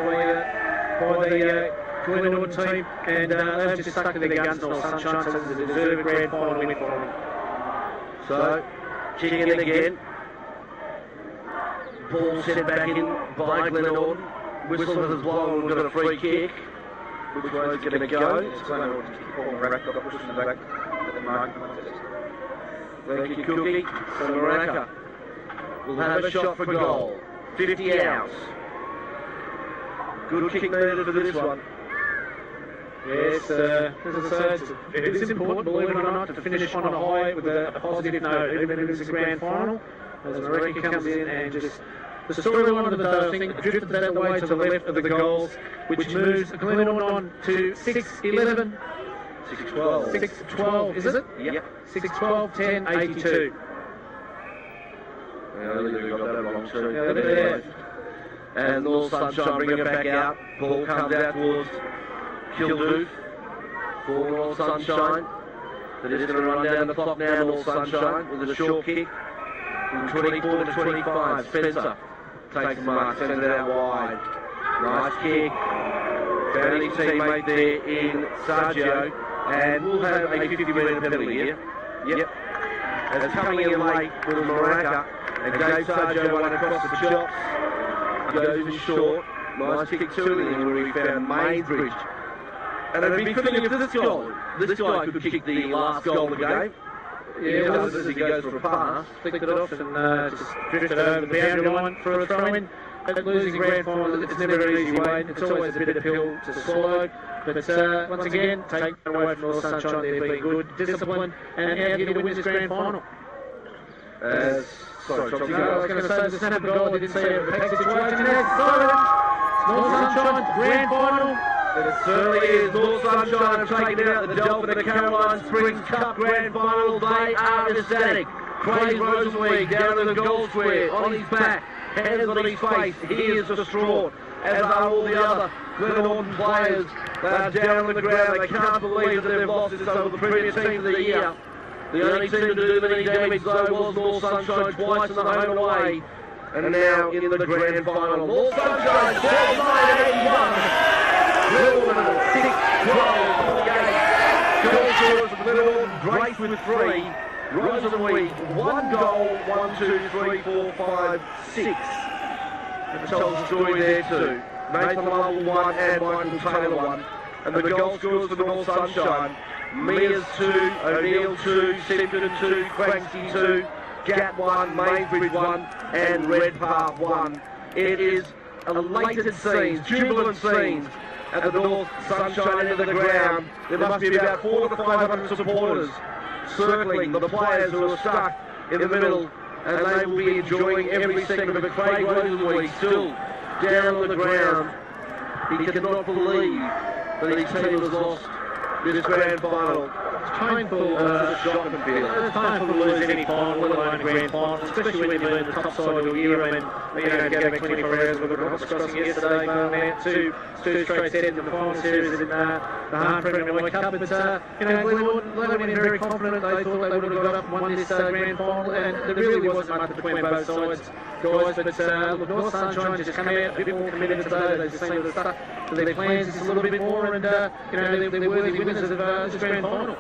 by the Glenorden team, and they've just stuck to their guns, North Sunshine, so it's a deserved grand final win for them. So, kicking in again. Ball sent back in by Glenorden. Whistle has blown, we've got a free kick. Which way is it going to go? It's Glenorden just keep on rack, got pushed in the back at the mark. Thank you, Cookie. So Maraka will have a shot for goal. 50 outs. Good kick needed for this one. Yes, as I say, it is important, believe it or not, to finish on a high with a positive note, even if it's a grand final. As Maraka comes in and just... The storyline of the day, I think, drifted that way to the left of the goals, which moves Glenorden on to 6-11. 6-12. 6-12, is it? Yep. 6-12, 10, 82. Yeah, I think we got that wrong too. And North Sunshine bring it back out. Ball comes out towards Kildooth for North Sunshine. They're just going to run down the clock now, North Sunshine, with a short kick. From 24 to 25, Spencer takes the mark, sends it out wide. Nice kick. Found his teammate there in Sergio, and we'll have a 50-metre penalty here. Yep. As coming in late was Maraka, and gave Sergio one across the chops. Goes in short. Nice kick to him where he found Mainbridge. And it'd be fitting if this guy could kick the last goal of the game. Yeah, as he goes for a pass, flicked it off and just drifted over the boundary line for a throw-in. At losing grand final, it's never an easy way. It's always a bit of a pill to swallow. But once again, take it away from North Sunshine. They're being good, disciplined, and how to win this grand final. Sorry, Chopsy. I was going to say the snap of goal. I didn't see a pack situation there. North Sunshine grand final. It certainly is. North Sunshine have taken out the Delphin of Caroline Springs Cup Grand Final. They are ecstatic. Craig Rosenweig down in the goal square, on his back, hands on his face. He is distraught, as are all the other Glenorden players. They are down on the ground. They can't believe that they've lost this over the previous team of the year. The only team to do any damage, though, was North Sunshine twice in the home and away. And now in the Grand Final, North Sunshine 12-9-81. Glenorden 6-12 for the game. Goal scorers of Glenorden, Grace with 3. Rosenweig, 1 goal, 1, 2, 3, 4, 5, 6. And tells the story there too. Nathan Lovell 1 and Michael Taylor 1. And the goal scorers for North Sunshine, Mears 2, O'Neill 2, Simpson 2, Cranksy 2, Gat 1, Mainbridge 1, and Redpath 1. It is elated scenes, jubilant scenes at the North Sunshine end of the ground. There must be about 400 to 500 supporters circling the players who are stuck in the middle, and they will be enjoying every second of it. Craig Rosenweig still down on the ground. He cannot believe that his team has lost this grand final. It's painful, it's painful to lose any final, let alone a grand final, especially when you've been the top side of a year. I mean, go back 24 hours with the Rockets crossing yesterday, going out two straight sets in the final series in the Hart Premier League Cup. But, Glenorden went in very confident. They thought they would have got up and won this grand final, and there really wasn't much between both sides, guys. But, look, North Sunshine just come out a bit more committed today. They just seem to have stuck to their plans just a little bit more, and, they're worthy winners of this grand final.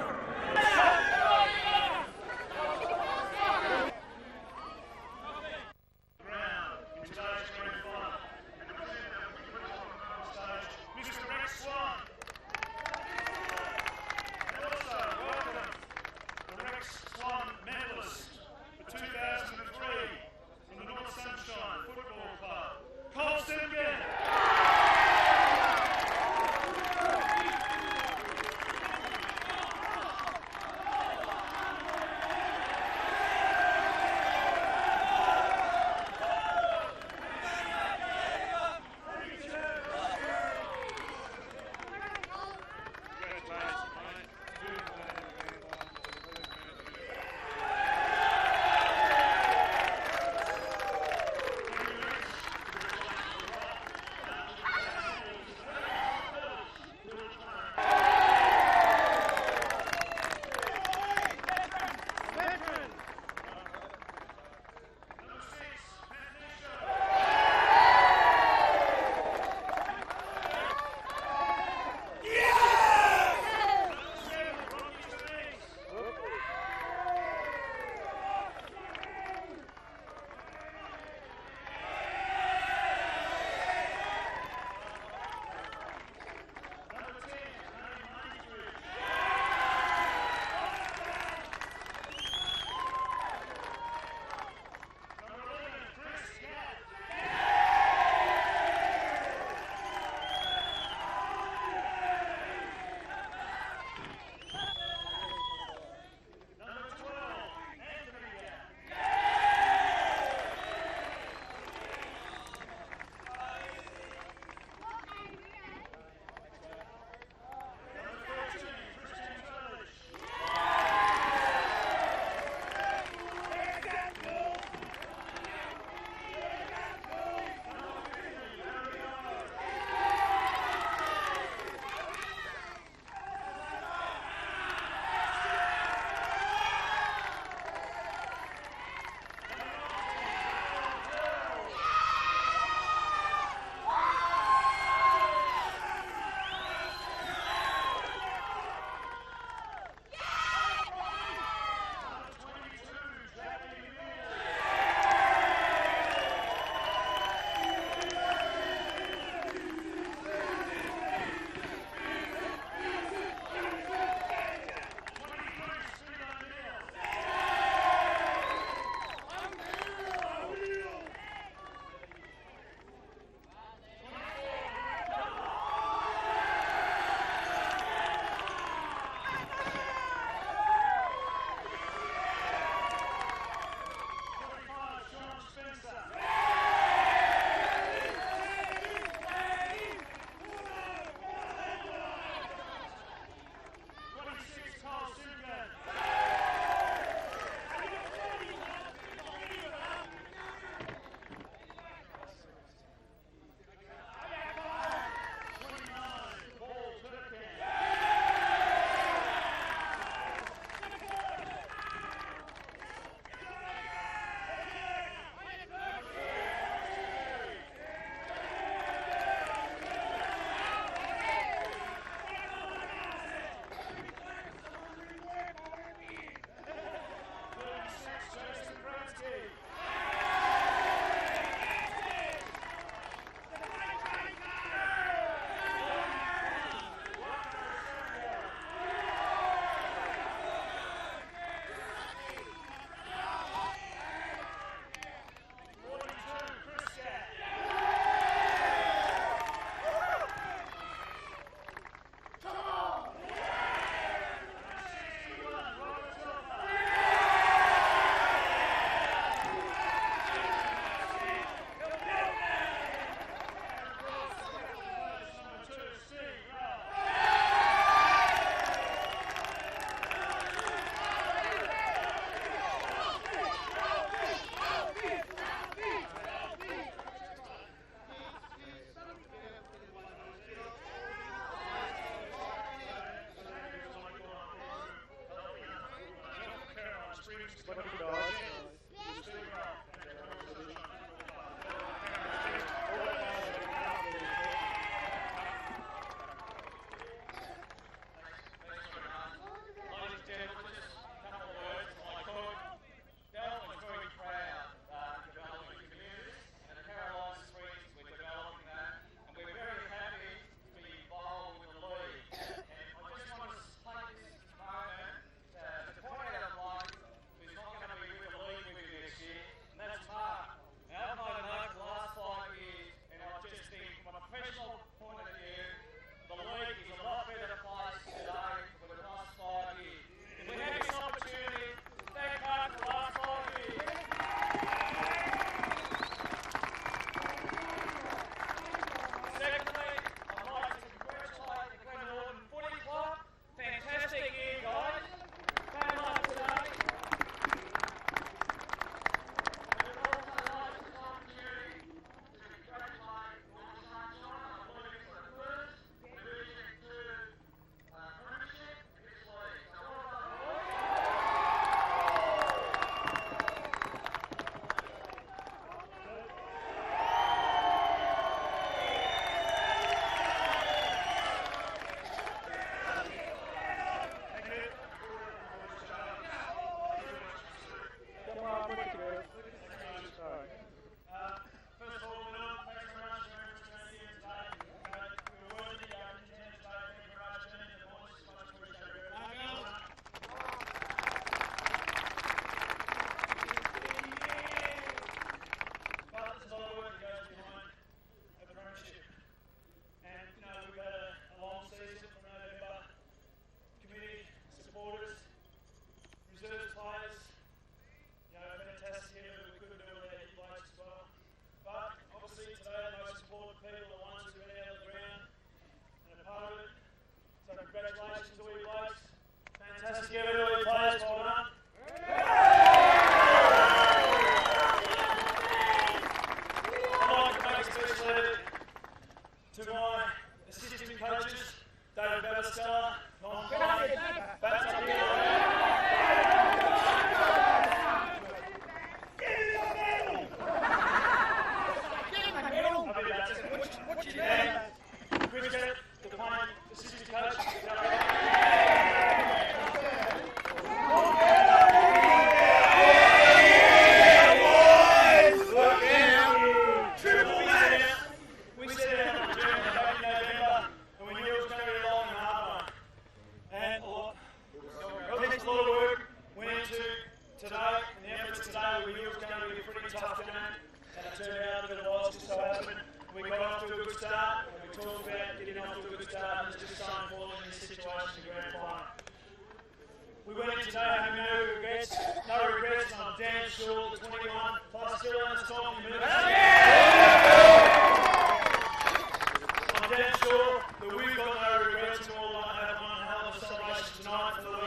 I'm damn sure that we've got no regrets and we'll have one hell of a celebration tonight for the